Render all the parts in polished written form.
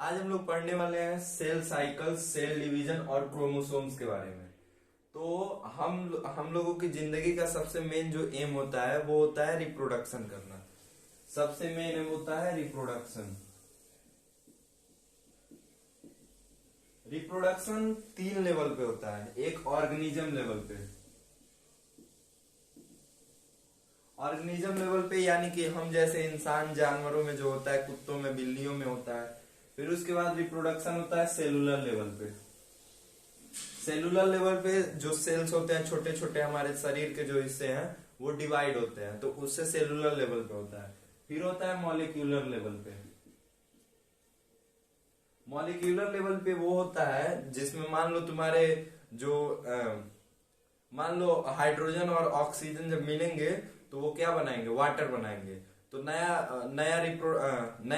आज हम लोग पढ़ने वाले हैं सेल साइकिल, सेल डिवीजन और क्रोमोसोम्स के बारे में। तो हम लोगों की जिंदगी का सबसे मेन जो एम होता है वो होता है रिप्रोडक्शन करना। सबसे मेन एम होता है रिप्रोडक्शन। रिप्रोडक्शन 3 लेवल पे होता है। एक ऑर्गेनिज्म लेवल पे, ऑर्गेनिज्म लेवल पे यानी कि हम जैसे इंसान जानवरों में जो होता है, कुत्तों में, बिल्लियों में होता है। फिर उसके बाद रिप्रोडक्शन होता है सेलुलर लेवल पे। सेलुलर लेवल पे जो सेल्स होते हैं, छोटे छोटे हमारे शरीर के जो हिस्से हैं वो डिवाइड होते हैं, तो उससे सेलुलर लेवल पे होता है। फिर होता है मॉलिक्यूलर लेवल पे। मॉलिक्यूलर लेवल पे वो होता है जिसमें मान लो तुम्हारे जो मान लो हाइड्रोजन और ऑक्सीजन जब मिलेंगे तो वो क्या बनाएंगे, वाटर बनाएंगे। तो नया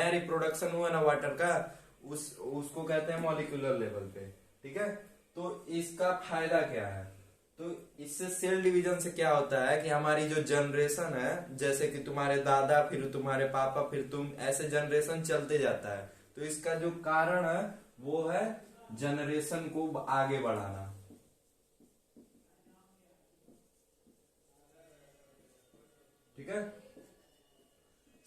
रिप्रोडक्शन हुआ ना वाटर का, उसको कहते हैं मॉलिक्यूलर लेवल पे। ठीक है, तो इसका फायदा क्या है? तो इससे सेल डिवीजन से क्या होता है कि हमारी जो जनरेशन है, जैसे कि तुम्हारे दादा, फिर तुम्हारे पापा, फिर तुम, ऐसे जनरेशन चलते जाता है। तो इसका जो कारण है वो है जनरेशन को आगे बढ़ाना। ठीक है,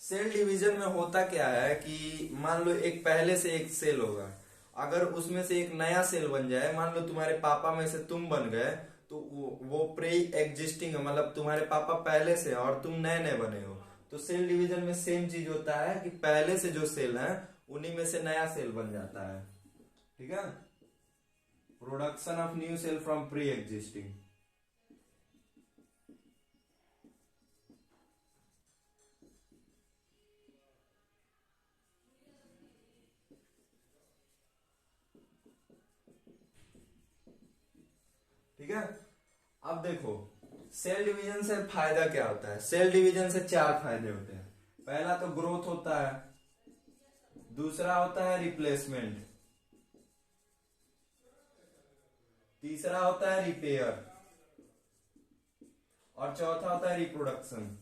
सेल डिवीजन में होता क्या है कि मान लो एक पहले से एक सेल होगा, अगर उसमें से एक नया सेल बन जाए, मान लो तुम्हारे पापा में से तुम बन गए, तो वो प्री एग्जिस्टिंग है, मतलब तुम्हारे पापा पहले से और तुम नए नए बने हो। तो सेल डिवीजन में सेम चीज होता है कि पहले से जो सेल है उन्हीं में से नया सेल बन जाता है। ठीक है, production of new cell from pre existing. ठीक है, अब देखो सेल डिवीजन से फायदा क्या होता है। सेल डिवीजन से 4 फायदे होते हैं। पहला तो ग्रोथ होता है, दूसरा होता है रिप्लेसमेंट, तीसरा होता है रिपेयर, और चौथा होता है रिप्रोडक्शन।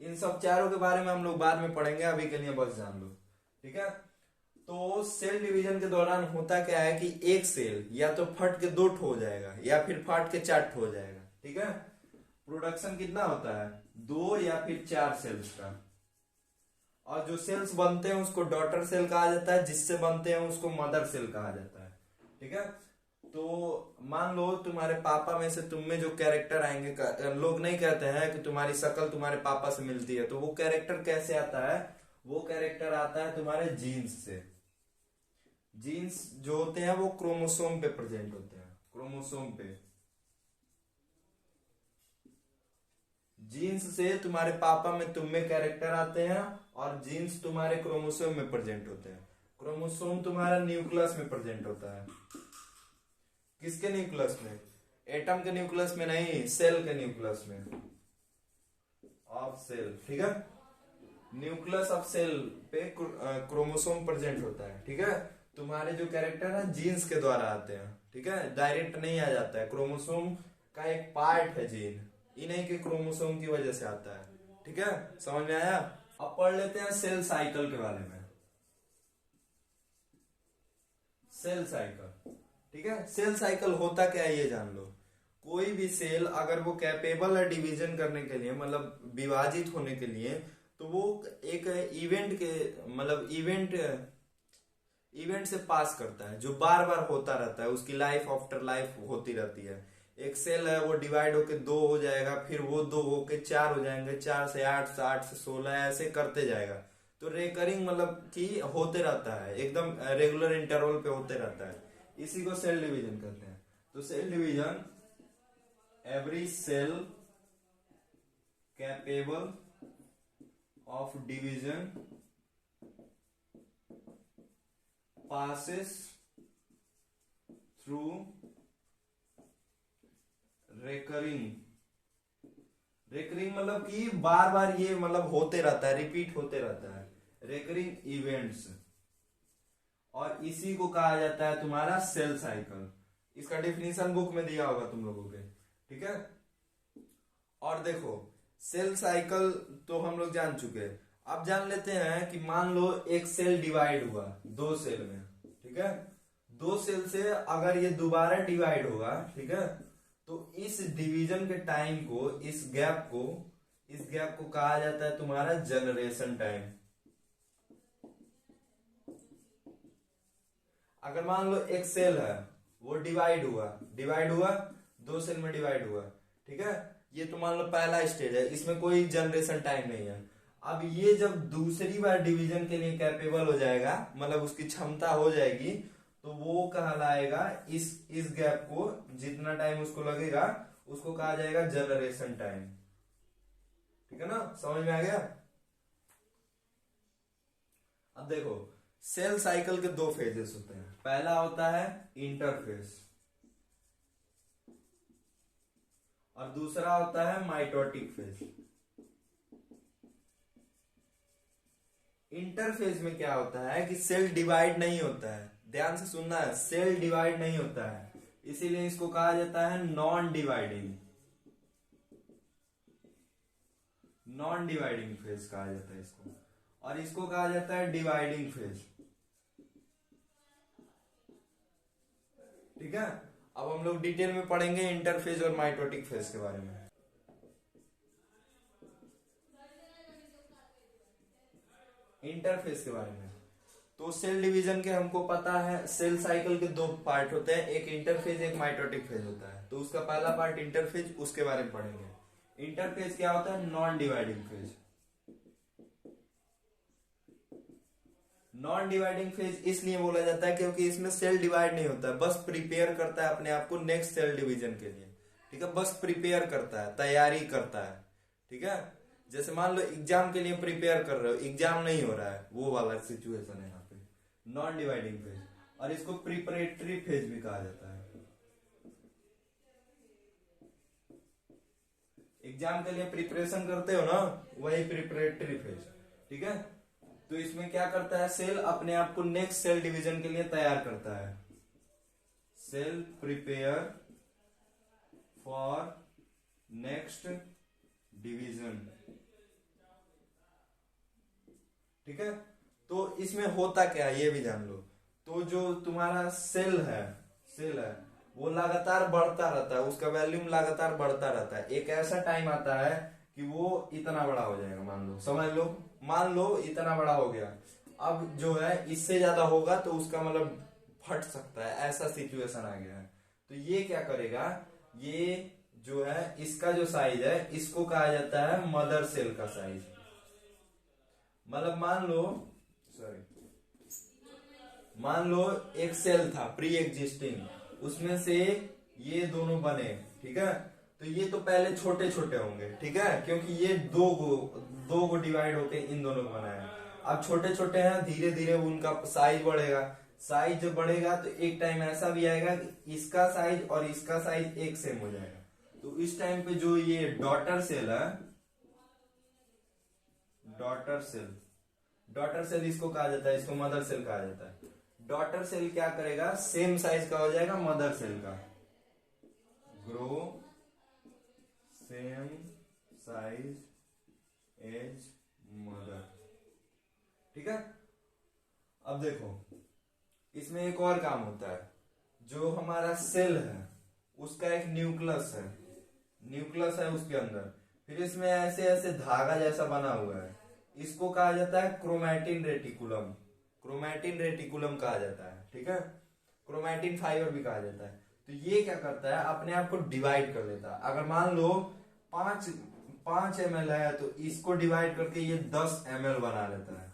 इन सब चारों के बारे में हम लोग बाद में पढ़ेंगे, अभी के लिए बस जान लो। ठीक है, तो सेल डिवीजन के दौरान होता क्या है कि एक सेल या तो फट के 2 ठो हो जाएगा या फिर फट के 4 ठो हो जाएगा। ठीक है, प्रोडक्शन कितना होता है, 2 या फिर 4 सेल्स का। और जो सेल्स बनते हैं उसको डॉटर सेल कहा जाता है, जिससे बनते हैं उसको मदर सेल कहा जाता है। ठीक है, तो मान लो तुम्हारे पापा में से तुम में जो कैरेक्टर आएंगे, लोग नहीं कहते हैं कि तुम्हारी शक्ल तुम्हारे पापा से मिलती है, तो वो कैरेक्टर कैसे आता है? वो कैरेक्टर आता है तुम्हारे जीन्स से। जीन्स जो होते हैं वो क्रोमोसोम पे प्रेजेंट होते हैं, क्रोमोसोम पे। जीन्स से तुम्हारे पापा में तुम में कैरेक्टर आते हैं और जीन्स तुम्हारे क्रोमोसोम में प्रेजेंट होते हैं। क्रोमोसोम तुम्हारा न्यूक्लियस में प्रेजेंट होता है। किसके न्यूक्लियस में? एटम के न्यूक्लियस में नहीं, सेल के न्यूक्लियस में, ऑफ सेल। ठीक है, न्यूक्लियस ऑफ सेल पे क्रोमोसोम प्रेजेंट होता है। ठीक है, तुम्हारे जो कैरेक्टर है जीन्स के द्वारा आते हैं। ठीक है, डायरेक्ट नहीं आ जाता है, क्रोमोसोम का एक पार्ट है जीन, इन्हीं के क्रोमोसोम की वजह से आता है। ठीक है, समझ में आया? अब पढ़ लेते हैं सेल साइकिल के बारे में। सेल साइकिल, ठीक है, सेल साइकिल होता क्या है ये जान लो। कोई भी सेल अगर वो कैपेबल है डिवीजन करने के लिए, मतलब विभाजित होने के लिए, तो वो एक इवेंट के, मतलब इवेंट से पास करता है जो बार बार होता रहता है, उसकी लाइफ आफ्टर लाइफ होती रहती है। एक सेल है वो डिवाइड होके 2 हो जाएगा, फिर वो 2 होके 4 हो जाएंगे, 4 से 8, 8 से 16, ऐसे करते जाएगा। तो रेकरिंग मतलब कि होते रहता है, एकदम रेगुलर इंटरवल पे होते रहता है। इसी को सेल डिवीजन कहते हैं। तो cell division, every cell capable of division passes through recurring, recurring मतलब कि बार बार ये मतलब होते रहता है, रिपीट होते रहता है, रेकरिंग इवेंट्स। और इसी को कहा जाता है तुम्हारा सेल साइकिल। इसका डेफिनेशन बुक में दिया होगा तुम लोगों के। ठीक है, और देखो सेल साइकिल तो हम लोग जान चुके हैं। अब जान लेते हैं कि मान लो एक सेल डिवाइड हुआ दो सेल में, ठीक है। दो सेल से अगर ये दोबारा डिवाइड होगा, ठीक है, तो इस डिवीजन के टाइम को, इस गैप को कहा जाता है तुम्हारा जनरेशन टाइम। अगर मान लो एक सेल है वो डिवाइड हुआ दो सेल में डिवाइड हुआ, ठीक है, ये तो मान लो पहला स्टेज है, इसमें कोई जनरेशन टाइम नहीं है। अब ये जब दूसरी बार डिवीजन के लिए कैपेबल हो जाएगा, मतलब उसकी क्षमता हो जाएगी, तो वो कहलाएगा, इस गैप को जितना टाइम उसको लगेगा उसको कहा जाएगा जनरेशन टाइम। ठीक है ना, समझ में आ गया। अब देखो सेल साइकिल के दो फेजेस होते हैं। पहला होता है इंटरफेज और दूसरा होता है माइटोटिक फेज। इंटरफेज में क्या होता है कि सेल डिवाइड नहीं होता है, ध्यान से सुनना है, सेल डिवाइड नहीं होता है, इसीलिए इसको कहा जाता है नॉन डिवाइडिंग फेज कहा जाता है इसको, और इसको कहा जाता है डिवाइडिंग फेज। ठीक है, अब हम लोग डिटेल में पढ़ेंगे इंटरफेज और माइटोटिक फेज के बारे में। इंटरफेस के बारे में तो सेल डिवीजन के हमको पता है, सेल साइकिल के दो पार्ट होते हैं, एक इंटरफेज एक माइटोटिक फेज होता है। तो उसका पहला पार्ट इंटरफेज, उसके बारे में पढ़ेंगे। इंटरफेज क्या होता है? Non dividing phase. Non dividing phase इसलिए बोला जाता है क्योंकि इसमें सेल डिवाइड नहीं होता है, बस प्रिपेयर करता है अपने आप को नेक्स्ट सेल डिवीजन के लिए। ठीक है, बस प्रिपेयर करता है, तैयारी करता है। ठीक है, जैसे मान लो एग्जाम के लिए प्रिपेयर कर रहे हो, एग्जाम नहीं हो रहा है, वो वाला सिचुएशन है यहाँ पे नॉन डिवाइडिंग फेज। और इसको प्रिपरेटरी फेज भी कहा जाता है। एग्जाम के लिए प्रिपरेशन करते हो ना, वही प्रिपरेटरी फेज। ठीक है, तो इसमें क्या करता है, सेल अपने आप को नेक्स्ट सेल डिवीजन के लिए तैयार करता है। Cell prepare for next division. ठीक है, तो इसमें होता क्या है ये भी जान लो। तो जो तुम्हारा सेल है वो लगातार बढ़ता रहता है, उसका वॉल्यूम लगातार बढ़ता रहता है। एक ऐसा टाइम आता है कि वो इतना बड़ा हो जाएगा, मान लो इतना बड़ा हो गया। अब जो है इससे ज्यादा होगा तो उसका मतलब फट सकता है, ऐसा सिचुएशन आ गया है। तो ये क्या करेगा, ये जो है इसका जो साइज है इसको कहा जाता है मदर सेल का साइज। मतलब मान लो एक सेल था प्री एग्जिस्टिंग, उसमें से ये दोनों बने। ठीक है, तो ये तो पहले छोटे छोटे होंगे, ठीक है, क्योंकि ये दो गो डिवाइड होके इन दोनों को बनाया। अब छोटे छोटे हैं, धीरे धीरे उनका साइज बढ़ेगा। साइज जब बढ़ेगा तो एक टाइम ऐसा भी आएगा कि इसका साइज और इसका साइज एक सेम हो जाएगा। तो इस टाइम पे जो ये डॉटर सेल है, डॉटर सेल इसको कहा जाता है, इसको मदर सेल कहा जाता है। डॉटर सेल क्या करेगा, सेम साइज का हो जाएगा मदर सेल का, grow same size as mother. ठीक है, अब देखो इसमें एक और काम होता है। जो हमारा सेल है उसका एक न्यूक्लियस है उसके अंदर, फिर इसमें ऐसे ऐसे धागा जैसा बना हुआ है, इसको कहा जाता है क्रोमैटिन रेटिकुलम कहा जाता है। ठीक है, क्रोमैटिन फाइबर भी कहा जाता है। तो ये क्या करता है, अपने आप को डिवाइड कर लेता है। अगर मान लो 5 ml है तो इसको डिवाइड करके ये 10 ml बना लेता है।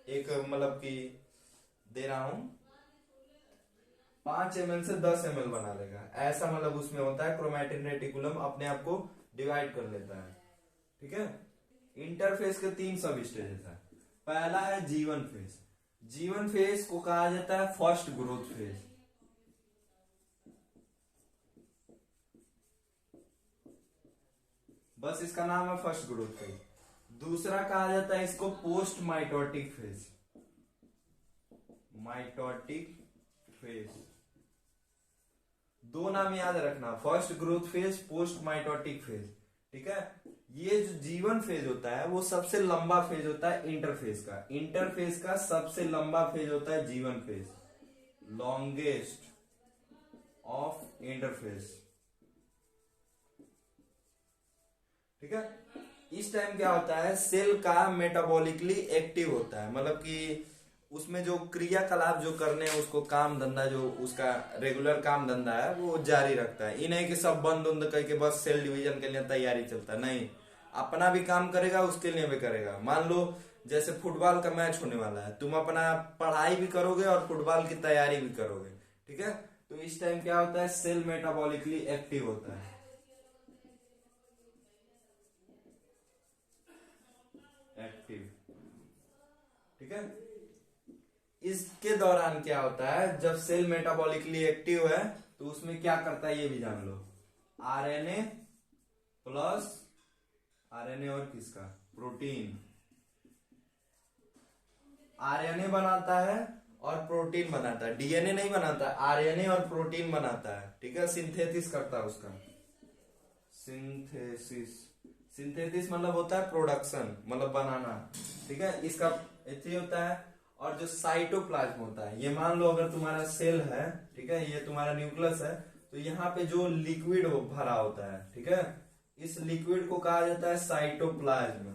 एक मतलब कि दे रहा हूं 5 ml से 10 ml बना लेगा, ऐसा मतलब उसमें होता है। क्रोमैटिन रेटिकुलम अपने आप को डिवाइड कर लेता है। ठीक है, इंटरफेस के 3 सब स्टेजेस है। पहला है जीवन फेज को कहा जाता है फर्स्ट ग्रोथ फेज। बस इसका नाम है फर्स्ट ग्रोथ फेज। दूसरा कहा जाता है इसको पोस्ट माइटोटिक फेज। दो नाम याद रखना, first growth phase, post mitotic phase. ठीक है, ये जो जीवन फेज होता है वो सबसे लंबा फेज होता है इंटरफेज का। इंटरफेज का सबसे लंबा फेज होता है जीवन फेज, लॉन्गेस्ट ऑफ इंटरफेज। ठीक है। इस टाइम क्या होता है, सेल का मेटाबॉलिकली एक्टिव होता है, मतलब कि उसमें जो क्रियाकलाप जो करने हैं उसको, काम धंधा जो उसका रेगुलर काम धंधा है वो जारी रखता है। ये नहीं कि सब बंद उंद करके बस सेल डिवीजन के लिए तैयारी चलता है, नहीं, अपना भी काम करेगा, उसके लिए भी करेगा। मान लो जैसे फुटबॉल का मैच होने वाला है, तुम अपना पढ़ाई भी करोगे और फुटबॉल की तैयारी भी करोगे। ठीक है। तो इस टाइम क्या होता है, सेल मेटाबॉलिकली एक्टिव होता है, एक्टिव। ठीक है। इसके दौरान क्या होता है, जब सेल मेटाबॉलिकली एक्टिव है तो उसमें क्या करता है ये भी जान लो, आरएनए प्लस, आरएनए और किसका, प्रोटीन, आरएनए बनाता है और प्रोटीन बनाता है, डीएनए नहीं बनाता, आरएनए और प्रोटीन बनाता है। ठीक है। सिंथेसिस करता है उसका, सिंथेसिस, सिंथेसिस मतलब होता है प्रोडक्शन, मतलब बनाना। ठीक है। इसका ये होता है। और जो साइटोप्लाज्म होता है, ये मान लो अगर तुम्हारा सेल है, ठीक है, ये तुम्हारा न्यूक्लियस है, तो यहाँ पे जो लिक्विड भरा होता है, ठीक है, इस लिक्विड को कहा जाता है साइटोप्लाज्म।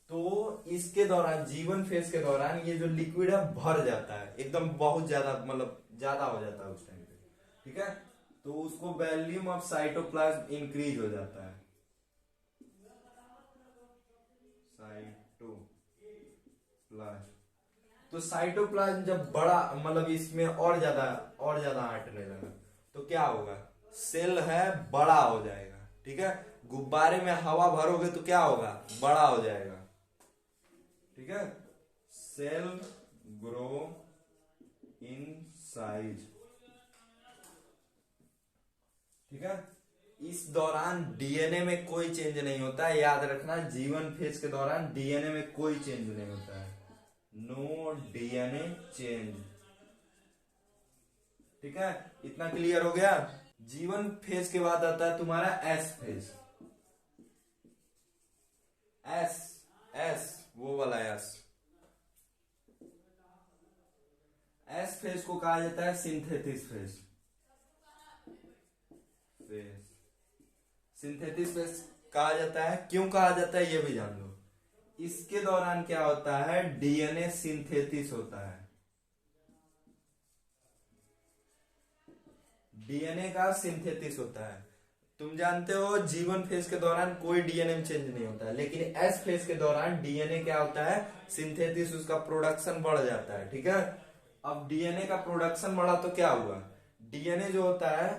तो इसके दौरान, जीवन फेज के दौरान, ये जो लिक्विड है भर जाता है एकदम, बहुत ज्यादा, मतलब ज्यादा हो जाता है उस टाइम पे। ठीक है। तो उसको वॉल्यूम ऑफ साइटोप्लाज्म इंक्रीज हो जाता है, साइटोप्लाज्म। तो साइटोप्लाज्म जब बड़ा, मतलब इसमें और ज्यादा आंटने लगा, तो क्या होगा, सेल है बड़ा हो जाएगा। ठीक है। गुब्बारे में हवा भरोगे तो क्या होगा, बड़ा हो जाएगा। ठीक है। Cell grow in size. ठीक है। इस दौरान डीएनए में कोई चेंज नहीं होता है, याद रखना, जीवन फेज के दौरान डीएनए में कोई चेंज नहीं होता है, नो डीएनए चेंज। ठीक है। इतना क्लियर हो गया। जीवन फेज के बाद आता है तुम्हारा एस फेज, एस, एस वो वाला एस, एस फेज को कहा जाता है सिंथेसिस फेज, सिंथेसिस फेज कहा जाता है। क्यों कहा जाता है ये भी जान लो। इसके दौरान क्या होता है, डीएनए सिंथेसिस होता है, डीएनए का सिंथेसिस होता है। तुम जानते हो जीवन फेज के दौरान कोई डीएनए में चेंज नहीं होता है, लेकिन एस फेज के दौरान डीएनए क्या होता है, सिंथेसिस, उसका प्रोडक्शन बढ़ जाता है। ठीक है। अब डीएनए का प्रोडक्शन बढ़ा तो क्या हुआ, डीएनए जो होता है,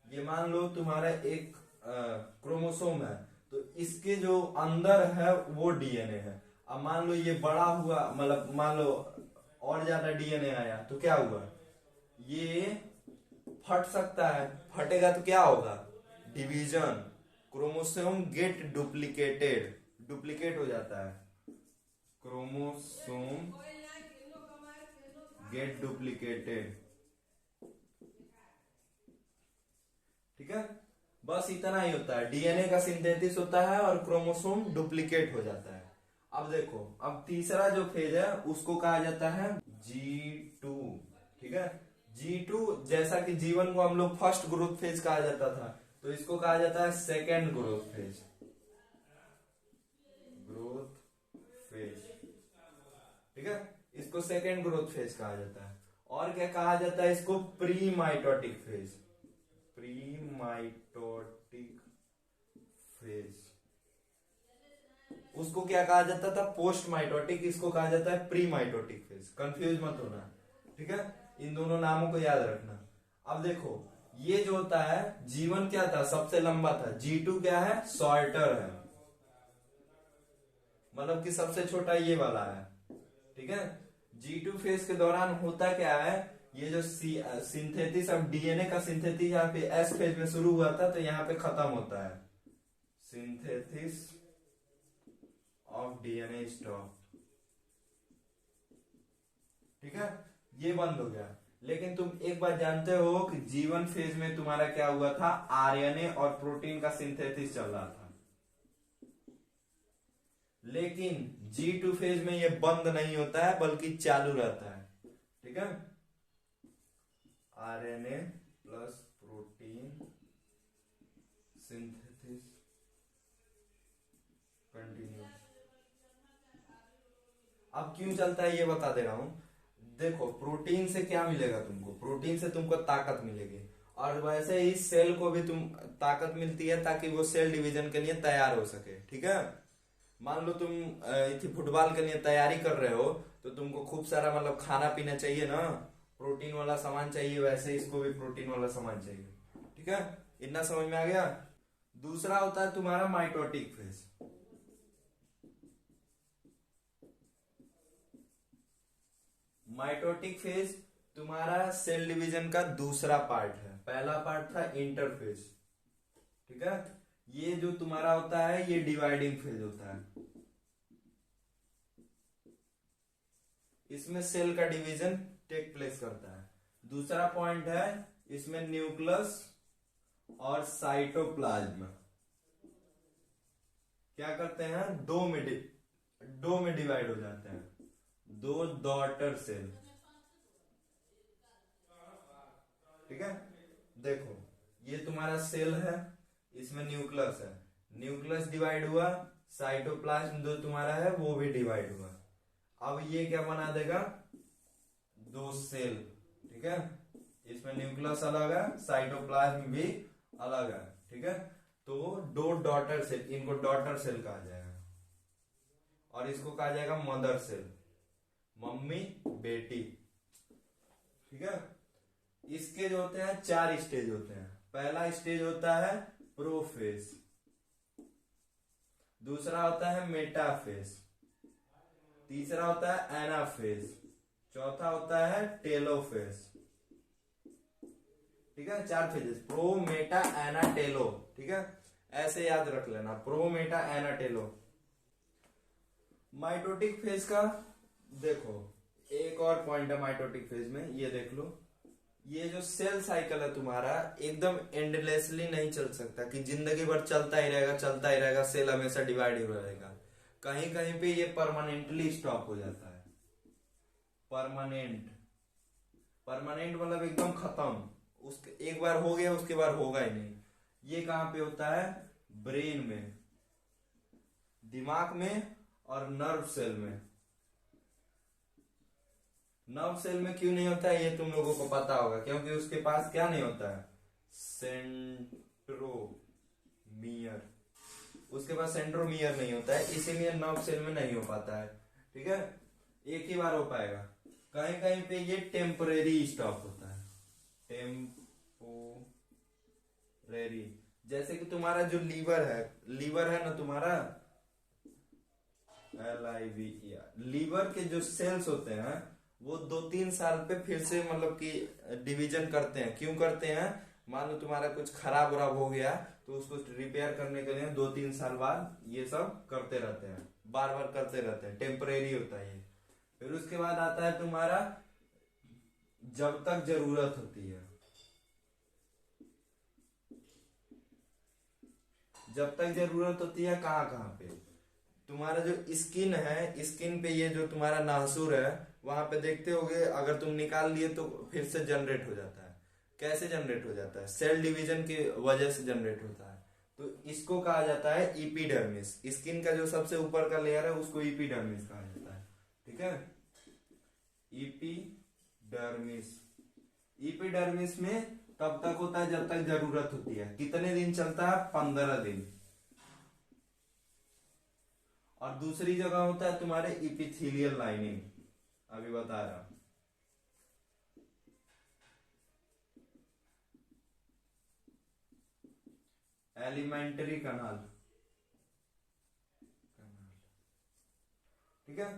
ये मान लो तुम्हारा एक क्रोमोसोम है, तो इसके जो अंदर है वो डीएनए है। अब मान लो ये बड़ा हुआ, मतलब मान लो और ज्यादा डीएनए आया तो क्या हुआ, ये फट सकता है, फटेगा तो क्या होगा, division, chromosome get duplicated, duplicate हो जाता है, क्रोमोसोम गेट डुप्लीकेटेड। ठीक है। बस इतना ही होता है, डीएनए का सिंथेसिस होता है और क्रोमोसोम डुप्लीकेट हो जाता है। अब देखो, अब तीसरा जो फेज है उसको कहा जाता है G2। ठीक है। G2, जैसा कि जीवन को हम लोग फर्स्ट ग्रोथ फेज कहा जाता था, तो इसको कहा जाता है second growth phase, growth phase. ठीक है। इसको सेकेंड ग्रोथ फेज कहा जाता है। और क्या कहा जाता है इसको, pre mitotic phase, pre mitotic phase. उसको क्या कहा जाता था, पोस्ट माइटोटिक, इसको कहा जाता है प्री माइटोटिक फेज। कंफ्यूज मत होना। ठीक है। इन दोनों नामों को याद रखना। अब देखो, ये जो होता है, जीवन क्या था, सबसे लंबा था, G2 क्या है, शॉर्टर है, मतलब कि सबसे छोटा ये वाला है। ठीक है। G2 फेज के दौरान होता क्या है, ये जो सिंथेसिस, अब डीएनए का सिंथेसिस यहाँ पे एस फेज में शुरू हुआ था, तो यहाँ पे खत्म होता है, सिंथेसिस ऑफ डीएनए स्टॉप। ठीक है। ये बंद हो गया। लेकिन तुम एक बात जानते हो कि G1 फेज में तुम्हारा क्या हुआ था, आरएनए और प्रोटीन का सिंथेसिस चल रहा था। लेकिन G2 फेज में ये बंद नहीं होता है बल्कि चालू रहता है। ठीक है, RNA plus protein synthesis continuous. अब क्यों चलता है ये बता दे रहा हूं। देखो, प्रोटीन से क्या मिलेगा तुमको, प्रोटीन से तुमको ताकत मिलेगी, और वैसे ही सेल को भी तुम ताकत मिलती है ताकि वो सेल डिवीजन के लिए तैयार हो सके। ठीक है, मान लो तुम फुटबॉल के लिए तैयारी कर रहे हो तो तुमको खूब सारा मतलब खाना पीना चाहिए ना, प्रोटीन वाला सामान चाहिए, वैसे इसको भी प्रोटीन वाला सामान चाहिए। ठीक है, इतना समझ में आ गया। दूसरा होता है तुम्हारा माइटोटिक फेज। माइटोटिक फेज तुम्हारा सेल डिवीजन का दूसरा पार्ट है। पहला पार्ट था इंटरफेज। ठीक है, ये जो तुम्हारा होता है ये डिवाइडिंग फेज होता है। इसमें सेल का डिवीजन टेक प्लेस करता है। दूसरा पॉइंट है इसमें न्यूक्लियस और साइटोप्लाज्म क्या करते हैं, दो में डिवाइड हो जाते हैं, दो डॉटर सेल। ठीक है, देखो ये तुम्हारा सेल है, इसमें न्यूक्लियस है, न्यूक्लियस डिवाइड हुआ, साइटोप्लाज्म जो तुम्हारा है वो भी डिवाइड हुआ। अब ये क्या बना देगा, दो सेल। ठीक है, इसमें न्यूक्लियस अलग है, साइटोप्लाज्म भी अलग है। ठीक है, तो दो डॉटर सेल, इनको डॉटर सेल कहा जाएगा, और इसको कहा जाएगा मदर सेल, मम्मी बेटी। ठीक है, इसके जो होते हैं 4 स्टेज होते हैं। पहला स्टेज होता है प्रोफेज, दूसरा होता है मेटाफेज, तीसरा होता है एनाफेज, चौथा होता है टेलोफेज। ठीक है, 4 फेजेस, प्रो मेटा एना टेलो। ठीक है, ऐसे याद रख लेना, प्रो मेटा एना टेलो। माइटोटिक फेज का देखो एक और पॉइंट है माइटोटिक फेज में, ये देख लो, ये जो सेल साइकिल है तुम्हारा एकदम एंडलेसली नहीं चल सकता कि जिंदगी भर चलता ही रहेगा, सेल हमेशा डिवाइड ही रहेगा। कहीं कहीं पे ये परमानेंटली स्टॉप हो जाता है। परमानेंट मतलब एकदम खत्म, उसके एक बार हो गया उसके बाद होगा ही नहीं। ये कहां पे होता है, ब्रेन में, दिमाग में और नर्व सेल में। नर्व सेल में क्यों नहीं होता है ये तुम लोगों को पता होगा, क्योंकि उसके पास क्या नहीं होता है, सेंट्रोमियर, उसके पास सेंट्रोमियर नहीं होता है, इसीलिए नर्व सेल में नहीं हो पाता है। ठीक है, एक ही बार हो पाएगा। कहीं कहीं पे ये टेम्परेरी स्टॉप होता है, टेम्पोरेरी। जैसे कि तुम्हारा जो लीवर है ना तुम्हारा, LIVER, लीवर के जो सेल्स होते हैं वो 2-3 साल पे फिर से मतलब कि डिवीजन करते हैं। क्यों करते हैं, मान लो तुम्हारा कुछ खराब हो गया तो उसको रिपेयर करने के लिए 2-3 साल बाद ये सब करते रहते हैं, बार बार करते रहते हैं, टेम्परेरी होता है ये। फिर उसके बाद आता है तुम्हारा जब तक जरूरत होती है, जब तक जरूरत होती है कहाँ कहाँ पे, तुम्हारा जो स्किन है, स्किन पे ये जो तुम्हारा नासूर है वहां पे देखते होगे, अगर तुम निकाल लिए तो फिर से जनरेट हो जाता है। कैसे जनरेट हो जाता है, सेल डिवीजन की वजह से जनरेट होता है। तो इसको कहा जाता है इपीडर्मिस। स्किन का जो सबसे ऊपर का लेयर है उसको इपीडर्मिस कहा जाता है। ठीक है, इपीडर्मिस। इपीडर्मिस में तब तक होता है जब तक जरूरत होती है। कितने दिन चलता है, 15 दिन। और दूसरी जगह होता है तुम्हारे इपिथेलियल लाइनिंग, अभी बता रहा हूं। एलिमेंट्री कनाल, ठीक है,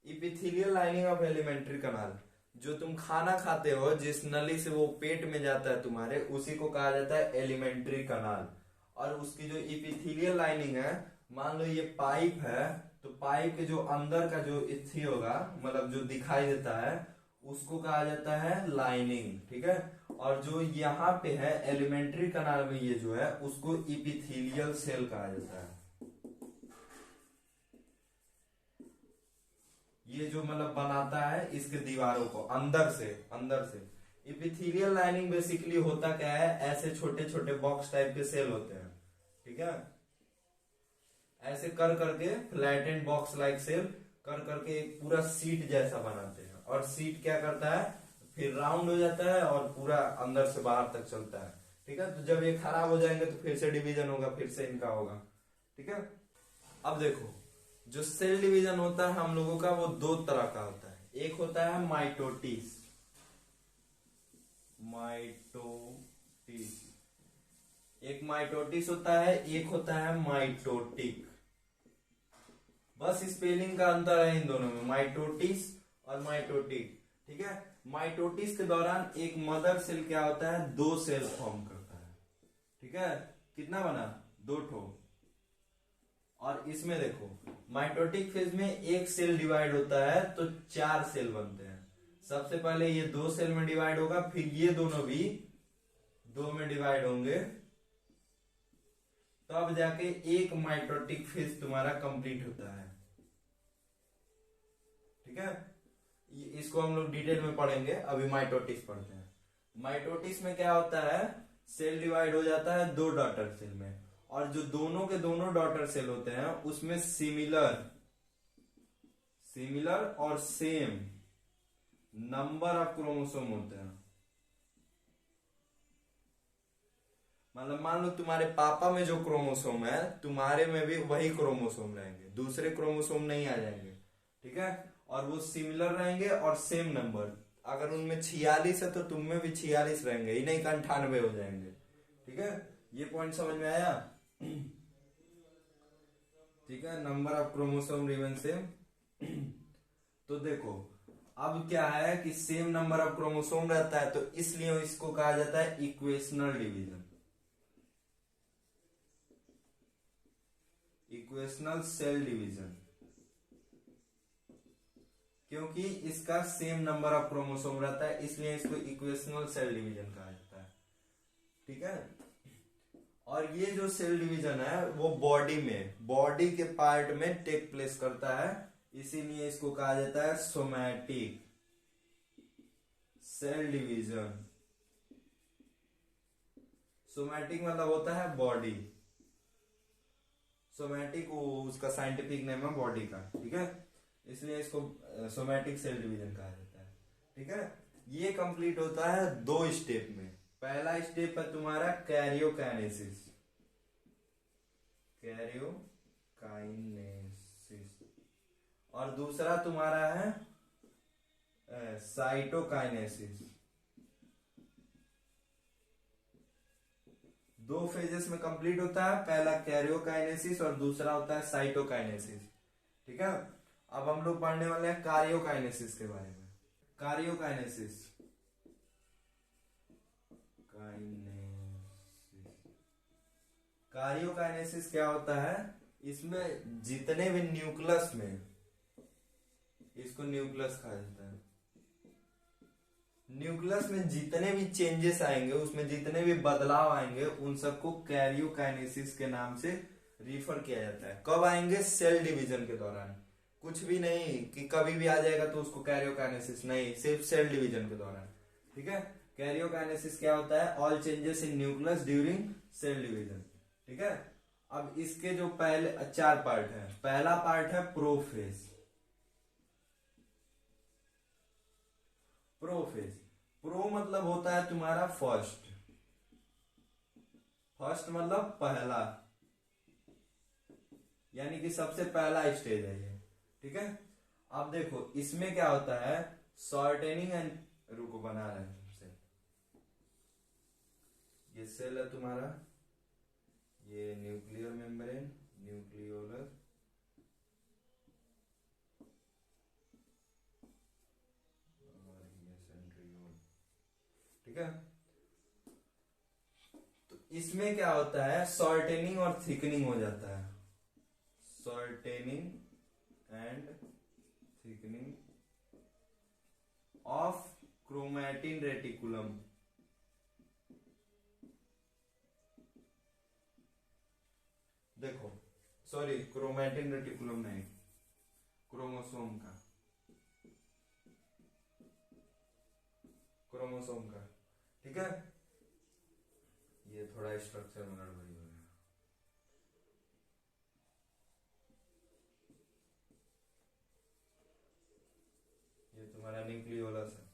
इपिथेलियल लाइनिंग ऑफ एलिमेंट्री कनाल। जो तुम खाना खाते हो, जिस नली से वो पेट में जाता है तुम्हारे, उसी को कहा जाता है एलिमेंट्री कनाल। और उसकी जो इपिथेलियल लाइनिंग है, मान लो ये पाइप है, तो पाइप के जो अंदर का जो इथी होगा, मतलब जो दिखाई देता है, उसको कहा जाता है लाइनिंग, ठीक है। और जो यहाँ पे है एलिमेंट्री कनाल में ये जो है उसको इपिथेलियल सेल कहा जाता है। ये जो मतलब बनाता है इसके दीवारों को अंदर से इपिथेलियल लाइनिंग बेसिकली होता क्या है, ऐसे छोटे छोटे बॉक्स टाइप के सेल होते हैं, ठीक है। ऐसे कर करके फ्लैटेंड बॉक्स लाइक सेल कर करके एक पूरा सीट जैसा बनाते हैं, और सीट क्या करता है फिर राउंड हो जाता है और पूरा अंदर से बाहर तक चलता है, ठीक है। तो जब ये खराब हो जाएंगे तो फिर से डिवीजन होगा, फिर से इनका होगा, ठीक है। अब देखो जो सेल डिवीजन होता है हम लोगों का वो दो तरह का होता है। एक होता है माइटोटिस, एक माइटोटिस होता है, एक होता है माइटोटिक। बस स्पेलिंग का अंतर है इन दोनों में, माइटोटिस और माइटोटिक, ठीक है। माइटोटिस के दौरान एक मदर सेल क्या होता है, दो सेल फॉर्म करता है, ठीक है। कितना बना, दो ठो। और इसमें देखो माइटोटिक फेज में एक सेल डिवाइड होता है तो चार सेल बनते हैं। सबसे पहले ये दो सेल में डिवाइड होगा, फिर ये दोनों भी दो में डिवाइड होंगे, तब जाके एक माइटोटिक फेज तुम्हारा कंप्लीट होता है, ठीक है। इसको हम लोग डिटेल में पढ़ेंगे, अभी माइटोटिस पढ़ते हैं। माइटोटिस में क्या होता है, सेल डिवाइड हो जाता है दो डॉटर सेल में, और जो दोनों के दोनों डॉटर सेल होते हैं उसमें सिमिलर और सेम नंबर ऑफ क्रोमोसोम होते हैं। मतलब मान लो तुम्हारे पापा में जो क्रोमोसोम है तुम्हारे में भी वही क्रोमोसोम रहेंगे, दूसरे क्रोमोसोम नहीं आ जाएंगे, ठीक है। और वो सिमिलर रहेंगे और सेम नंबर, अगर उनमें 46 है तो तुम में भी 46 रहेंगे, ही नहीं 98 हो जाएंगे, ठीक है। ये पॉइंट समझ में आया, ठीक है। Number of chromosome remain same. तो देखो अब क्या है कि सेम नंबर ऑफ क्रोमोसोम रहता है तो इसलिए इसको कहा जाता है equational division, equational cell division, क्योंकि इसका सेम नंबर ऑफ क्रोमोसोम रहता है इसलिए इसको इक्वेशनल सेल डिवीजन कहा जाता है, ठीक है। और ये जो सेल डिवीजन है वो बॉडी के पार्ट में टेक प्लेस करता है, इसीलिए इसको कहा जाता है सोमैटिक सेल डिवीजन। सोमैटिक मतलब होता है बॉडी, सोमैटिक उसका साइंटिफिक नेम है बॉडी का, ठीक है। इसलिए इसको सोमैटिक सेल डिवीजन कहा जाता है, ठीक है। ये कंप्लीट होता है दो स्टेप में। पहला स्टेप है तुम्हारा कैरियोकाइनेसिस, और दूसरा तुम्हारा है साइटोकाइनेसिस। दो फेजेस में कंप्लीट होता है, पहला कैरियोकाइनेसिस और दूसरा होता है साइटोकाइनेसिस, ठीक है। अब हम लोग पढ़ने वाले हैं कार्योकाइनेसिस के बारे में। कार्योकाइनेसिस कार्योकाइनेसिस क्या होता है, इसमें जितने भी न्यूक्लियस में, इसको न्यूक्लियस कहा जाता है, न्यूक्लियस में जितने भी चेंजेस आएंगे, उसमें जितने भी बदलाव आएंगे उन सबको कैरियोकाइनेसिस के नाम से रिफर किया जाता है। कब आएंगे, सेल डिवीजन के दौरान। कुछ भी नहीं कि कभी भी आ जाएगा तो उसको कैरियोकाइनेसिस नहीं, सिर्फ सेल डिवीजन के दौरान, ठीक है। कैरियोकाइनेसिस क्या होता है, all changes in nucleus during cell division, ठीक है। अब इसके जो पहले चार पार्ट है, पहला पार्ट है प्रोफेज। प्रो मतलब होता है तुम्हारा फर्स्ट मतलब पहला, यानी कि सबसे पहला स्टेज है ये, ठीक है। अब देखो इसमें क्या होता है, शॉर्टेनिंग एंड, रुको बना रहे हैं सेल, ये सेल है तुम्हारा, ये न्यूक्लियर मेम्ब्रेन, न्यूक्लियोलस, और ये सेंट्रियोल, ठीक है। तो इसमें क्या होता है, शॉर्टेनिंग और थिकनिंग हो जाता है, shortening and thickening of chromatin reticulum. देखो सॉरी, क्रोमैटिन रेटिकुलम नहीं, क्रोमोसोम का, क्रोमोसोम का। ठीक है, ये थोड़ा स्ट्रक्चर में गड़बड़ी हो गया। ये तुम्हारा न्यूक्लियोलस है।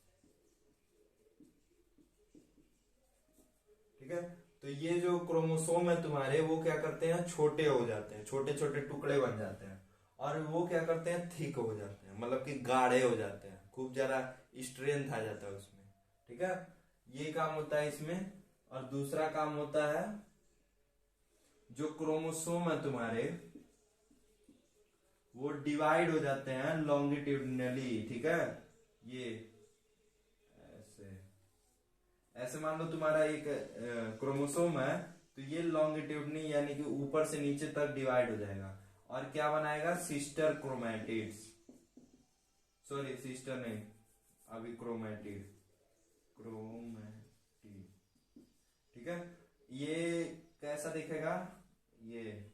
ठीक है, तो ये जो क्रोमोसोम है तुम्हारे, वो क्या करते हैं, छोटे हो जाते हैं, छोटे छोटे टुकड़े बन जाते हैं, और वो क्या करते हैं, थिक हो जाते हैं, मतलब कि गाढ़े हो जाते हैं, खूब ज्यादा स्ट्रेंथ आ जाता है उसमें। ठीक है, ये काम होता है इसमें। और दूसरा काम होता है, जो क्रोमोसोम है तुम्हारे वो डिवाइड हो जाते हैं लॉन्गिट्यूडनली। ठीक है, ये ऐसे ऐसे मान लो तुम्हारा एक क्रोमोसोम है, तो ये लॉन्गिट्यूडनी यानी कि ऊपर से नीचे तक डिवाइड हो जाएगा, और क्या बनाएगा, सिस्टर क्रोमैटिड्स, सॉरी सिस्टर नहीं, अभी क्रोमैटिड, क्रोमैटिड। ठीक है, ये कैसा दिखेगा, ये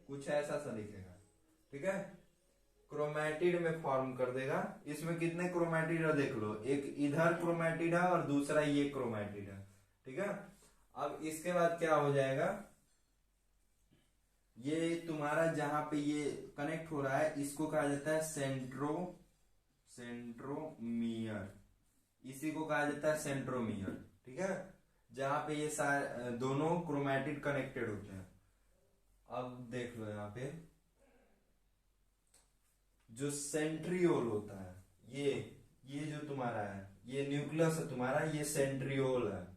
कुछ ऐसा सा दिखेगा। ठीक है, क्रोमैटिड में फॉर्म कर देगा। इसमें कितने क्रोमैटिड है देख लो, एक इधर क्रोमैटिड है और दूसरा ये क्रोमैटिड है। ठीक है, अब इसके बाद क्या हो जाएगा, ये तुम्हारा जहां पे ये कनेक्ट हो रहा है, इसको कहा जाता है सेंट्रोमियर, इसी को कहा जाता है सेंट्रोमियर। ठीक है, जहां पे ये दोनों क्रोमैटिड कनेक्टेड होते हैं। अब देख लो यहाँ पे जो सेंट्रियोल होता है, ये जो तुम्हारा है, ये न्यूक्लियस है तुम्हारा, ये सेंट्रियोल है।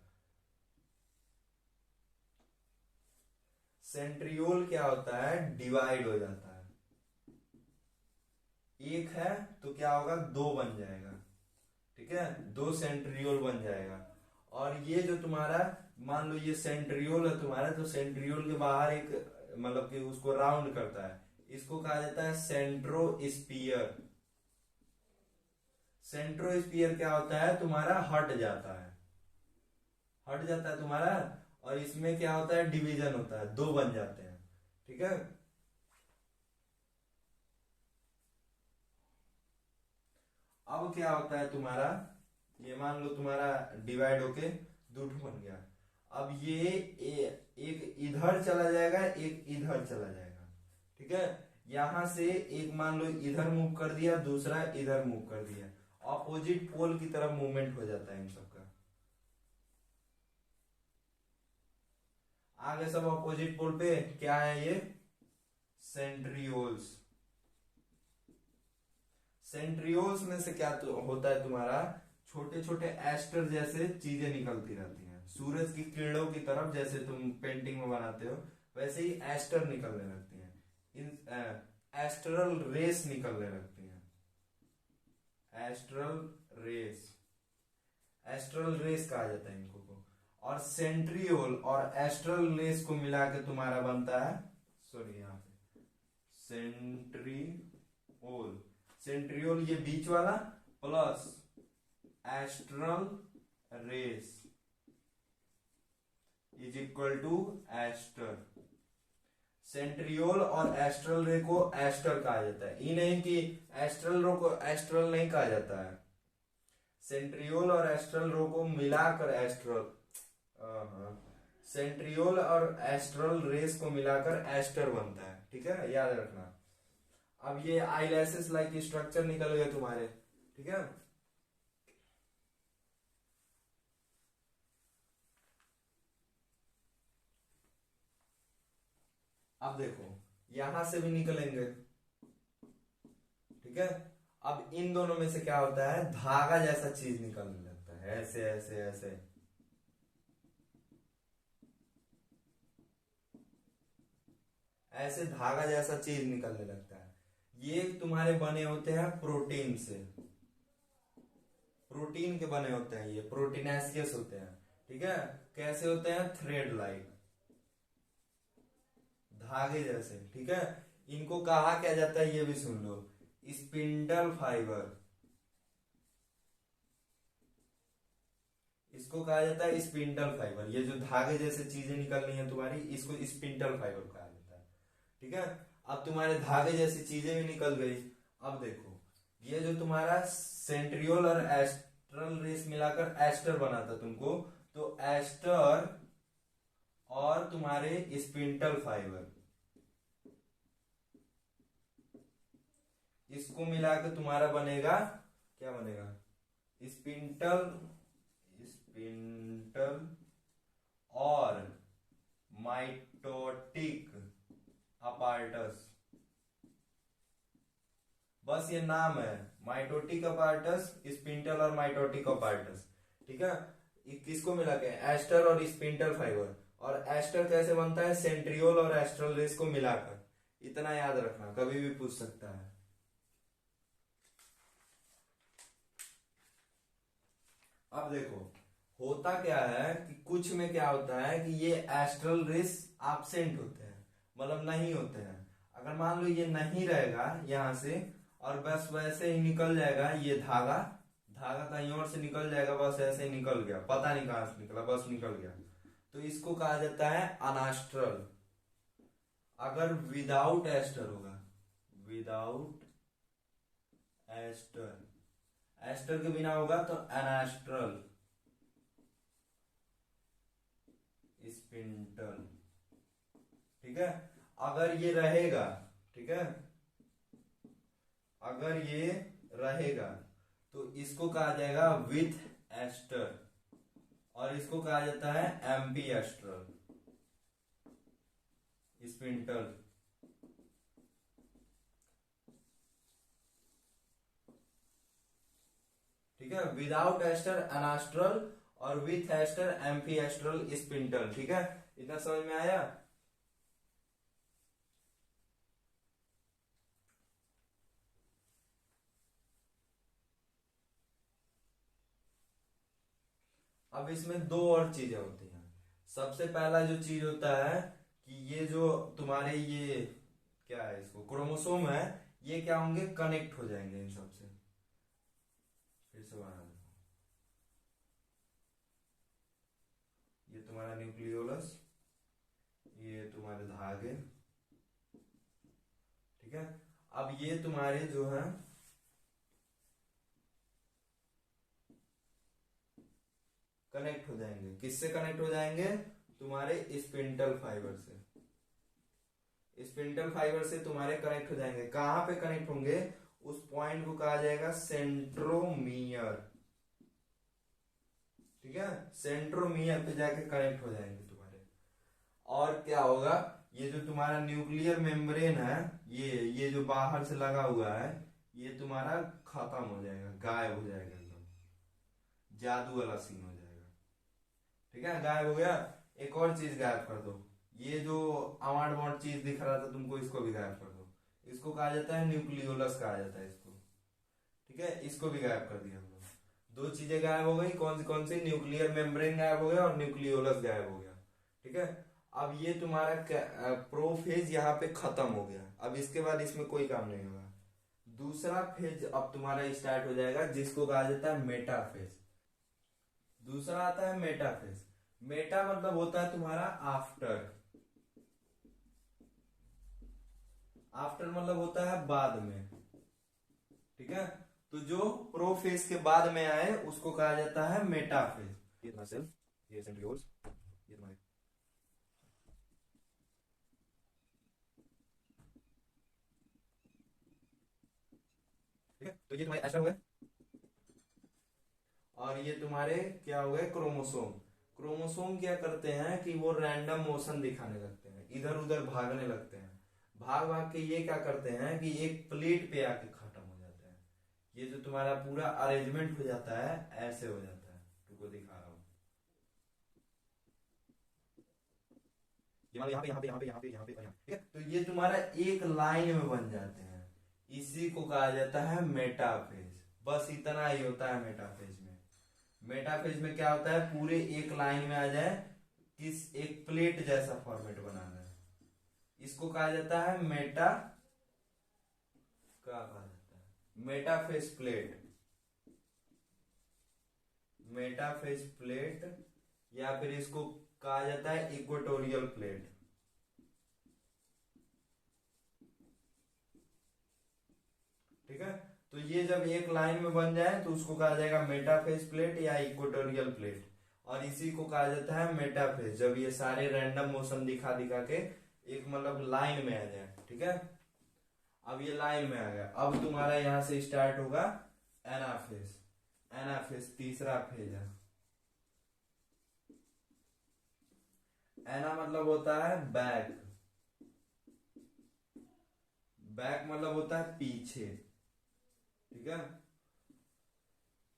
सेंट्रियोल क्या होता है, डिवाइड हो जाता है, एक है तो क्या होगा, दो बन जाएगा। ठीक है, दो सेंट्रियोल बन जाएगा। और ये जो तुम्हारा, मान लो ये सेंट्रियोल है तुम्हारा, तो सेंट्रियोल के बाहर एक, मतलब कि उसको राउंड करता है, इसको कहा जाता है सेंट्रोस्पियर। सेंट्रोस्पियर क्या होता है तुम्हारा, हट जाता है, हट जाता है तुम्हारा, और इसमें क्या होता है, डिवीजन होता है, दो बन जाते हैं। ठीक है, अब क्या होता है तुम्हारा, ये मान लो तुम्हारा डिवाइड होके दो ठो बन गया। अब ये एक इधर चला जाएगा, एक इधर चला जाएगा। ठीक है, यहां से एक मान लो इधर मूव कर दिया, दूसरा इधर मूव कर दिया, ऑपोजिट पोल की तरफ मूवमेंट हो जाता है इन सबका। आगे सब ऑपोजिट पोल पे क्या है, ये सेंट्रियोल्स। सेंट्रियोल्स में से क्या तो होता है तुम्हारा, छोटे छोटे एस्टर जैसे चीजें निकलती रहती हैं, सूरज की किरणों की तरफ, जैसे तुम पेंटिंग में बनाते हो वैसे ही एस्टर निकलने लगती हैं, इन एस्ट्रल रेस निकलने लगती हैं, एस्ट्रल रेस, एस्ट्रल रेस कहा जाता है इनको को। और सेंट्रियोल और एस्ट्रल रेस को मिला के तुम्हारा बनता है, सॉरी यहाँ पे सेंट्रियोल, सेंट्रियोल ये बीच वाला plus astral rays is equal to aster. Centriole और एस्ट्रल रे को एस्टर कहा जाता है, ये नहीं कि एस्ट्रल रो को एस्ट्रल नहीं कहा जाता है, सेंट्रियोल और एस्ट्रल रो को मिलाकर एस्ट्रल, सेंट्रियोल और एस्ट्रल रेस को मिलाकर एस्टर बनता है। ठीक है, याद रखना। अब ये आईलैसेस लाइक स्ट्रक्चर निकल गए तुम्हारे। ठीक है, अब देखो यहां से भी निकलेंगे। ठीक है, अब इन दोनों में से क्या होता है, धागा जैसा चीज निकलने लगता है, ऐसे ऐसे ऐसे, ऐसे धागा जैसा चीज निकलने लगता है। ये तुम्हारे बने होते हैं प्रोटीन से, प्रोटीन के बने होते हैं, ये प्रोटीनेसियस होते हैं। ठीक है, कैसे होते हैं, थ्रेड लाइक, धागे जैसे, ठीक है। इनको कहा क्या जाता है ये भी सुन लो, स्पिंडल फाइबर। इसको कहा जाता है स्पिंडल फाइबर। ये जो धागे जैसे चीजें निकल रही हैं तुम्हारी, इसको स्पिंडल फाइबर कहा जाता है, ठीक है। अब तुम्हारे धागे जैसी चीजें भी निकल गई। अब देखो, ये जो तुम्हारा सेंट्रियोल और एस्ट्रल रेस मिलाकर एस्टर बना था तुमको, तो एस्टर और तुम्हारे स्पिंडल फाइबर, इसको मिलाकर तुम्हारा बनेगा, क्या बनेगा, स्पिंडल, स्पिंडल और माइटोटिक अपार्टस। बस ये नाम है, माइटोटिक अपार्टस, स्पिंडल और माइटोटिक अपार्टस, ठीक है। किसको मिला के, एस्टर और स्पिंडल फाइबर। और एस्टर कैसे बनता है, सेंट्रियोल और एस्ट्रल रेस को मिलाकर। इतना याद रखना, कभी भी पूछ सकता है। अब देखो, होता क्या है कि कुछ में क्या होता है कि ये एस्ट्रल रेस एब्सेंट होते हैं, मतलब नहीं होते हैं। अगर मान लो ये नहीं रहेगा यहां से, और बस वैसे ही निकल जाएगा ये धागा, धागा कहीं और से निकल जाएगा, बस ऐसे ही निकल गया, पता नहीं कहां से निकला, बस निकल गया, तो इसको कहा जाता है अनास्ट्रल। अगर विदाउट एस्टर होगा, विदाउट एस्टर, एस्टर के बिना होगा तो अनास्ट्रल, स्पिंडल, ठीक है। अगर ये रहेगा, ठीक है, अगर ये रहेगा तो इसको कहा जाएगा विथ एस्टर, और इसको कहा जाता है एम्पी एस्ट्रल, स्पिंडल, ठीक है। विदाउट एस्टर अनास्ट्रल और with aster amphiastral spindle, ठीक है। इतना समझ में आया। अब इसमें दो और चीजें होती हैं। सबसे पहला जो चीज होता है कि ये जो तुम्हारे ये क्या है, इसको क्रोमोसोम है, ये क्या होंगे, कनेक्ट हो जाएंगे इन सबसे। फिर से बना दो, ये तुम्हारा न्यूक्लियोलस, ये तुम्हारे धागे, ठीक है। अब ये तुम्हारे जो है कनेक्ट हो जाएंगे, किससे कनेक्ट हो जाएंगे, तुम्हारे स्पिंडल फाइबर से। स्पिंडल फाइबर से तुम्हारे कनेक्ट हो जाएंगे। कहां पे कनेक्ट होंगे, उस पॉइंट को कहा जाएगा सेंट्रोमियर, ठीक है। सेंट्रोमियर पे जाके कनेक्ट हो जाएंगे तुम्हारे। और क्या होगा, ये जो तुम्हारा न्यूक्लियर मेम्ब्रेन है, ये जो बाहर से लगा हुआ है, ये तुम्हारा खत्म हो जाएगा, गायब हो जाएगा, एकदम जादू वाला सीन हो जाएगा, ठीक है। गायब हो गया। एक और चीज गायब कर दो, ये जो अवार्ड वार्ड चीज दिख रहा था तुमको, इसको भी गायब कर दो। इसको कहा जाता है न्यूक्लियोलस कहा जाता है इसको, ठीक है। इसको भी गायब कर दिया हम लोग। दो चीजें गायब हो गई, कौन सी, न्यूक्लियर मेम्ब्रेन गायब हो गया और न्यूक्लियोलस गायब हो गया, ठीक है। अब ये तुम्हारा प्रोफेज यहाँ पे खत्म हो गया। अब इसके बाद इसमें कोई काम नहीं होगा। दूसरा फेज अब तुम्हारा स्टार्ट हो जाएगा, जिसको कहा जाता है मेटाफेज। दूसरा आता है मेटाफेज। मेटा मतलब होता है तुम्हारा आफ्टर, आफ्टर मतलब होता है बाद में, ठीक है। तो जो प्रोफेज के बाद में आए उसको कहा जाता है मेटाफेज। ये तुम्हारा सेल, ये सेंट्रियोल्स, ये तुम्हारे, ठीक है। तो ये तुम्हारे एस्टर हो गए, और ये तुम्हारे क्या हो गए, क्रोमोसोम। क्रोमोसोम क्या करते हैं कि वो रैंडम मोशन दिखाने लगते हैं, इधर उधर भागने लगते हैं। भाग भाग के ये क्या करते हैं कि एक प्लेट पे आके खत्म हो जाते हैं। ये जो तुम्हारा पूरा अरेंजमेंट हो जाता है, ऐसे हो जाता है, तुमको दिखा रहा हूं। ये मान लो यहाँ पे यहाँ पे यहाँ पे यहाँ पे यहाँ पे, ठीक है। तो ये तुम्हारा एक लाइन में बन जाते हैं, इसी को कहा जाता है मेटाफेज। बस इतना ही होता है मेटाफेज में। मेटाफेज में क्या होता है, पूरे एक लाइन में आ जाए, किस एक प्लेट जैसा फॉर्मेट बनाना है, इसको कहा जाता है मेटा, क्या कहा जाता है, मेटाफेस प्लेट, मेटाफेस प्लेट, या फिर इसको कहा जाता है इक्वेटोरियल प्लेट। ठीक है, तो ये जब एक लाइन में बन जाए तो उसको कहा जाएगा मेटाफेस प्लेट या इक्वेटोरियल प्लेट, और इसी को कहा जाता है मेटाफेस जब ये सारे रैंडम मोशन दिखा दिखा के एक मतलब लाइन में आ जाए। ठीक है, अब ये लाइन में आ गया, अब तुम्हारा यहां से स्टार्ट होगा एनाफेस। एनाफेस तीसरा फेज है। एना मतलब होता है बैक, बैक मतलब होता है पीछे। ठीक है,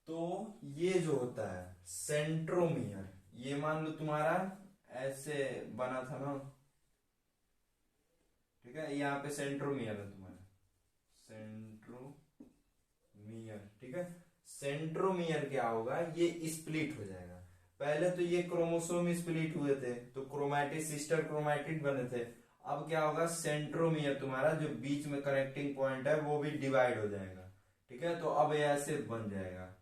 तो ये जो होता है सेंट्रोमियर, ये मान लो तुम्हारा ऐसे बना था ना। ठीक है, यहाँ पे सेंट्रोमियर है तुम्हारा, सेंट्रोमियर। ठीक है, सेंट्रोमियर क्या होगा, ये स्प्लिट हो जाएगा। पहले तो ये क्रोमोसोम स्प्लिट हुए थे तो क्रोमैटिड सिस्टर क्रोमैटिड बने थे। अब क्या होगा, सेंट्रोमियर तुम्हारा जो बीच में कनेक्टिंग पॉइंट है वो भी डिवाइड हो जाएगा। ठीक है, तो अब ये ऐसे बन जाएगा।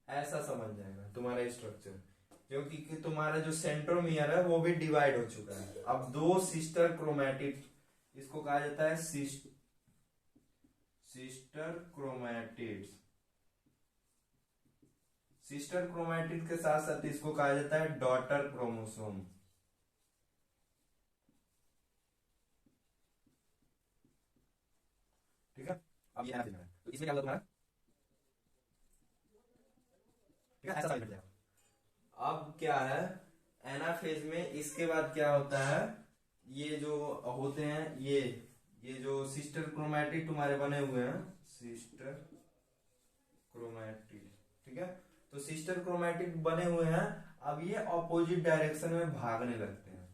ऐसा समझ जाएगा तुम्हारा स्ट्रक्चर, क्योंकि कि तुम्हारा जो सेंट्रोमियर है वो भी डिवाइड हो चुका है। अब दो सिस्टर क्रोमैटिड, इसको कहा जाता है सिस्टर क्रोमैटिड्स। सिस्टर क्रोमैटिड के साथ साथ इसको कहा जाता है डॉटर क्रोमोसोम। ठीक है, अब ये तो इसमें क्या होगा तुम्हारा, ठीक है, ऐसा साइड जाएगा। अब क्या है, एनाफेज में इसके बाद क्या होता है, ये जो होते हैं ये जो सिस्टर क्रोमैटिड तुम्हारे बने हुए हैं, सिस्टर क्रोमैटिड। ठीक है, तो सिस्टर क्रोमैटिड बने हुए हैं। अब ये ऑपोजिट डायरेक्शन में भागने लगते हैं।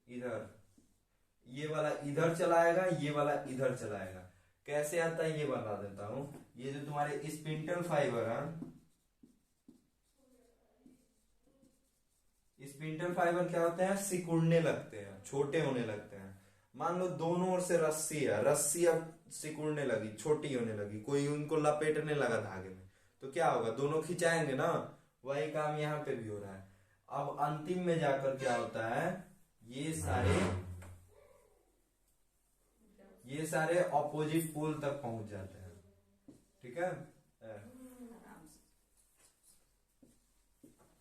इधर ये वाला इधर चलाएगा, ये वाला इधर चलाएगा। कैसे आता है ये बता देता हूं। ये जो तुम्हारे स्पिंडल फाइबर है, स्पिंडल फाइबर क्या होते हैं, सिकुड़ने लगते हैं, छोटे होने लगते हैं। मान लो दोनों ओर से रस्सी है, रस्सी अब सिकुड़ने लगी, छोटी होने लगी, कोई उनको लपेटने लगा धागे में, तो क्या होगा, दोनों खिंचाएंगे ना। वही काम यहाँ पे भी हो रहा है। अब अंतिम में जाकर क्या होता है, ये सारे ऑपोजिट पोल तक पहुंच जाते हैं। ठीक है,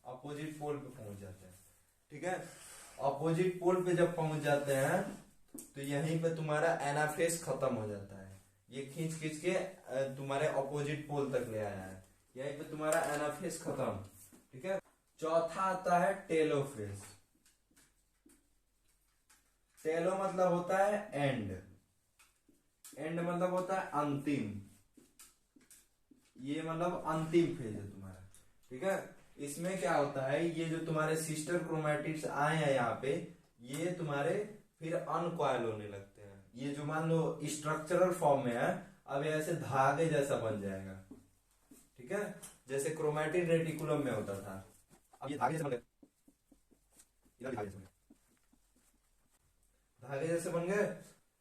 अपोजिट पोल पे पहुंच जाते हैं। ठीक है, अपोजिट पोल पे जब पहुंच जाते हैं तो यहीं पे तुम्हारा एनाफेस खत्म हो जाता है। ये खींच खींच के तुम्हारे अपोजिट पोल तक ले आया है, यहीं पे तुम्हारा एनाफेस खत्म। ठीक है, चौथा आता है टेलोफेस। टेलो मतलब होता है एंड, एंड मतलब होता है अंतिम, ये मतलब अंतिम फेज है तुम्हारा। ठीक है, इसमें क्या होता है, ये जो तुम्हारे सिस्टर क्रोमैटिड्स आए हैं यहाँ पे, ये तुम्हारे फिर अनकॉइल होने लगते हैं। ये जो मान लो स्ट्रक्चरल फॉर्म में है, अब ये ऐसे धागे जैसा बन जाएगा। ठीक है, जैसे क्रोमैटिन रेटिकुलम में होता था, अब ये धागे जैसे बन गए, इधर धागे जैसे बन गए, धागे जैसे बन गए।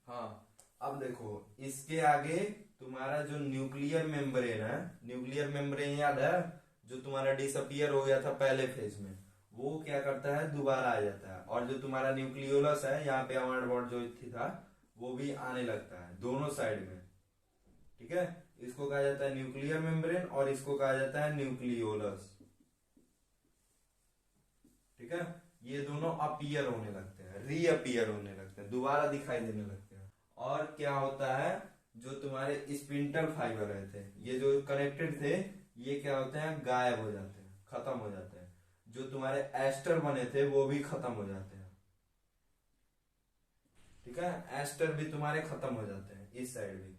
हाँ, अब देखो इसके आगे तुम्हारा जो न्यूक्लियर मेम्ब्रेन है, न्यूक्लियर मेम्ब्रेन याद है, जो तुम्हारा डिसअपियर हो गया था पहले फेज में, वो क्या करता है, दोबारा आ जाता है। और जो तुम्हारा न्यूक्लियोलस है, यहाँ पे अवार्ड बॉन्ड जो थी था, वो भी आने लगता है दोनों साइड में। ठीक है, इसको कहा जाता है न्यूक्लियर मेम्ब्रेन और इसको कहा जाता है न्यूक्लियोलस। ठीक है, ये दोनों अपीयर होने लगते हैं, रीअपियर होने लगते हैं, दोबारा दिखाई देने लगते हैं। और क्या होता है, जो तुम्हारे स्पिंडल फाइबर रहते हैं, ये जो कनेक्टेड थे, ये क्या होते हैं, गायब हो जाते हैं, खत्म हो जाते हैं। जो तुम्हारे एस्टर बने थे वो भी खत्म हो जाते हैं। ठीक है, एस्टर भी तुम्हारे खत्म हो जाते हैं, इस साइड भी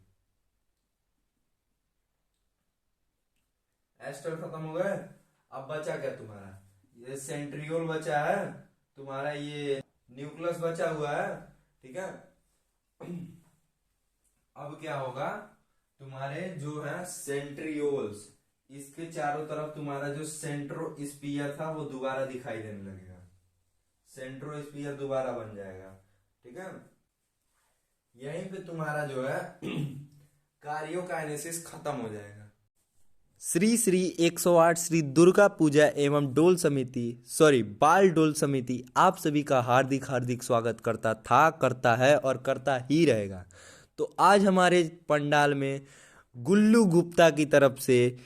एस्टर खत्म हो गए। अब बचा क्या तुम्हारा, ये सेंट्रियोल बचा है तुम्हारा, ये न्यूक्लियस बचा हुआ है। ठीक है, अब क्या होगा, तुम्हारे जो है सेंट्रियोल्स, इसके चारों तरफ तुम्हारा जो सेंट्रोस्फियर था वो दोबारा दिखाई देने लगेगा, सेंट्रोस्फियर दोबारा बन जाएगा। ठीक है, यहीं पे तुम्हारा जो है कार्योकाइनेसिस खत्म हो जाएगा। श्री श्री 108 श्री दुर्गा पूजा एवं डोल समिति बाल डोल समिति आप सभी का हार्दिक हार्दिक स्वागत करता था, करता है और करता ही रहेगा। तो आज हमारे पंडाल में गुल्लू गुप्ता की तरफ से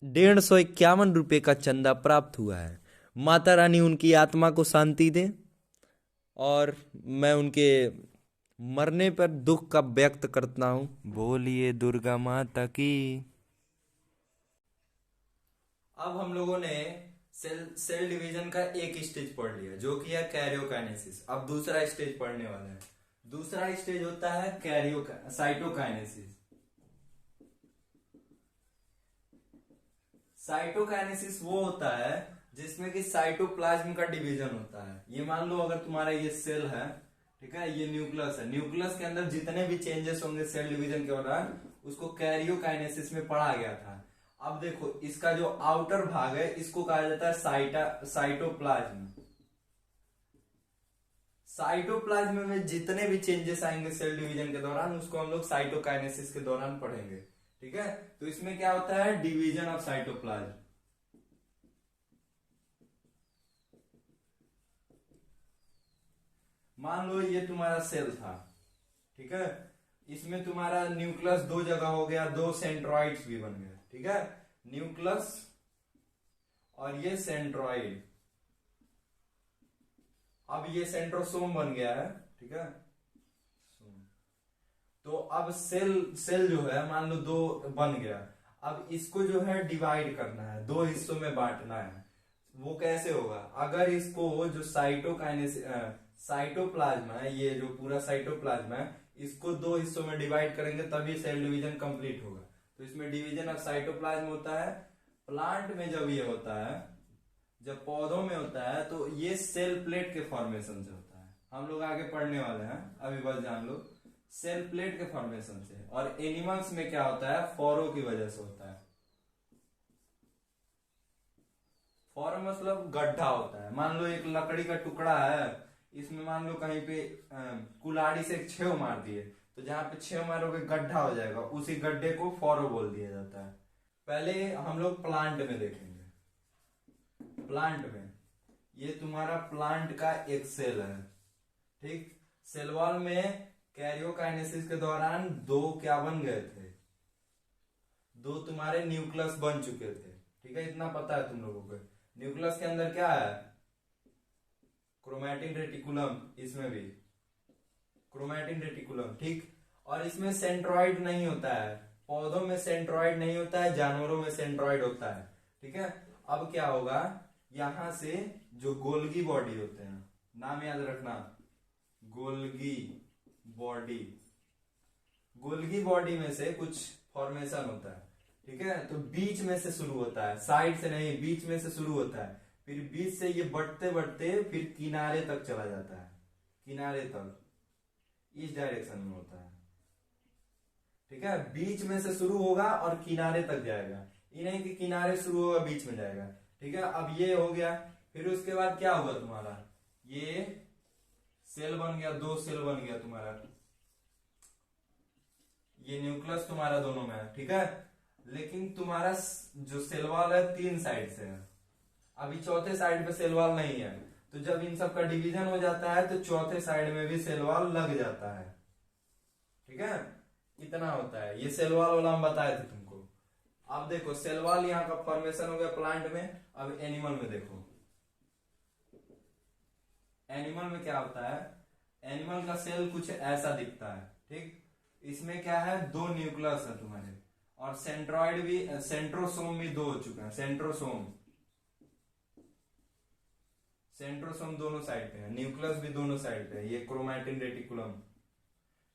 151 रुपये का चंदा प्राप्त हुआ है। माता रानी उनकी आत्मा को शांति दें और मैं उनके मरने पर दुख का व्यक्त करता हूँ। बोलिए दुर्गा माता की। अब हम लोगों ने सेल डिवीजन का एक स्टेज पढ़ लिया जो कि है कैरियोकाइनेसिस। अब दूसरा स्टेज पढ़ने वाला है। दूसरा स्टेज होता है साइटोकाइनेसिस। साइटोकाइनेसिस वो होता है जिसमें कि साइटोप्लाज्म का डिवीजन होता है। ये मान लो अगर तुम्हारा ये सेल है, ठीक है, ये न्यूक्लियस है, न्यूक्लियस के अंदर जितने भी चेंजेस होंगे सेल डिवीजन के दौरान उसको कैरियोकाइनेसिस में पढ़ा गया था। अब देखो इसका जो आउटर भाग है इसको कहा जाता है साइटोप्लाज्म। साइटोप्लाज्म में जितने भी चेंजेस आएंगे सेल डिवीजन के दौरान उसको हम लोग साइटोकाइनेसिस के दौरान पढ़ेंगे। ठीक है, तो इसमें क्या होता है, डिवीजन ऑफ साइटोप्लाज्म। मान लो ये तुम्हारा सेल था, ठीक है, इसमें तुम्हारा न्यूक्लियस दो जगह हो गया, दो सेंट्रॉइड्स भी बन गए। ठीक है, न्यूक्लियस और ये सेंट्रॉइड। अब ये सेंट्रोसोम बन गया है। ठीक है, तो अब सेल जो है मान लो दो बन गया। अब इसको जो है डिवाइड करना है, दो हिस्सों में बांटना है। वो कैसे होगा, अगर इसको जो साइटोप्लाज्म है, ये जो पूरा साइटोप्लाज्म है इसको दो हिस्सों में डिवाइड करेंगे तभी सेल डिवीजन कंप्लीट होगा। तो इसमें डिवीजन ऑफ साइटोप्लाज्म होता है। प्लांट में जब ये होता है, जब पौधों में होता है तो ये सेल प्लेट के फॉर्मेशन से होता है। हम लोग आगे पढ़ने वाले हैं, अभी बस जान लो, सेल प्लेट के फॉर्मेशन से। और एनिमल्स में क्या होता है, फोरो की वजह से होता है। फोरो मतलब गड्ढा होता है। मान लो एक लकड़ी का टुकड़ा है, इसमें मान लो कहीं पे कुल्हाड़ी से एक छेव मार दिए तो जहां पे छेव मारोगे गड्ढा हो जाएगा, उसी गड्ढे को फोरो बोल दिया जाता है। पहले हम लोग प्लांट में देखेंगे। प्लांट में ये तुम्हारा प्लांट का एक सेल है। ठीक, सेल वॉल में कैरियोकाइनेसिस के दौरान दो क्या बन गए थे, दो तुम्हारे न्यूक्लियस बन चुके थे। ठीक है, इतना पता है तुम लोगों को। न्यूक्लियस के अंदर क्या है, क्रोमैटिन रेटिकुलम, इसमें भी क्रोमैटिन रेटिकुलम। ठीक, और इसमें सेंट्रॉइड नहीं होता है। पौधों में सेंट्रॉइड नहीं होता है, जानवरों में सेंट्रॉइड होता है। ठीक है, अब क्या होगा, यहां से जो गोल्गी बॉडी होते हैं, नाम याद रखना, गोल्गी बॉडी। गोल्गी बॉडी में से कुछ फॉर्मेशन होता है। ठीक है, तो बीच में से शुरू होता है, साइड से नहीं, बीच में से शुरू होता है। फिर बीच से ये बढ़ते बढ़ते फिर किनारे तक चला जाता है, किनारे तक, इस डायरेक्शन में होता है। ठीक है, बीच में से शुरू होगा और किनारे तक जाएगा, ये नहीं कि किनारे शुरू होगा बीच में जाएगा। ठीक है, अब ये हो गया। फिर उसके बाद क्या होगा तुम्हारा, ये सेल बन गया, दो सेल बन गया तुम्हारा, ये न्यूक्लियस तुम्हारा दोनों में है। ठीक है, लेकिन तुम्हारा जो सेल वॉल है तीन साइड से है, अभी चौथे साइड पे सेल वॉल नहीं है। तो जब इन सब का डिवीजन हो जाता है तो चौथे साइड में भी सेल वॉल लग जाता है। ठीक है, इतना होता है। ये सेल वॉल वाला हम बताए थे तुमको। अब देखो सेल वॉल यहाँ का फॉर्मेशन हो गया प्लांट में। अब एनिमल में देखो, एनिमल में क्या होता है, एनिमल का सेल कुछ ऐसा दिखता है। ठीक, इसमें क्या है, दो न्यूक्लियस है तुम्हारे, और सेंट्रॉइड भी, सेंट्रोसोम भी दो हो चुके हैं। सेंट्रोसोम दोनों साइड पे है, न्यूक्लियस भी दोनों साइड पे है, ये क्रोमैटिन रेटिकुलम।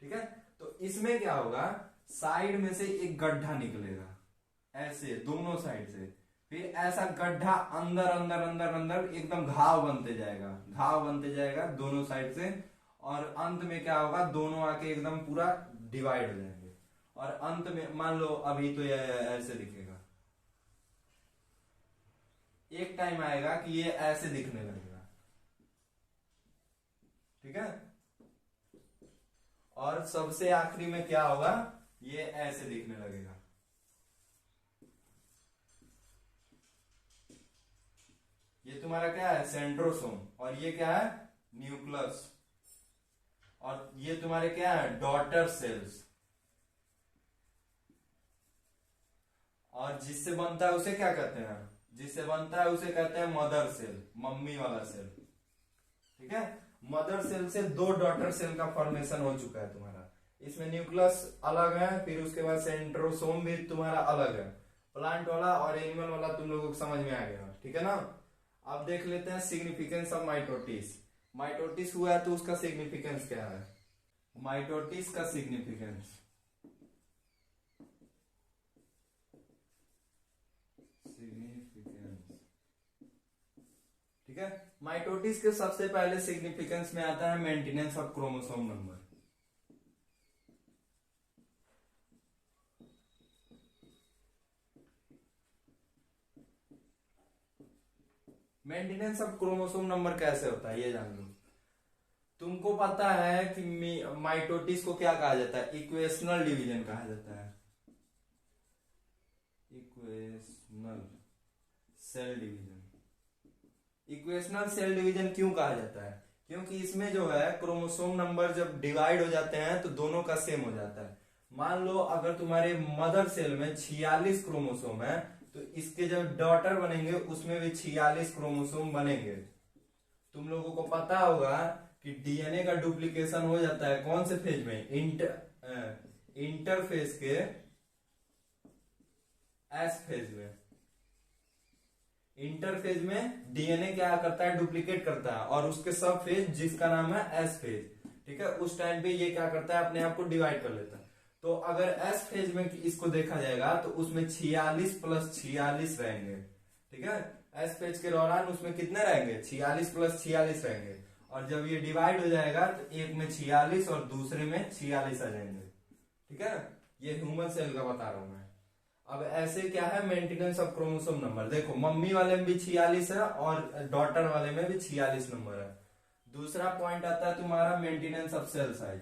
ठीक है, तो इसमें क्या होगा, साइड में से एक गड्ढा निकलेगा ऐसे दोनों साइड से, फिर ऐसा गड्ढा अंदर अंदर अंदर अंदर एकदम घाव बनते जाएगा, घाव बनते जाएगा दोनों साइड से। और अंत में क्या होगा, दोनों आके एकदम पूरा डिवाइड हो जाएंगे। और अंत में मान लो अभी तो ये ऐसे दिखेगा, एक टाइम आएगा कि ये ऐसे दिखने लगेगा, ठीक है। और सबसे आखिरी में क्या होगा, ये ऐसे दिखने लगेगा। ये तुम्हारा क्या है, सेंट्रोसोम, और ये क्या है, न्यूक्लियस, और ये तुम्हारे क्या है, डॉटर सेल्स। और जिससे बनता है उसे क्या कहते हैं, जिससे बनता है उसे कहते हैं मदर सेल, मम्मी वाला सेल, ठीक है। मदर सेल से दो डॉटर सेल का फॉर्मेशन हो चुका है तुम्हारा। इसमें न्यूक्लियस अलग है, फिर उसके बाद सेंट्रोसोम भी तुम्हारा अलग है। प्लांट वाला और एनिमल वाला तुम लोगों को समझ में आ गया, ठीक है ना। अब देख लेते हैं सिग्निफिकेंस ऑफ माइटोटिस। माइटोटिस हुआ है तो उसका सिग्निफिकेंस क्या है, माइटोटिस का सिग्निफिकेंस, ठीक है। माइटोटिस के सबसे पहले सिग्निफिकेंस में आता है maintenance of chromosome number. Maintenance of chromosome number कैसे होता है ये जान लो। तुमको पता है कि माइटोटिस को क्या कहा जाता है, इक्वेशनल डिवीजन कहा जाता है, equational cell division. Equational cell division क्यों कहा जाता है, क्योंकि इसमें जो है क्रोमोसोम नंबर जब डिवाइड हो जाते हैं तो दोनों का सेम हो जाता है। मान लो अगर तुम्हारे मदर सेल में 46 क्रोमोसोम है, तो इसके जब डॉटर बनेंगे उसमें भी 46 क्रोमोसोम बनेंगे। तुम लोगों को पता होगा कि डीएनए का डुप्लीकेशन हो जाता है कौन से फेज में, इंटरफेज के एस फेज में। इंटरफेज में डीएनए क्या करता है, डुप्लीकेट करता है, और उसके सब फेज जिसका नाम है एस फेज, ठीक है, उस टाइम पे ये क्या करता है, अपने आप को डिवाइड कर लेता है। तो अगर एस फेज में इसको देखा जाएगा तो उसमें 46 प्लस 46 रहेंगे, ठीक है। एस फेज के दौरान उसमें कितने रहेंगे, 46 प्लस 46 रहेंगे। और जब ये डिवाइड हो जाएगा तो एक में 46 और दूसरे में 46 आ जाएंगे, ठीक है। ये ह्यूमन सेल का बता रहा हूं मैं। अब ऐसे क्या है, मेंटेनेंस ऑफ क्रोमोसोम नंबर, देखो मम्मी वाले में भी 46 है और डॉटर वाले में भी 46 नंबर है। दूसरा पॉइंट आता है तुम्हारा मेंटेनेंस ऑफ सेल साइज।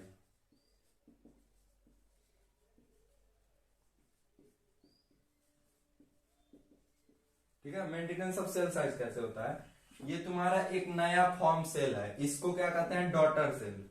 ठीक है, मेंटेनेंस ऑफ सेल साइज कैसे होता है, ये तुम्हारा एक नया फॉर्म सेल है, इसको क्या कहते हैं, डॉटर सेल।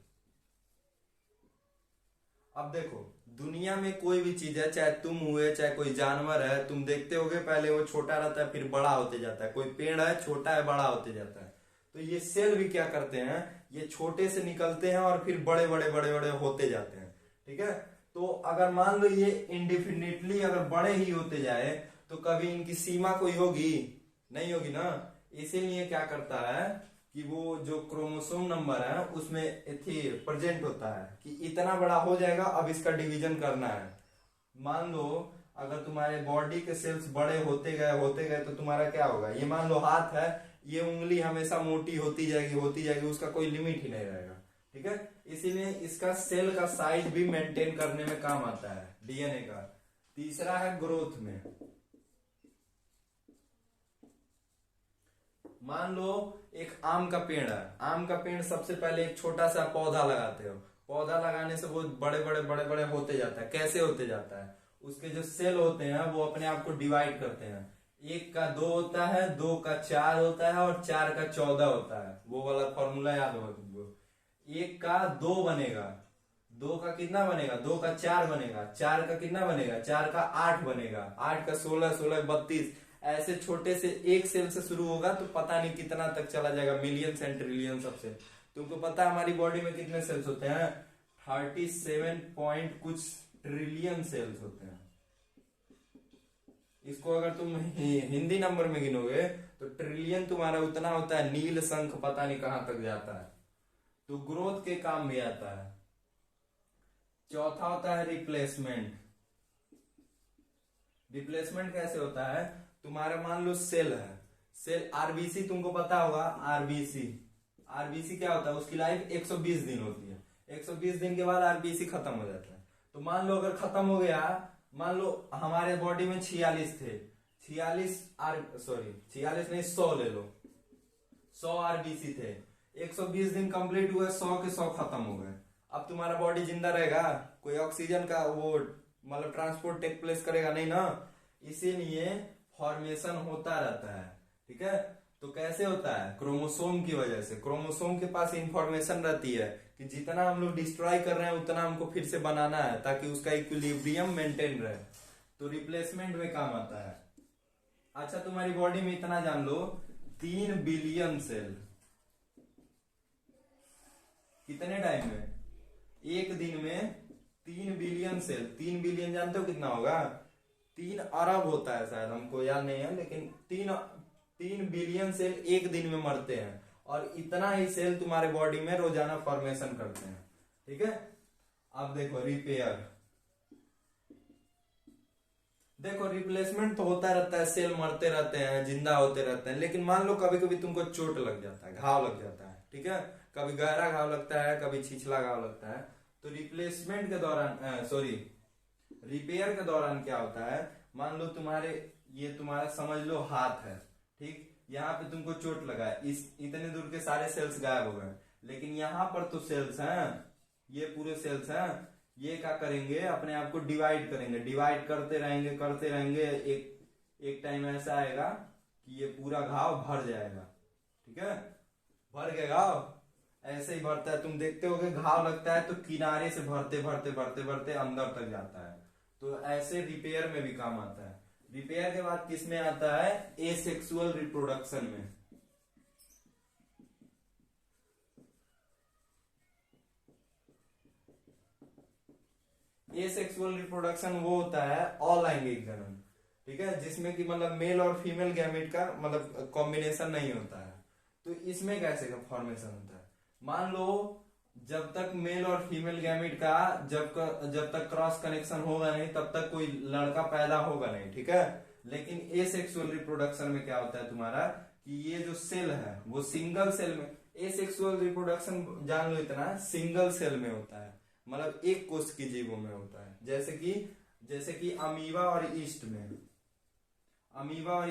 अब देखो दुनिया में कोई भी चीज है, चाहे तुम हुए चाहे कोई जानवर है, तुम देखते होगे पहले वो छोटा रहता है फिर बड़ा होते जाता है, कोई पेड़ है छोटा है बड़ा होते जाता है। तो ये सेल भी क्या करते हैं, ये छोटे से निकलते हैं और फिर बड़े बड़े बड़े बड़े होते जाते हैं, ठीक है। तो अगर मान लो ये इंडिफिनिटली अगर बड़े ही होते जाए तो कभी इनकी सीमा कोई होगी, नहीं होगी ना। इसीलिए क्या करता है कि वो जो क्रोमोसोम नंबर है उसमें प्रेजेंट होता है कि इतना बड़ा हो जाएगा, अब इसका डिवीजन करना है। मान लो अगर तुम्हारे बॉडी के सेल्स बड़े होते गए तो तुम्हारा क्या होगा, ये मान लो हाथ है, ये उंगली हमेशा मोटी होती जाएगी, उसका कोई लिमिट ही नहीं रहेगा, ठीक है। इसीलिए इसका सेल का साइज भी मेंटेन करने में काम आता है डीएनए का। तीसरा है ग्रोथ में। मान लो एक आम का पेड़ है, आम का पेड़ सबसे पहले एक छोटा सा पौधा लगाते हो, पौधा लगाने से वो बड़े बड़े बड़े बड़े होते जाता है। कैसे होते जाता है, उसके जो सेल होते हैं वो अपने आप को डिवाइड करते हैं, 1 का 2 होता है, 2 का 4 होता है और 4 का 14 होता है। वो वाला फॉर्मूला याद होगा तुमको, 1 का 2 बनेगा, 2 का कितना बनेगा, 2 का 4 बनेगा, 4 का कितना बनेगा, 4 का 8 बनेगा, 8 का 16, 16 32। ऐसे छोटे से एक सेल से शुरू होगा तो पता नहीं कितना तक चला जाएगा, मिलियंस एंड ट्रिलियन सबसे। तुमको पता है हमारी बॉडी में कितने सेल्स होते हैं, 37 पॉइंट कुछ ट्रिलियन सेल्स होते हैं। इसको अगर तुम हिंदी नंबर में गिनोगे तो ट्रिलियन तुम्हारा उतना होता है, नील शंख पता नहीं कहां तक जाता है। तो ग्रोथ के काम भी आता है। चौथा होता है रिप्लेसमेंट। रिप्लेसमेंट कैसे होता है, तुम्हारा मान लो सेल है, सेल आरबीसी तुमको पता होगा, आरबीसी आरबीसी क्या होता है, उसकी लाइफ 120 दिन होती है। 120 दिन के बाद आरबीसी खत्म हो जाता है। तो मान लो अगर खत्म हो गया, मान लो हमारे बॉडी में 46 थे, 46 नहीं 100 ले लो, 100 आरबीसी थे, 120 दिन कंप्लीट हुए, 100 के 100 खत्म हो गए। अब तुम्हारा बॉडी जिंदा रहेगा? कोई ऑक्सीजन का वो मतलब ट्रांसपोर्ट टेक प्लेस करेगा नहीं ना, इसीलिए फॉर्मेशन होता रहता है। ठीक है, तो कैसे होता है? क्रोमोसोम की वजह से। क्रोमोसोम के पास इंफॉर्मेशन रहती है कि जितना हम लोग डिस्ट्रॉय कर रहे हैं उतना हमको फिर से बनाना है, ताकि उसका इक्विलिब्रियम मेंटेन रहे, तो रिप्लेसमेंट में काम आता है। अच्छा, तुम्हारी बॉडी में इतना जान लो, 3 बिलियन सेल। कितने टाइम में? एक दिन में 3 बिलियन सेल। 3 बिलियन जानते हो कितना होगा? 3 अरब होता है शायद, हमको याद नहीं है, लेकिन 3 बिलियन सेल एक दिन में मरते हैं, और इतना ही सेल तुम्हारे बॉडी में रोजाना फॉर्मेशन करते हैं। ठीक है, अब देखो रिपेयर, देखो रिप्लेसमेंट तो होता रहता है, सेल मरते रहते हैं, जिंदा होते रहते हैं, लेकिन मान लो कभी कभी तुमको चोट लग जाता है, घाव लग जाता है। ठीक है, कभी गहरा घाव लगता है, कभी छिछला घाव लगता है, तो रिप्लेसमेंट के दौरान रिपेयर के दौरान क्या होता है, मान लो ये तुम्हारा समझ लो हाथ है, ठीक, यहाँ पे तुमको चोट लगा है, इतने दूर के सारे सेल्स गायब हो गए, लेकिन यहाँ पर तो सेल्स हैं, ये पूरे सेल्स हैं, ये क्या करेंगे, अपने आप को डिवाइड करेंगे, डिवाइड करते रहेंगे, एक टाइम ऐसा आएगा कि ये पूरा घाव भर जाएगा। ठीक है, भर गया घाव, ऐसे ही भरता है, तुम देखते हो कि घाव लगता है तो किनारे से भरते भरते भरते भरते अंदर तक जाता है। तो ऐसे रिपेयर में भी काम आता है। रिपेयर के बाद किस में आता है? एसेक्सुअल रिप्रोडक्शन में। एसेक्सुअल रिप्रोडक्शन वो होता है अलैंगिक जनन। ठीक है, जिसमें कि मतलब मेल और फीमेल गैमेट का मतलब कॉम्बिनेशन नहीं होता है। तो इसमें कैसे का फॉर्मेशन होता है? मान लो जब तक मेल और फीमेल गैमेट का जब तक क्रॉस कनेक्शन होगा नहीं, तब तक कोई लड़का पैदा होगा नहीं। ठीक है, लेकिन एसेक्सुअल रिप्रोडक्शन में क्या होता है तुम्हारा, कि ये जो सेल है वो सिंगल सेल में, एसेक्सुअल रिप्रोडक्शन जान लो इतना, सिंगल सेल में होता है, मतलब एक कोष की जीवों में होता है। जैसे कि अमीबा और ईस्ट में, अमीबा और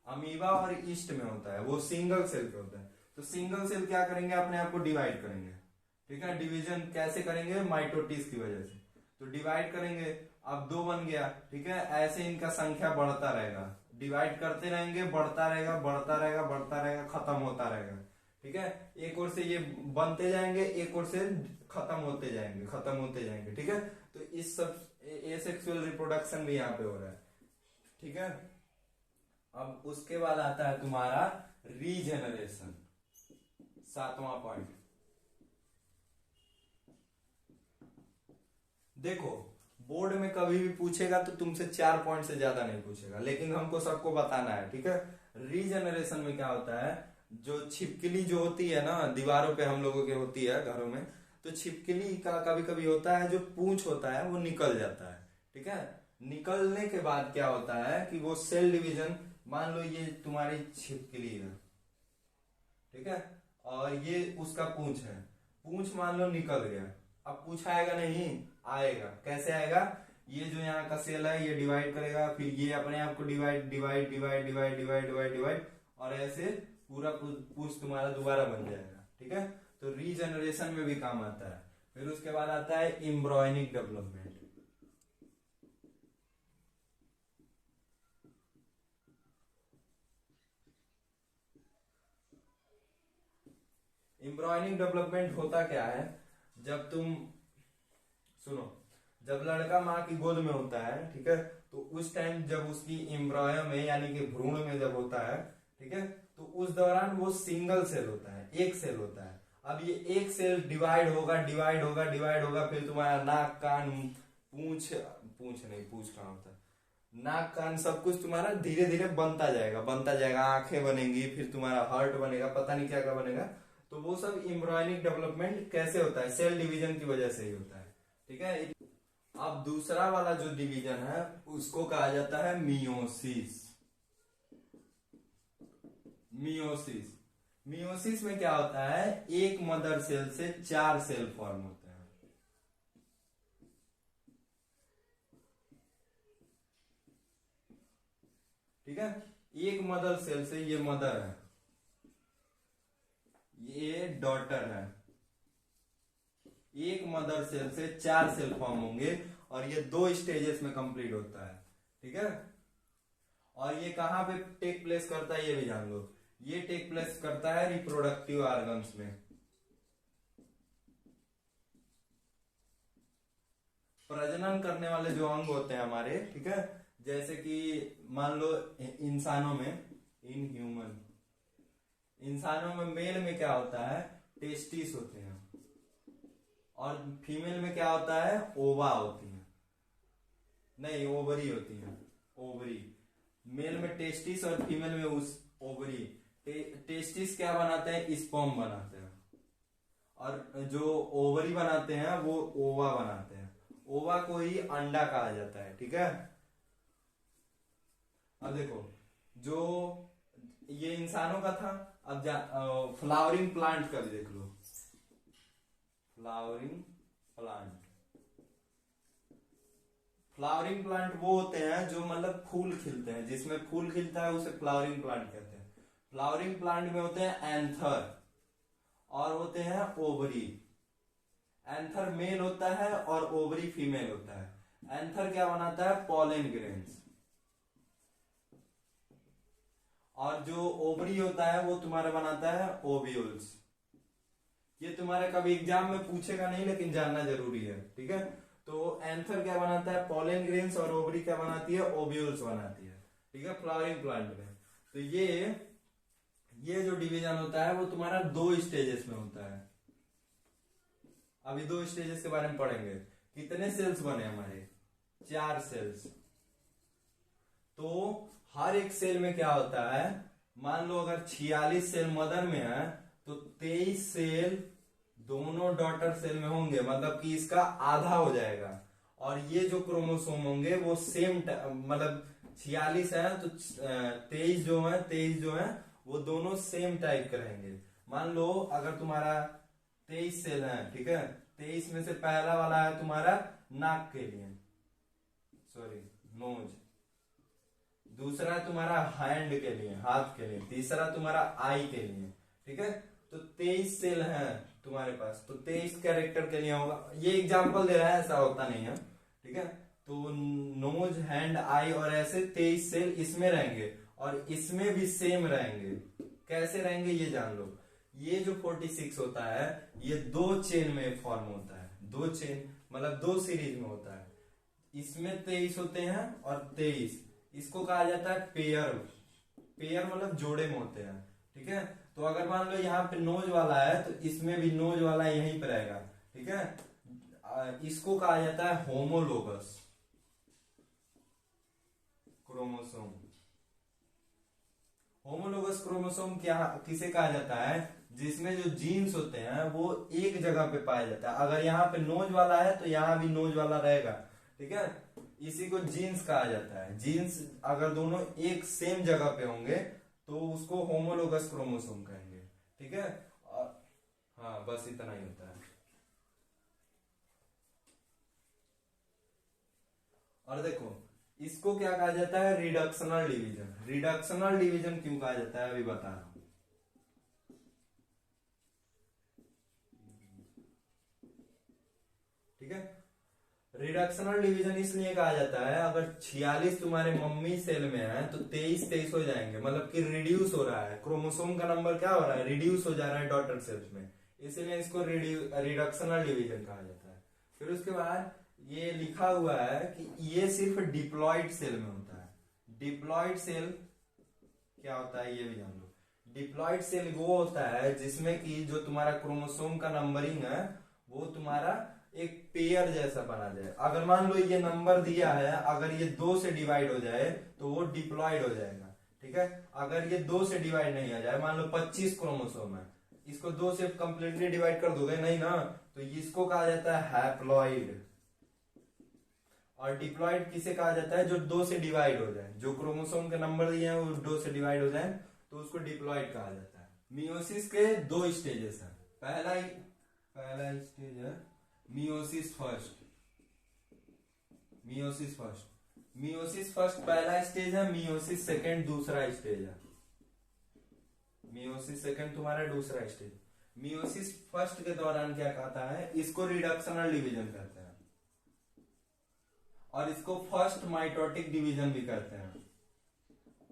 अमीबा और ईस्ट में होता है, वो सिंगल सेल पे होता है। तो सिंगल सेल क्या करेंगे, अपने आप को डिवाइड करेंगे। ठीक है, डिवीजन कैसे करेंगे? माइटोटिस की वजह से। तो डिवाइड करेंगे, अब 2 बन गया। ठीक है, ऐसे इनका संख्या बढ़ता रहेगा, डिवाइड करते रहेंगे, बढ़ता रहेगा बढ़ता रहेगा बढ़ता रहेगा, खत्म होता रहेगा। ठीक है, एक ओर से ये बनते जाएंगे, एक ओर से खत्म होते जाएंगे। ठीक है, तो इस सब एसेक्सुअल रिप्रोडक्शन भी यहाँ पे हो रहा है। ठीक है, अब उसके बाद आता है तुम्हारा रीजेनरेशन, 7वां पॉइंट। देखो बोर्ड में कभी भी पूछेगा तो तुमसे 4 पॉइंट से ज्यादा नहीं पूछेगा, लेकिन हमको सबको बताना है। ठीक है, रीजेनरेशन में क्या होता है, जो छिपकली जो होती है ना, दीवारों पे हम लोगों के होती है घरों में, तो छिपकली का कभी कभी होता है जो पूंछ होता है वो निकल जाता है। ठीक है, निकलने के बाद क्या होता है कि वो सेल डिवीजन, मान लो ये तुम्हारी छिपकली है, ठीक है, और ये उसका पूंछ है, पूंछ मान लो निकल गया, अब पूंछ आएगा नहीं, आएगा, कैसे आएगा, ये जो यहाँ का सेल है ये डिवाइड करेगा, फिर ये अपने आप को डिवाइड और ऐसे पूरा पूंछ तुम्हारा दोबारा बन जाएगा। ठीक है, तो रीजनरेशन में भी काम आता है। फिर उसके बाद आता है एम्ब्रॉयनिक डेवलपमेंट। एम्ब्रॉयनिक डेवलपमेंट होता क्या है, जब जब लड़का माँ की गोद में होता है, ठीक है, तो उस टाइम जब उसकी एम्ब्रॉयो में यानी कि भ्रूण में जब होता है, ठीक है, तो उस दौरान वो सिंगल सेल होता है, एक सेल होता है। अब ये एक सेल डिवाइड होगा, फिर तुम्हारा नाक कान पूंछ कहाँ होता है, नाक कान सब कुछ तुम्हारा धीरे धीरे बनता जाएगा, आंखें बनेंगी, फिर तुम्हारा हार्ट बनेगा, पता नहीं क्या क्या बनेगा। तो वो सब एम्ब्रॉयनिक डेवलपमेंट कैसे होता है, सेल डिवीजन की वजह से ही होता है। ठीक है, अब दूसरा वाला जो डिवीजन है उसको कहा जाता है मियोसिस। मियोसिस मियोसिस में क्या होता है, एक मदर सेल से 4 सेल फॉर्म होते हैं। ठीक है, एक मदर सेल से, ये मदर है, ये डॉटर है, एक मदर सेल से 4 सेल फॉर्म होंगे और ये 2 स्टेजेस में कंप्लीट होता है। ठीक है, और ये कहां पे टेक प्लेस करता है ये भी जान लो, ये टेक प्लेस करता है रिप्रोडक्टिव ऑर्गन्स में। प्रजनन करने वाले जो अंग होते हैं हमारे, ठीक है, जैसे कि मान लो इंसानों में, इन ह्यूमन, इंसानों में मेल में क्या होता है, टेस्टिस होते हैं, और फीमेल में क्या होता है, ओवा होती है, नहीं ओवरी होती है, ओवरी। मेल में टेस्टिस और फीमेल में उस ओवरी। टेस्टिस क्या बनाते हैं, स्पर्म बनाते हैं, और जो ओवरी बनाते हैं वो ओवा बनाते हैं। ओवा को ही अंडा कहा जाता है। ठीक है, अब देखो, जो ये इंसानों का था, अब फ्लावरिंग प्लांट का भी देख लो। फ्लावरिंग प्लांट, फ्लावरिंग प्लांट वो होते हैं जो मतलब फूल खिलते हैं, जिसमें फूल खिलता है उसे फ्लावरिंग प्लांट कहते हैं। फ्लावरिंग प्लांट में होते हैं एंथर और होते हैं ओवरी। एंथर मेल होता है और ओवरी फीमेल होता है। एंथर क्या बनाता है, पॉलन ग्रेन्स, और जो ओवरी होता है वो तुम्हारा बनाता है ओव्यूल्स। ये तुम्हारे कभी एग्जाम में पूछेगा नहीं, लेकिन जानना जरूरी है। ठीक है, तो एंथर क्या बनाता है, पॉलन ग्रेन्स, और ओवरी क्या बनाती है, ओव्यूल्स बनाती है। ठीक है, फ्लावरिंग प्लांट में। तो ये जो डिवीजन होता है वो तुम्हारा 2 स्टेजेस में होता है। अभी 2 स्टेजेस के बारे में पढ़ेंगे। कितने सेल्स बने हमारे, 4 सेल्स। तो हर एक सेल में क्या होता है, मान लो अगर 46 सेल मदर में है तो 23 सेल दोनों डॉटर सेल में होंगे, मतलब कि इसका आधा हो जाएगा। और ये जो क्रोमोसोम होंगे वो सेम, मतलब 46 है तो 23 जो है वो दोनों सेम टाइप के रहेंगे। मान लो अगर तुम्हारा 23 सेल है, ठीक है, 23 में से पहला वाला है तुम्हारा नाक के लिए, सॉरी नोज, दूसरा है तुम्हारा हैंड के लिए, हाथ के लिए, तीसरा तुम्हारा आई के लिए। ठीक है, तो 23 सेल हैं तुम्हारे पास, तो 23 कैरेक्टर के लिए होगा। ये एग्जांपल दे रहा है, ऐसा होता नहीं है। ठीक है, तो नोज, हैंड, आई और ऐसे 23 सेल इसमें रहेंगे और इसमें भी सेम रहेंगे। कैसे रहेंगे ये जान लो। ये जो 46 होता है ये 2 चेन में फॉर्म होता है, 2 चेन मतलब 2 सीरीज में होता है। इसमें 23 होते हैं और 23, इसको कहा जाता है पेयर। पेयर मतलब जोड़े में होते हैं। ठीक है, तो अगर मान लो यहाँ पे नोज वाला है तो इसमें भी नोज वाला यहीं पे रहेगा। ठीक है, इसको कहा जाता है होमोलोगस क्रोमोसोम। होमोलोगस क्रोमोसोम क्या किसे कहा जाता है, जिसमें जो जीन्स होते हैं वो एक जगह पे पाया जाता है। अगर यहाँ पे नोज वाला है तो यहाँ भी नोज वाला रहेगा। ठीक है, इसी को जीन्स कहा जाता है। जीन्स अगर दोनों एक सेम जगह पे होंगे तो उसको होमोलोगस क्रोमोसोम कहेंगे। ठीक है, हाँ बस इतना ही होता है। और देखो, इसको क्या कहा जाता है, रिडक्शनल डिवीजन। रिडक्शनल डिवीजन क्यों कहा जाता है अभी बता रहा हूं। ठीक है, रिडक्शनल डिवीजन इसलिए कहा जाता है, अगर 46 तुम्हारे मम्मी सेल में है तो 23 हो जाएंगे, मतलब कि रिड्यूस हो रहा है, क्रोमोसोम का नंबर क्या हो रहा है, रिड्यूस हो जा रहा है डॉटर सेल्स में, इसीलिए इसको रिडक्शनल डिवीजन कहा जाता है। फिर उसके बाद ये लिखा हुआ है कि ये सिर्फ डिप्लॉइड सेल में होता है। डिप्लॉइड सेल क्या होता है ये भी जान लो। डिप्लॉइड सेल वो होता है जिसमें कि जो तुम्हारा क्रोमोसोम का नंबरिंग है वो तुम्हारा एक पेयर जैसा बना जाए। अगर मान लो ये नंबर दिया है, अगर ये 2 से डिवाइड हो जाए तो वो डिप्लॉइड हो जाएगा। ठीक है, अगर ये 2 से डिवाइड नहीं हो जाए, मान लो 25 क्रोमोसोम है, इसको 2 से कंप्लीटली डिवाइड कर दोगे नहीं ना, तो इसको कहा जाता है हैप्लॉइड। और डिप्लॉइड किसे कहा जाता है, जो 2 से डिवाइड हो जाए, जो क्रोमोसोम के नंबर दिए हैं वो 2 से डिवाइड हो जाए तो उसको डिप्लॉइड कहा जाता है। मियोसिस के 2 स्टेजेस हैं। पहला स्टेज है मियोसिस फर्स्ट। मियोसिस फर्स्ट पहला स्टेज है, मियोसिस सेकेंड दूसरा स्टेज है। मियोसिस सेकेंड तुम्हारा दूसरा स्टेज। मियोसिस फर्स्ट के दौरान क्या कहता है, इसको रिडक्शनल डिवीजन कहते हैं और इसको फर्स्ट माइटोटिक डिवीजन भी कहते हैं।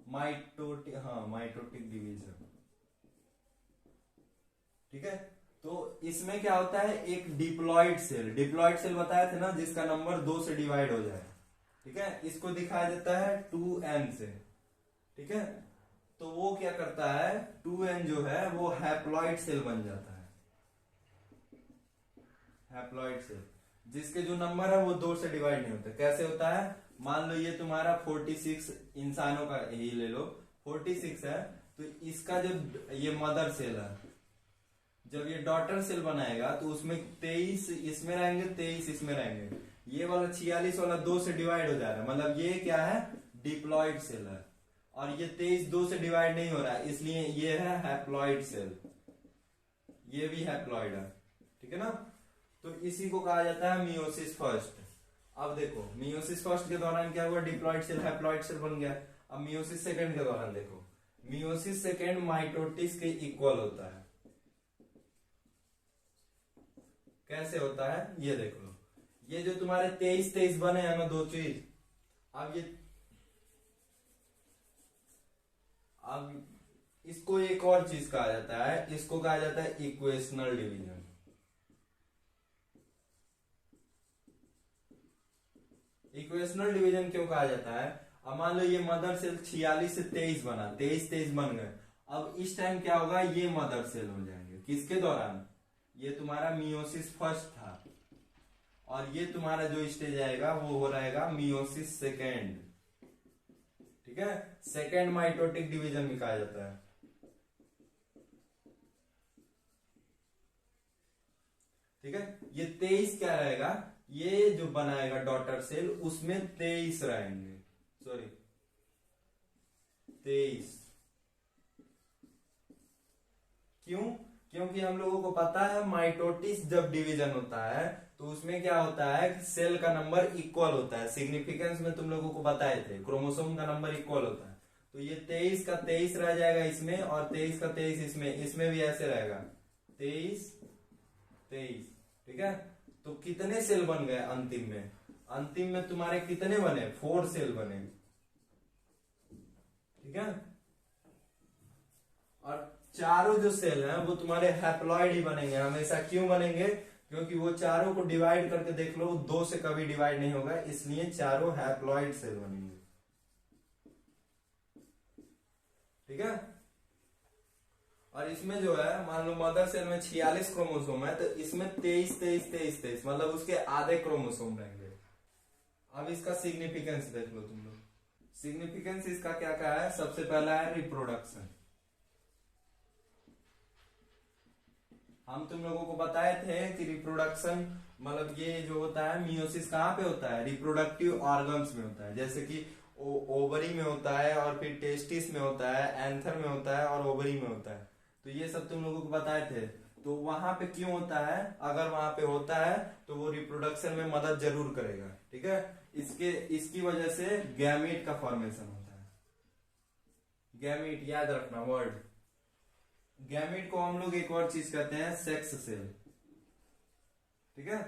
Mitotic division. ठीक है, तो इसमें क्या होता है, एक डिप्लॉइड सेल बताया थे ना, जिसका नंबर 2 से डिवाइड हो जाए। ठीक है, इसको दिखाया जाता है 2n से। ठीक है, तो वो क्या करता है, 2n जो है वो हैप्लॉइड सेल बन जाता है। हैप्लॉइड सेल जिसके जो नंबर है वो 2 से डिवाइड नहीं होते। कैसे होता है, मान लो ये तुम्हारा 46 इंसानों का ही ले लो, 46 है, तो इसका जो ये मदर सेल है, जब ये डॉटर सेल बनाएगा तो उसमें 23 इसमें रहेंगे, 23 इसमें रहेंगे। ये वाला 46 वाला 2 से डिवाइड हो जा रहा है, मतलब ये क्या है, डिप्लॉइड सेल है। और ये 23 2 से डिवाइड नहीं हो रहा है, इसलिए ये है हैप्लॉइड सेल। ये भी हैप्लॉइड है। ठीक है ना, तो इसी को कहा जाता है मियोसिस फर्स्ट। अब देखो मियोसिस फर्स्ट के दौरान क्या हुआ, डिप्लॉइड सेल हैप्लॉइड सेल बन गया। अब मियोसिस सेकंड के दौरान देखो, मियोसिस सेकंड माइटोटिस के इक्वल होता है। कैसे होता है ये देख लो, ये जो तुम्हारे 23 बने हैं ना 2 चीज, अब इसको एक और चीज कहा जाता है, इसको कहा जाता है इक्वेशनल डिवीजन। इक्वेशनल डिवीजन क्यों कहा जाता है, अब मान लो ये मदर सेल 46 से 23 बना, 23 बन गए। अब इस टाइम क्या होगा, ये मदर सेल हो जाएंगे किसके दौरान, ये तुम्हारा मियोसिस फर्स्ट था, और ये तुम्हारा जो स्टेज आएगा वो हो रहेगा मियोसिस सेकेंड। ठीक है, सेकेंड माइटोटिक डिवीजन भी कहा जाता है। ठीक है, ये 23 क्या रहेगा, ये जो बनाएगा डॉटर सेल उसमें 23 रहेंगे, सॉरी 23। क्यों, क्योंकि हम लोगों को पता है माइटोटिस जब डिवीजन होता है तो उसमें क्या होता है कि सेल का नंबर इक्वल होता है। सिग्निफिकेंस में तुम लोगों को बताए थे, क्रोमोसोम का नंबर इक्वल होता है। तो ये 23 का 23 रह जाएगा इसमें, और 23 का 23 इसमें भी ऐसे रहेगा 23 23। ठीक है, तो कितने सेल बन गए अंतिम में, अंतिम में तुम्हारे कितने बने, 4 सेल बने। ठीक है, और चारों जो सेल हैं वो तुम्हारे हैप्लॉइड ही बनेंगे हमेशा। क्यों बनेंगे, क्योंकि वो चारों को डिवाइड करके देख लो, 2 से कभी डिवाइड नहीं होगा, इसलिए चारों हैप्लॉइड सेल बनेंगे। ठीक है, और इसमें जो है मान लो मदर सेल में 46 क्रोमोसोम है, तो इसमें 23 मतलब उसके आधे क्रोमोसोम रहेंगे। अब इसका सिग्निफिकेंस देख लो तुम लोग। सिग्निफिकेंस इसका क्या क्या है, सबसे पहला है रिप्रोडक्शन। हम तुम लोगों को बताए थे कि रिप्रोडक्शन मतलब ये जो होता है मियोसिस कहाँ पे होता है, रिप्रोडक्टिव ऑर्गन्स में होता है। जैसे कि ओवरी में होता है, और फिर टेस्टिस में होता है, एंथर में होता है, और ओवरी में होता है। तो ये सब तुम लोगों को बताए थे। तो वहां पे क्यों होता है, अगर वहां पे होता है तो वो रिप्रोडक्शन में मदद जरूर करेगा। ठीक है, इसकी वजह से गैमीट का फॉर्मेशन होता है। गैमीट याद रखना वर्ड, गैमीट को हम लोग एक और चीज कहते हैं सेक्स सेल। ठीक है,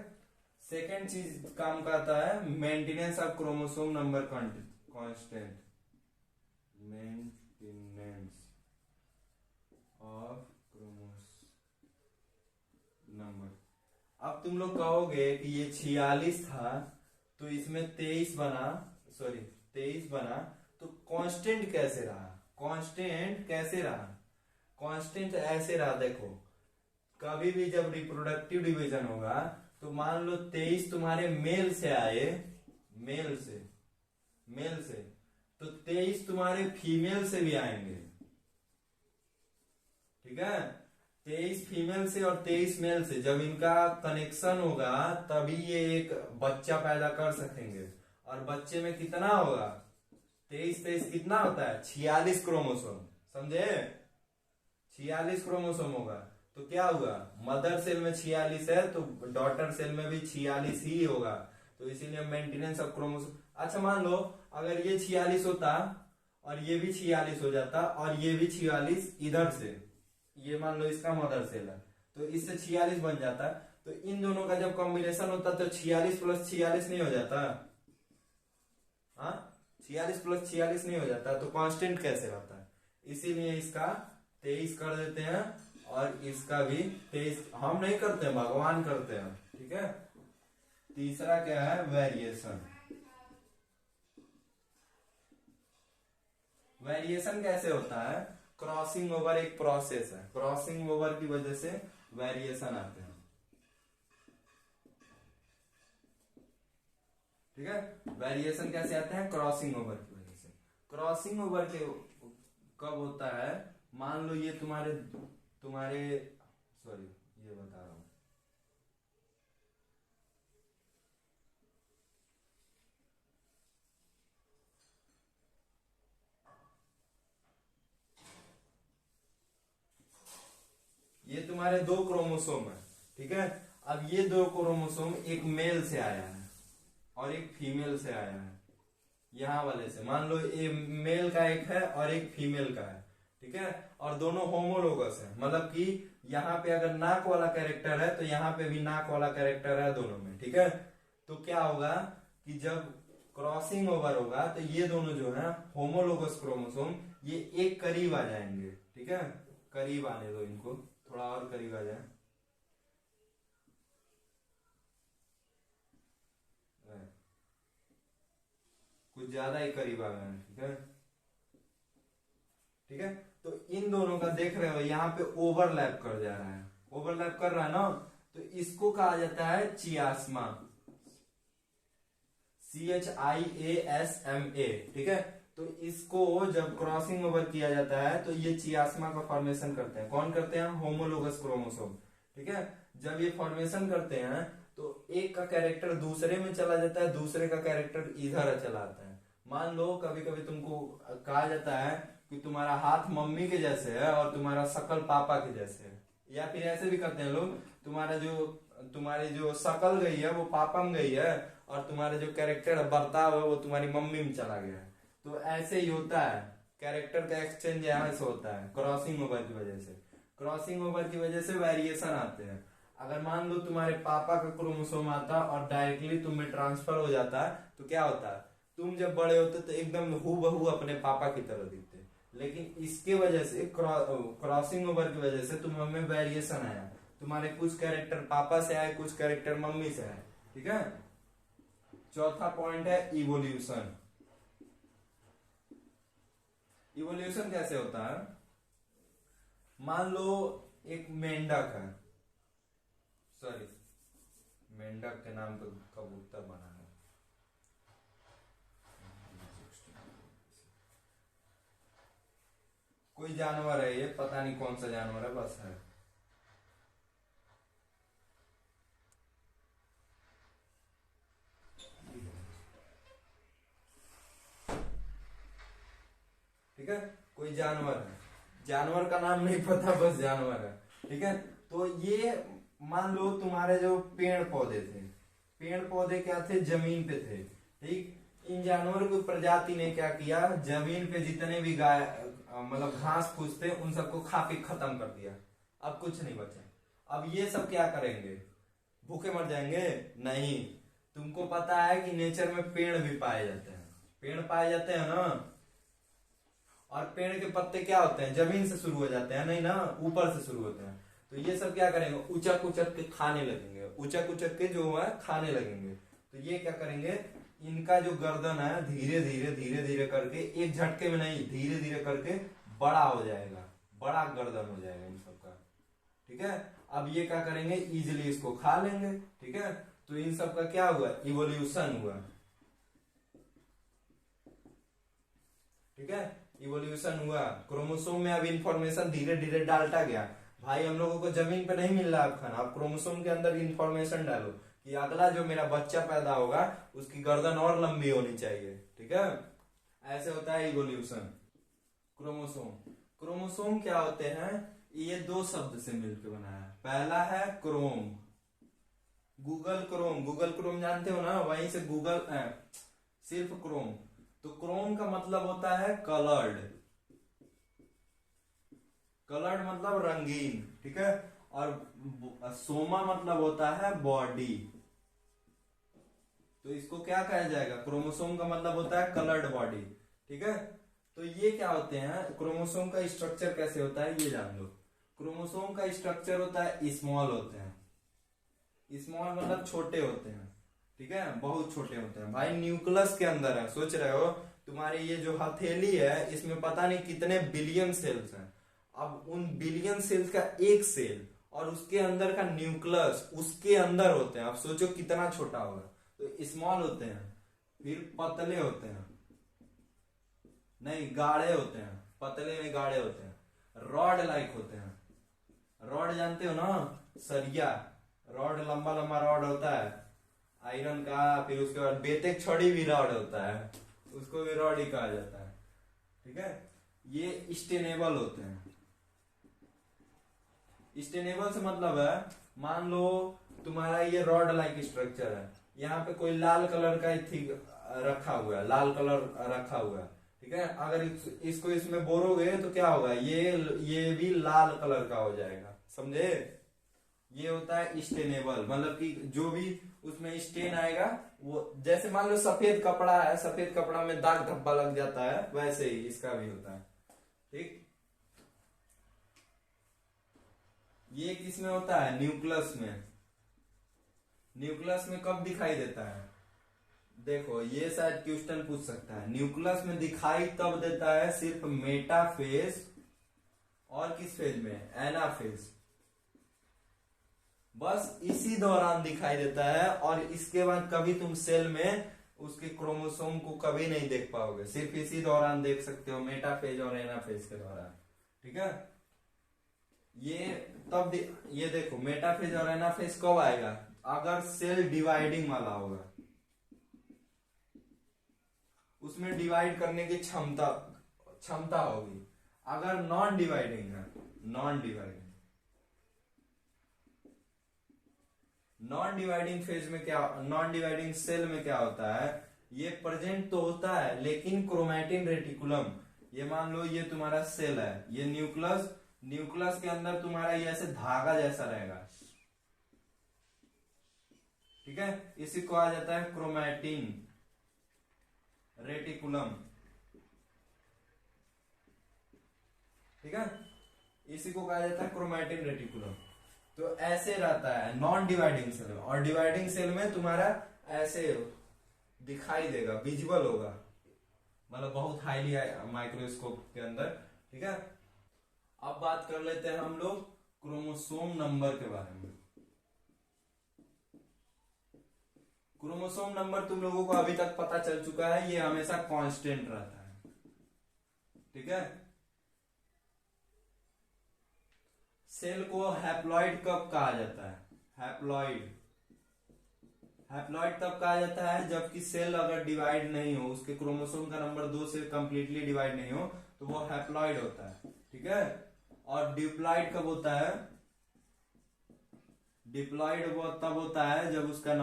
सेकेंड चीज काम करता है maintenance of chromosome number constant, maintenance of chromosome number. अब तुम लोग कहोगे कि ये 46 था तो इसमें 23 बना, सॉरी 23 बना, तो कांस्टेंट कैसे रहा, कांस्टेंट कैसे रहा, कांस्टेंट ऐसे रहा। देखो कभी भी जब रिप्रोडक्टिव डिवीजन होगा तो मान लो 23 तुम्हारे मेल से आए, मेल से तो 23 तुम्हारे फीमेल से भी आएंगे। ठीक है, 23 फीमेल से और 23 मेल से जब इनका कनेक्शन होगा तभी ये एक बच्चा पैदा कर सकेंगे। और बच्चे में कितना होगा? 23 23 कितना होता है? 46 क्रोमोसोम। समझे? 46 क्रोमोसोम होगा। तो क्या हुआ? मदर सेल में 46 है तो डॉटर सेल में भी 46 ही होगा। तो इसीलिए मेंटेनेंस ऑफ क्रोमोसोम। अच्छा मान लो अगर ये 46 होता और ये भी 46 हो जाता और ये भी 46 इधर से, ये मान लो इसका मदर सेल है तो इससे 46 बन जाता, तो इन दोनों का जब कॉम्बिनेशन होता तो 46 प्लस 46 नहीं हो जाता? हाँ, 46 प्लस 46 नहीं हो जाता? तो कांस्टेंट कैसे रहता है? इसीलिए इसका 23 कर देते हैं और इसका भी 23। हम नहीं करते हैं, भगवान करते हैं। ठीक है। तीसरा क्या है? वेरिएशन। वेरिएशन कैसे होता है? क्रॉसिंग ओवर एक प्रोसेस है, क्रॉसिंग ओवर की वजह से वेरिएशन आते हैं। ठीक है। वेरिएशन कैसे आते हैं? क्रॉसिंग ओवर की वजह से। क्रॉसिंग ओवर के कब होता है? मान लो ये तुम्हारे सॉरी, ये बता रहा हूं। ये तुम्हारे 2 क्रोमोसोम है। ठीक है। अब ये 2 क्रोमोसोम एक मेल से आया है और एक फीमेल से आया है। यहां वाले से मान लो ये मेल का एक है और एक फीमेल का है। ठीक है। और दोनों होमोलोगस है, मतलब कि यहाँ पे अगर नाक वाला कैरेक्टर है तो यहाँ पे भी नाक वाला कैरेक्टर है दोनों में। ठीक है। तो क्या होगा कि जब क्रॉसिंग ओवर होगा तो ये दोनों जो है होमोलोगस क्रोमोसोम, ये एक करीब आ जाएंगे। ठीक है। करीब आने दो इनको, थोड़ा और करीब आ जाए। कुछ ज्यादा ही करीब आ गए। ठीक है। ठीक है। तो इन दोनों का देख रहे हो यहाँ पे ओवरलैप कर जा रहा है, ओवरलैप कर रहा है ना, तो इसको कहा जाता है चियास्मा। CHIASMA। ठीक है। तो इसको जब क्रॉसिंग ओवर किया जाता है तो ये चियास्मा का फॉर्मेशन करते हैं। कौन करते हैं? Homologous chromosome. ठीक है। जब ये फॉर्मेशन करते हैं तो एक का कैरेक्टर दूसरे में चला जाता है, दूसरे का कैरेक्टर इधर चला आता है। मान लो कभी कभी तुमको कहा जाता है कि तुम्हारा हाथ मम्मी के जैसे है और तुम्हारा शकल पापा के जैसे है, या फिर ऐसे भी करते हैं लोग, तुम्हारी जो शकल गई है वो पापा में गई है और तुम्हारा जो कैरेक्टर बर्ताव है वो तुम्हारी मम्मी में चला गया है। तो ऐसे ही होता है, कैरेक्टर का एक्सचेंज यहाँ से होता है क्रॉसिंग ओवर की वजह से। क्रॉसिंग ओवर की वजह से वेरिएशन आते हैं। अगर मान लो तुम्हारे पापा का क्रोमोसोम आता और डायरेक्टली तुम में ट्रांसफर हो जाता तो क्या होता? तुम जब बड़े होते तो एकदम हूबहू अपने पापा की तरह दिखते, लेकिन इसके वजह से क्रॉसिंग ओवर की वजह से तुम में वेरिएशन आया। तुम्हारे कुछ कैरेक्टर पापा से आए, कुछ कैरेक्टर मम्मी से आए। ठीक है। चौथा पॉइंट है इवोल्यूशन। इवोल्यूशन कैसे होता है? मान लो एक मेंढक है, सॉरी मेंढक के नाम पे कबूतर बना है। कोई जानवर है, ये पता नहीं कौन सा जानवर है, बस है। ठीक है। कोई जानवर है, जानवर का नाम नहीं पता, बस जानवर है। ठीक है। तो ये मान लो तुम्हारे जो पेड़ पौधे थे, पेड़ पौधे क्या थे? जमीन पे थे। ठीक। इन जानवरों की प्रजाति ने क्या किया? जमीन पे जितने भी गाय मतलब घास फूस थे उन सबको खा पी खत्म कर दिया। अब कुछ नहीं बचा। अब ये सब क्या करेंगे? भूखे मर जाएंगे? नहीं। तुमको पता है कि नेचर में पेड़ भी पाए जाते हैं, पेड़ पाए जाते हैं ना, और पेड़ के पत्ते क्या होते हैं? जमीन से शुरू हो जाते हैं, नहीं ना, ऊपर से शुरू होते हैं। तो ये सब क्या करेंगे? उचक उचक के खाने लगेंगे, उचक उचक के जो है खाने लगेंगे। तो ये क्या करेंगे? इनका जो गर्दन है धीरे धीरे धीरे धीरे करके, एक झटके में नहीं, धीरे धीरे करके बड़ा हो जाएगा, बड़ा गर्दन हो जाएगा इन सबका। ठीक है। अब ये क्या करेंगे? इजिली इसको खा लेंगे। ठीक है। तो इन सबका क्या हुआ? इवोल्यूशन हुआ। ठीक है। इवोल्यूशन हुआ। क्रोमोसोम में अब इंफॉर्मेशन धीरे धीरे डालता गया। भाई हम लोगों को जमीन पे नहीं मिल रहा अब खाना, अब क्रोमोसोम के अंदर इंफॉर्मेशन डालो कि अगला जो मेरा बच्चा पैदा होगा उसकी गर्दन और लंबी होनी चाहिए। ठीक है, ऐसे होता है इवोल्यूशन। क्रोमोसोम, क्रोमोसोम क्या होते हैं, ये दो शब्द से मिलकर बना है। पहला है Chrome, Google Chrome, Google Chrome जानते हो ना, वहीं से गूगल सिर्फ क्रोम। तो क्रोम का मतलब होता है कलर्ड, कलर्ड मतलब रंगीन। ठीक है, और सोमा मतलब होता है बॉडी। तो इसको क्या कहा जाएगा, क्रोमोसोम का मतलब होता है कलर्ड बॉडी। ठीक है, तो ये क्या होते हैं, क्रोमोसोम का स्ट्रक्चर कैसे होता है ये जान लो। क्रोमोसोम का स्ट्रक्चर होता है स्मॉल होते हैं, स्मॉल मतलब छोटे होते हैं। ठीक है, बहुत छोटे होते हैं भाई, न्यूक्लियस के अंदर है। सोच रहे हो तुम्हारी ये जो हथेली है इसमें पता नहीं कितने बिलियन सेल्स हैं। अब उन बिलियन सेल्स का एक सेल और उसके अंदर का न्यूक्लियस उसके अंदर होते हैं। अब सोचो कितना छोटा होगा। तो स्मॉल होते हैं, फिर पतले होते हैं, नहीं गाढ़े होते हैं, पतले में गाढ़े होते हैं, रॉड लाइक होते हैं। रॉड जानते हो ना, सरिया रॉड, लंबा लंबा रॉड होता है आयरन का। फिर उसके बाद बेतेक छड़ी भी रॉड होता है, उसको भी रॉड ही कहा जाता है। ठीक है, ये स्टेनेबल होते हैं। स्टेनेबल से मतलब है, मान लो तुम्हारा ये रॉड लाइक स्ट्रक्चर है, यहाँ पे कोई लाल कलर का रखा हुआ है, लाल कलर रखा हुआ है। ठीक है, अगर इसको इसमें बोरोगे तो क्या होगा, ये भी लाल कलर का हो जाएगा। समझे, ये होता है स्टेनेबल, मतलब कि जो भी उसमें स्टेन आएगा वो, जैसे मान लो सफेद कपड़ा है, सफेद कपड़ा में दाग धब्बा लग जाता है, वैसे ही इसका भी होता है। ठीक, ये किसमें होता है, न्यूक्लियस में। न्यूक्लियस में कब दिखाई देता है, देखो ये शायद क्वेश्चन पूछ सकता है। न्यूक्लियस में दिखाई तब देता है सिर्फ मेटाफेज और किस फेज में, एनाफेज, बस इसी दौरान दिखाई देता है। और इसके बाद कभी तुम सेल में उसके क्रोमोसोम को कभी नहीं देख पाओगे, सिर्फ इसी दौरान देख सकते हो, मेटाफेज और एनाफेज के दौरान। ठीक है, ये तब ये देखो मेटाफेज और एनाफेज कब आएगा, अगर सेल डिवाइडिंग वाला होगा, उसमें डिवाइड करने की क्षमता होगी। अगर नॉन डिवाइडिंग है, नॉन डिवाइडिंग फेज में क्या, नॉन डिवाइडिंग सेल में क्या होता है, ये प्रेजेंट तो होता है लेकिन क्रोमैटिन रेटिकुलम, ये मान लो ये तुम्हारा सेल है, ये न्यूक्लियस के अंदर तुम्हारा ये ऐसे धागा जैसा रहेगा। ठीक है, इसी को आ जाता है क्रोमैटिन रेटिकुलम। ठीक है, इसी को कहा जाता है क्रोमैटिन रेटिकुलम। तो ऐसे रहता है नॉन डिवाइडिंग सेल में, और डिवाइडिंग सेल में तुम्हारा ऐसे दिखाई देगा, विजिबल होगा, मतलब बहुत हाईली माइक्रोस्कोप के अंदर। ठीक है, अब बात कर लेते हैं हम लोग क्रोमोसोम नंबर के बारे में। क्रोमोसोम नंबर तुम लोगों को अभी तक पता चल चुका है, ये हमेशा कांस्टेंट रहता है। ठीक है, सेल को हैप्लॉइड कब कहा जाता है, हैप्लॉइड तब कहा जाता है जबकि सेल अगर डिवाइड नहीं हो, उसके क्रोमोसोम का नंबर 2 से कंप्लीटली डिवाइड नहीं हो, तो वो हैप्लॉइड होता है। ठीक है, और डिप्लॉइड कब होता है, डिप्लॉइड वो तब होता है जब उसका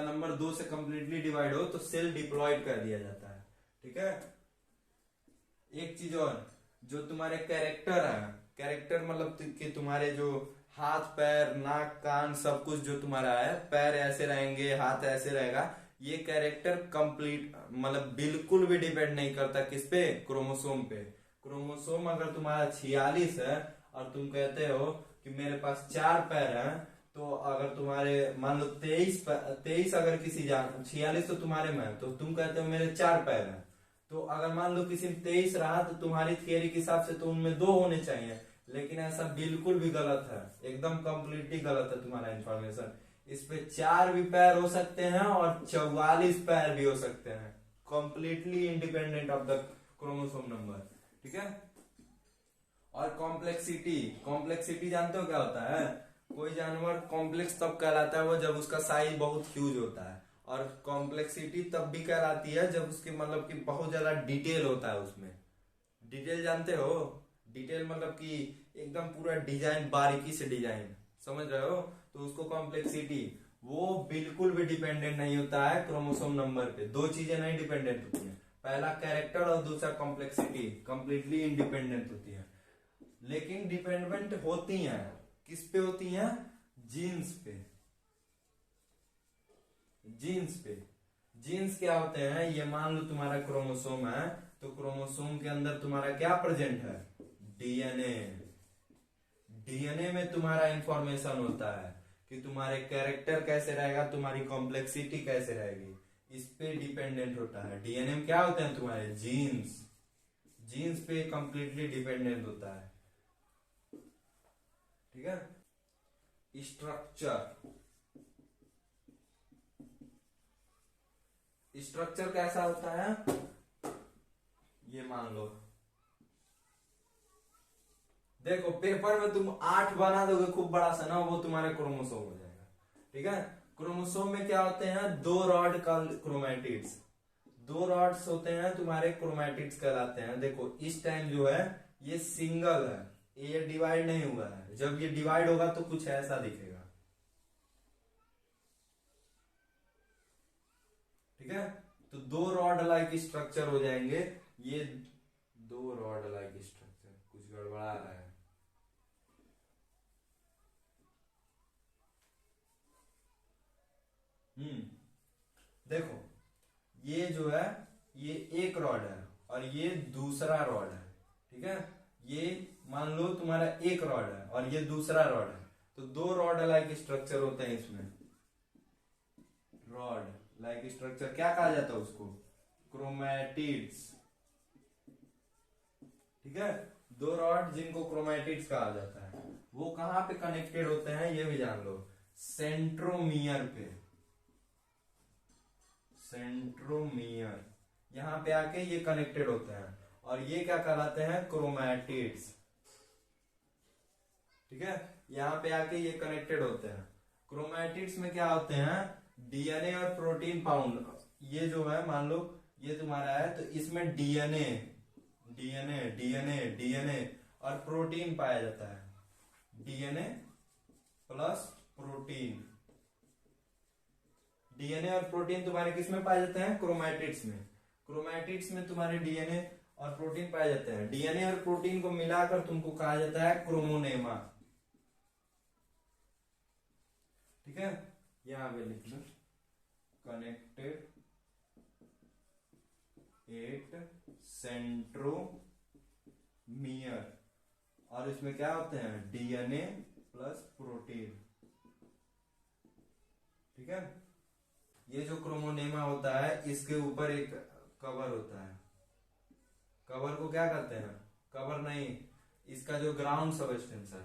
नंबर 2 से कंप्लीटली डिवाइड हो, तो सेल डिप्लॉइड कर दिया जाता है। ठीक है, एक चीज और, जो तुम्हारे कैरेक्टर है, कैरेक्टर मतलब कि तुम्हारे जो हाथ पैर नाक कान सब कुछ जो तुम्हारा है, पैर ऐसे रहेंगे, हाथ ऐसे रहेगा, ये कैरेक्टर कंप्लीट मतलब बिल्कुल भी डिपेंड नहीं करता किस पे, क्रोमोसोम पे। क्रोमोसोम अगर तुम्हारा 46 है और तुम कहते हो कि मेरे पास 4 पैर हैं, तो अगर तुम्हारे मान लो 23 अगर किसी 46 तो तुम्हारे में है, तो तुम कहते हो मेरे 4 पैर हैं, तो अगर मान लो किसी में 23 रहा तो तुम्हारी थियरी के हिसाब से तो उनमें 2 होने चाहिए, लेकिन ऐसा बिल्कुल भी गलत है, एकदम कंप्लीटली गलत है तुम्हारा इंफॉर्मेशन। इस पे 4 भी पैर हो सकते हैं और 44 पैर भी हो सकते हैं, completely independent of the chromosome number. ठीक है, और कॉम्प्लेक्सिटी जानते हो क्या होता है, कोई जानवर कॉम्प्लेक्स तब कहलाता है वो जब उसका साइज बहुत ह्यूज होता है, और कॉम्प्लेक्सिटी तब भी कहलाती है जब उसकी मतलब कि बहुत ज्यादा डिटेल होता है उसमें। डिटेल जानते हो? डिटेल मतलब कि एकदम पूरा डिजाइन, बारीकी से डिजाइन, समझ रहे हो? तो उसको कॉम्प्लेक्सिटी। वो बिल्कुल भी डिपेंडेंट नहीं होता है क्रोमोसोम नंबर पे। दो चीजें नहीं डिपेंडेंट होती हैं, पहला कैरेक्टर और दूसरा कॉम्प्लेक्सिटी, कंप्लीटली इंडिपेंडेंट होती है। लेकिन डिपेंडेंट होती हैं, किस पे होती हैं? जीन्स पे। जीन्स पे। जीन्स क्या होते हैं? ये मान लो तुम्हारा क्रोमोसोम है, तो क्रोमोसोम के अंदर तुम्हारा क्या प्रेजेंट है? डीएनए। डीएनए में तुम्हारा इंफॉर्मेशन होता है कि तुम्हारे कैरेक्टर कैसे रहेगा, तुम्हारी कॉम्प्लेक्सिटी कैसे रहेगी, इस पे डिपेंडेंट होता है। डीएनए में क्या होते हैं? तुम्हारे जीन्स। जीन्स पे कंप्लीटली डिपेंडेंट होता है। ठीक है। स्ट्रक्चर। स्ट्रक्चर कैसा होता है? ये मान लो, देखो पेपर में तुम 8 बना दोगे खूब बड़ा सा ना, वो तुम्हारा क्रोमोसोम हो जाएगा। ठीक है। क्रोमोसोम में क्या होते हैं? 2 रॉड का क्रोमैटिड्स। 2 रॉड्स होते हैं तुम्हारे, क्रोमैटिड्स कहलाते हैं। देखो इस टाइम जो है ये सिंगल है, ये डिवाइड नहीं हुआ है। जब ये डिवाइड होगा तो कुछ ऐसा दिखेगा। ठीक है। तो 2 रॉड लाइक स्ट्रक्चर हो जाएंगे ये। 2 रॉड लाइक स्ट्रक्चर, कुछ गड़बड़ा रहा है। देखो ये जो है ये एक रॉड है और ये दूसरा रॉड है। ठीक है। ये मान लो तुम्हारा एक रॉड है और ये दूसरा रॉड है, तो 2 रॉड लाइक स्ट्रक्चर होते हैं इसमें। रॉड लाइक स्ट्रक्चर क्या कहा जाता है उसको? क्रोमैटिड्स। ठीक है। 2 रॉड जिनको क्रोमैटिड्स कहा जाता है, वो कहां पे कनेक्टेड होते हैं ये भी जान लो? सेंट्रोमियर पे। सेंट्रोमियर, यहां पे आके ये कनेक्टेड होते हैं और ये क्या कहलाते हैं? क्रोमैटिड्स। ठीक है। यहां पे आके ये कनेक्टेड होते हैं। क्रोमैटिड्स में क्या होते हैं? डीएनए और प्रोटीन पाउंड। ये जो है मान लो ये तुम्हारा है, तो इसमें डीएनए डीएनए डीएनए डीएनए और प्रोटीन पाया जाता है। DNA plus protein. डीएनए और प्रोटीन तुम्हारे किस में पाए जाते हैं? क्रोमैटिड्स में। क्रोमैटिड्स में तुम्हारे डीएनए और प्रोटीन पाए जाते हैं। डीएनए और प्रोटीन को मिलाकर तुमको कहा जाता है क्रोमोनेमा। ठीक है। यहां पे लिख लो कनेक्टेड एट सेंट्रोमियर, और इसमें क्या होते हैं? DNA plus protein. ठीक है। ये जो क्रोमोनेमा होता है इसके ऊपर एक कवर होता है। कवर को क्या कहते हैं? कवर नहीं, इसका जो ग्राउंड सबस्टेंस है,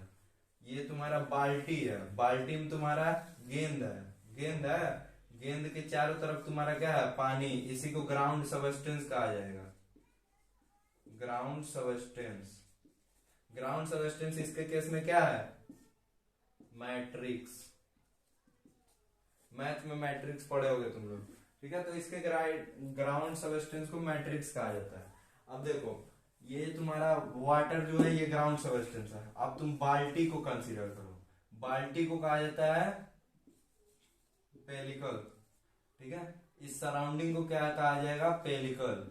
ये तुम्हारा बाल्टी है। बाल्टी में तुम्हारा गेंद है। गेंद है, गेंद के चारों तरफ तुम्हारा क्या है? पानी। इसी को ग्राउंड सबस्टेंस कहा जाएगा। Ground substance. ग्राउंड सबस्टेंस इसके केस में क्या है? मैट्रिक्स। मैथ में मैट्रिक्स पढ़े होगे तुम लोग। ठीक है। तो इसके ग्राउंड सबस्टेंस को मैट्रिक्स कहा जाता है। अब देखो ये तुम्हारा वाटर जो है ये ग्राउंड सबस्टेंस है। अब तुम बाल्टी को कंसीडर करो। बाल्टी को कहा जाता है पेलिकल। ठीक है। इस सराउंडिंग को क्या कहा जाएगा? पेलिकल।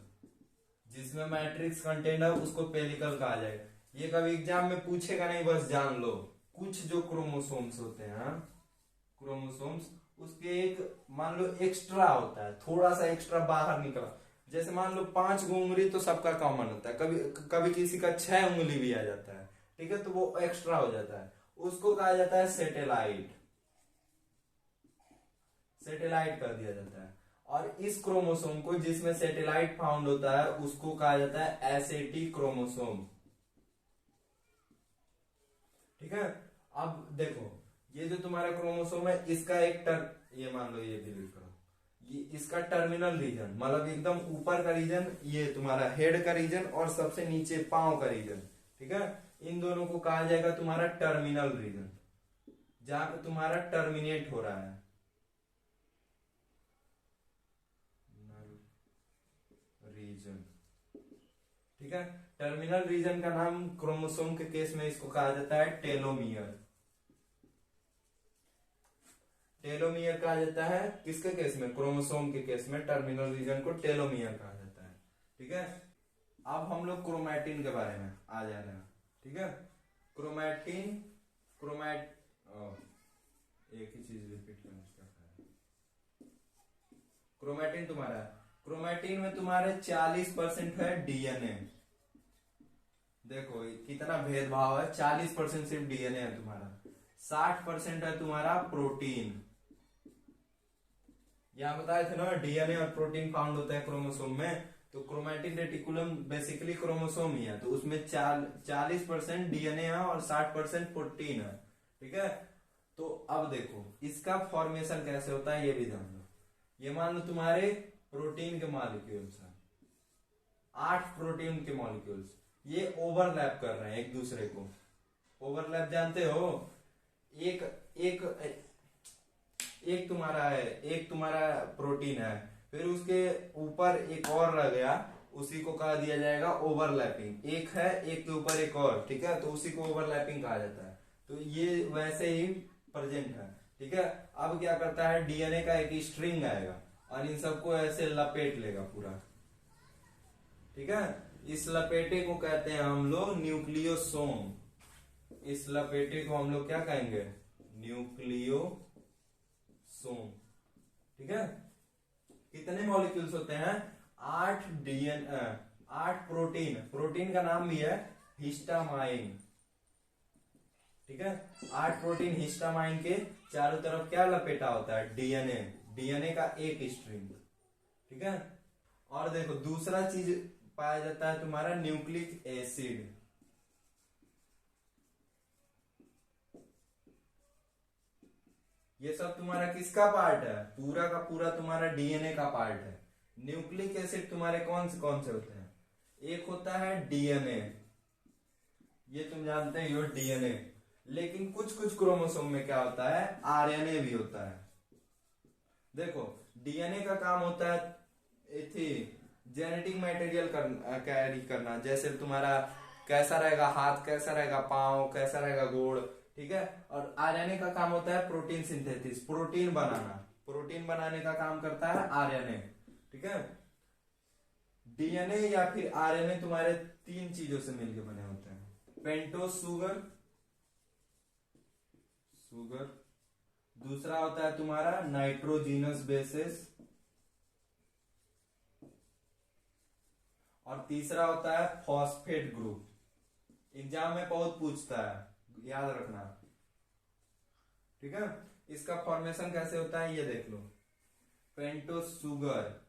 जिसमें मैट्रिक्स कंटेंट है उसको पेलिकल कहा जाएगा। ये कभी एग्जाम में पूछेगा नहीं, बस जान लो। कुछ जो क्रोमोसोम्स होते हैं, क्रोमोसोम्स, उसके एक मान लो एक्स्ट्रा होता है, थोड़ा सा एक्स्ट्रा बाहर निकला। जैसे मान लो 5 उंगली तो सबका कॉमन होता है, कभी कभी किसी का 6 उंगली भी आ जाता है। ठीक है। तो वो एक्स्ट्रा हो जाता है, उसको कहा जाता है सेटेलाइट। सेटेलाइट कर दिया जाता है। और इस क्रोमोसोम को जिसमें सेटेलाइट फाउंड होता है उसको कहा जाता है एसेटी क्रोमोसोम। ठीक है। अब देखो ये जो तुम्हारा क्रोमोसोम है इसका एक ये मान लो, ये डिलीट करो, ये इसका टर्मिनल रीजन, मतलब एकदम ऊपर का रीजन ये तुम्हारा हेड का रीजन और सबसे नीचे पांव का रीजन। ठीक है। इन दोनों को कहा जाएगा तुम्हारा टर्मिनल रीजन। जहां पे तुम्हारा टर्मिनेट हो रहा है, रीजन। ठीक है, टर्मिनल रीजन का नाम क्रोमोसोम के केस में इसको कहा जाता है टेलोमियर। टेलोमियर कहा जाता है किसके केस में? क्रोमोसोम के केस में टर्मिनल रीजन को टेलोमियर कहा जाता है। ठीक है, अब हम लोग क्रोमैटिन के बारे में आ जा रहे हैं। ठीक है, क्रोमैटिन, एक ही चीज रिपीट करना है। क्रोमैटिन में तुम्हारे 40% है डीएनए। देखो कितना भेदभाव है, 40% सिर्फ डीएनए है तुम्हारा, 60% है तुम्हारा प्रोटीन। यहां बताए थे ना डीएनए और प्रोटीन फाउंड होता है क्रोमोसोम में, तो क्रोमैटिन रेटिकुलम बेसिकली क्रोमोसोम ही है, तो उसमें 40% डीएनए है और 60% प्रोटीन है। ठीक है, तो अब देखो इसका फॉर्मेशन कैसे होता है ये भी जान लो। ये मान लो तुम्हारे प्रोटीन के मॉलिक्यूल्स हैं, 8 प्रोटीन के मॉलिक्यूल्स, ये ओवरलैप कर रहे हैं एक दूसरे को। ओवरलैप जानते हो, एक एक एक तुम्हारा है, एक तुम्हारा प्रोटीन है, फिर उसके ऊपर एक और रह गया, उसी को कहा दिया जाएगा ओवरलैपिंग। एक है, एक के ऊपर एक और, ठीक है, तो उसी को ओवरलैपिंग कहा जाता है। तो ये वैसे ही प्रेजेंट है। ठीक है, अब क्या करता है, डीएनए का एक स्ट्रिंग आएगा और इन सबको ऐसे लपेट लेगा पूरा। ठीक है, इस लपेटे को कहते हैं हम लोग न्यूक्लियोसोम। इस लपेटे को हम लोग क्या कहेंगे? न्यूक्लियोसोम। ठीक है, कितने मॉलिक्यूल्स होते हैं? 8 डीएनए, 8 प्रोटीन। प्रोटीन का नाम भी है हिस्टामाइन। ठीक है, 8 प्रोटीन हिस्टामाइन के चारों तरफ क्या लपेटा होता है? डीएनए। डीएनए का एक स्ट्रिंग। ठीक है, और देखो दूसरा चीज पाया जाता है तुम्हारा न्यूक्लिक एसिड। ये सब तुम्हारा किसका पार्ट है? पूरा का पूरा तुम्हारा डीएनए का पार्ट है। न्यूक्लिक एसिड तुम्हारे कौन से होते हैं? एक होता है डीएनए, ये तुम जानते हो डीएनए, लेकिन कुछ कुछ क्रोमोसोम में क्या होता है? आरएनए भी होता है। देखो डीएनए का काम होता है जेनेटिक मटेरियल कैरी करना, जैसे तुम्हारा कैसा रहेगा हाथ, कैसा रहेगा पांव, कैसा रहेगा गोड़। ठीक है, और आरएनए का काम होता है प्रोटीन सिंथेसिस, प्रोटीन बनाना। प्रोटीन बनाने का काम करता है आरएनए। ठीक है, डीएनए या फिर आरएनए तुम्हारे 3 चीजों से मिलकर बने होते हैं। पेंटोस सुगर, दूसरा होता है तुम्हारा नाइट्रोजीनस बेसिस, और तीसरा होता है फॉस्फेट ग्रुप। एग्जाम में बहुत पूछता है, याद रखना। ठीक है, इसका फॉर्मेशन कैसे होता है ये देख लो। पेंटोस सुगर,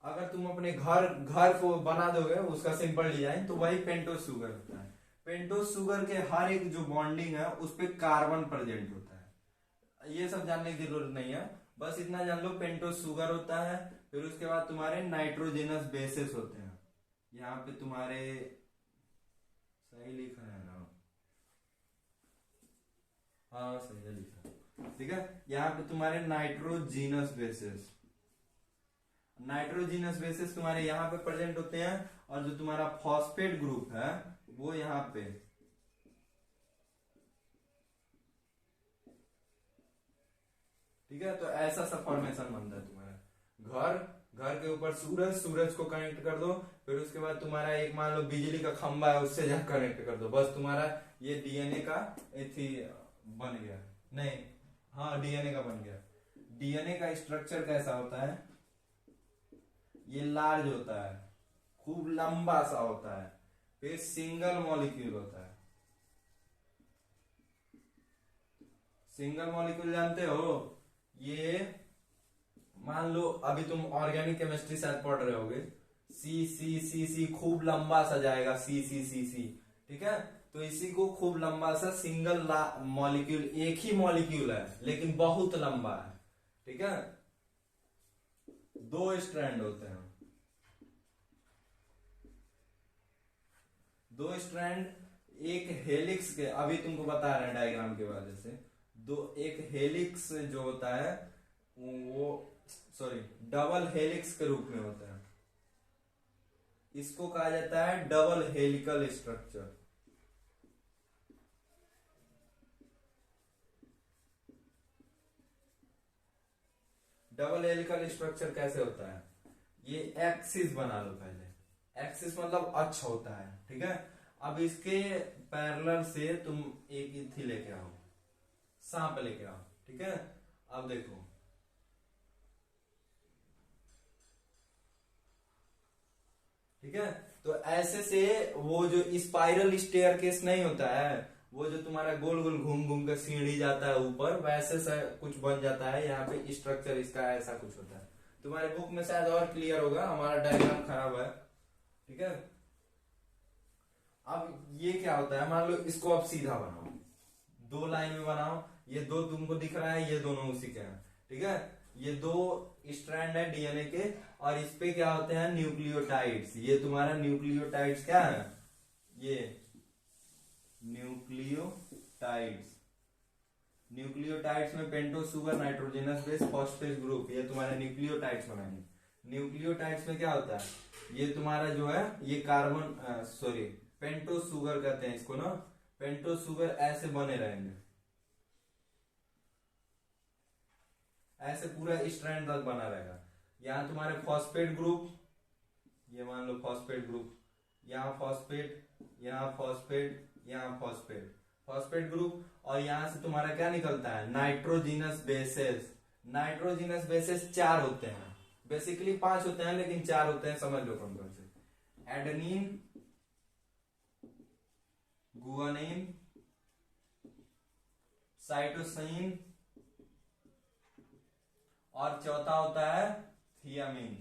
अगर तुम अपने घर को बना दोगे उसका सिंपल डिजाइन, तो वही पेंटोस सुगर होता है। पेंटोस सुगर के हर एक जो बॉन्डिंग है उस पर कार्बन प्रेजेंट होता है। ये सब जानने की जरूरत नहीं है, बस इतना जान लो पेंटोस सुगर होता है। फिर उसके बाद तुम्हारे नाइट्रोजेनस बेसिस होते हैं। यहाँ पे तुम्हारे सही लिखा है ना? हाँ सही है लिखा। ठीक है, यहाँ पे तुम्हारे नाइट्रोजीनस बेसिस तुम्हारे यहाँ पे प्रेजेंट होते हैं, और जो तुम्हारा फॉस्फेट ग्रुप है वो यहाँ पे। ठीक है, तो ऐसा सा फॉर्मेशन बनता है तुम्हारा। घर के ऊपर सूरज को कनेक्ट कर दो, फिर उसके बाद तुम्हारा एक मान लो बिजली का खंभा है, उससे जहाँ कनेक्ट कर दो, बस तुम्हारा ये डीएनए का बन गया। नहीं, हाँ डीएनए का बन गया। डीएनए का स्ट्रक्चर कैसा होता है? ये लार्ज होता है, खूब लंबा सा होता है, फिर सिंगल मॉलिक्यूल होता है। सिंगल मॉलिक्यूल जानते हो? ये मान लो अभी तुम ऑर्गेनिक केमिस्ट्री शायद पढ़ रहे होगे, सी सी सी सी खूब लंबा सा जाएगा, सी सी सी सी। ठीक है, तो इसी को खूब लंबा सा सिंगल मॉलिक्यूल, एक ही मॉलिक्यूल है लेकिन बहुत लंबा है। ठीक है, 2 स्ट्रैंड होते हैं, 2 स्ट्रैंड, एक हेलिक्स के, अभी तुमको बता रहे हैं डायग्राम के वजह से, एक हेलिक्स जो होता है वो, सॉरी, डबल हेलिक्स के रूप में होता है। इसको कहा जाता है double helical structure. Double helical structure कैसे होता है? ये एक्सिस बना लो पहले। एक्सिस मतलब अक्ष होता है, ठीक है। अब इसके पैरेलल से तुम एक इथी लेके आओ, सांप लेके आओ, ठीक है। अब देखो, ठीक है। तो ऐसे से वो जो स्पाइरल स्टेयरकेस नहीं होता है, वो जो तुम्हारा गोल गोल घूम घूम कर सीढ़ी जाता है ऊपर, वैसे से कुछ बन जाता है। यहाँ पे स्ट्रक्चर इसका ऐसा कुछ होता है। तुम्हारे बुक में शायद और क्लियर होगा, हमारा डायग्राम खराब है, ठीक है। अब ये क्या होता है, मान लो इसको अब सीधा बनाओ, दो लाइन में बनाओ। ये दो तुमको दिख रहा है, ये दोनों उसी के हैं, ठीक है। ये दो स्ट्रैंड है डीएनए के, और इस पे क्या होते हैं, न्यूक्लियोटाइड्स। ये तुम्हारा न्यूक्लियोटाइड्स क्या है, ये न्यूक्लियोटाइड्स। न्यूक्लियोटाइड्स में pentose sugar, nitrogenous base, phosphate group, ये तुम्हारे न्यूक्लियोटाइड्स बनाएंगे। न्यूक्लियोटाइड्स में क्या होता है, ये तुम्हारा जो है ये कार्बन, सॉरी, पेंटोस सुगर कहते हैं इसको ना। पेंटोस सुगर ऐसे बने रहेंगे, ऐसे पूरा स्ट्रैंड तक बना रहेगा। यहाँ तुम्हारे फॉस्फेट ग्रुप, ये मान लो फॉस्फेट ग्रुप, यहाँ फॉस्फेट, यहाँ फॉस्फेट, यहाँ फॉस्फेट, फॉस्फेट ग्रुप। और यहाँ से तुम्हारा क्या निकलता है, नाइट्रोजिनस बेसेस। नाइट्रोजिनस बेसेस 4 होते हैं, बेसिकली 5 होते हैं लेकिन 4 होते हैं, समझ लो कौन कौन से। एडेनिन, गुआनिन, साइटोसिन, और चौथा होता है थियामिन,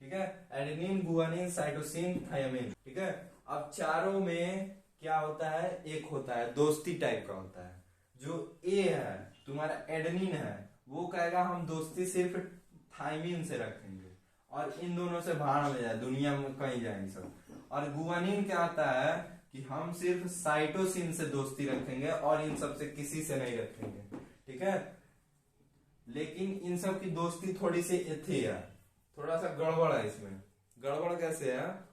ठीक है। एडेनिन, गुआनिन, साइटोसिन, थायमिन, ठीक है। अब चारों में क्या होता है, एक होता है दोस्ती टाइप का होता है। जो ए है तुम्हारा एडेनिन है, वो कहेगा हम दोस्ती सिर्फ थायमिन से रखेंगे, और इन दोनों से बाहर में जाए, दुनिया में कहीं जाए सब। और गुआनिन क्या आता है कि हम सिर्फ साइटोसिन से दोस्ती रखेंगे और इन सब से किसी से नहीं रखेंगे, ठीक है। लेकिन इन सब की दोस्ती थोड़ी सी एथी है, थोड़ा सा गड़बड़ है इसमें। गड़बड़ कैसे है,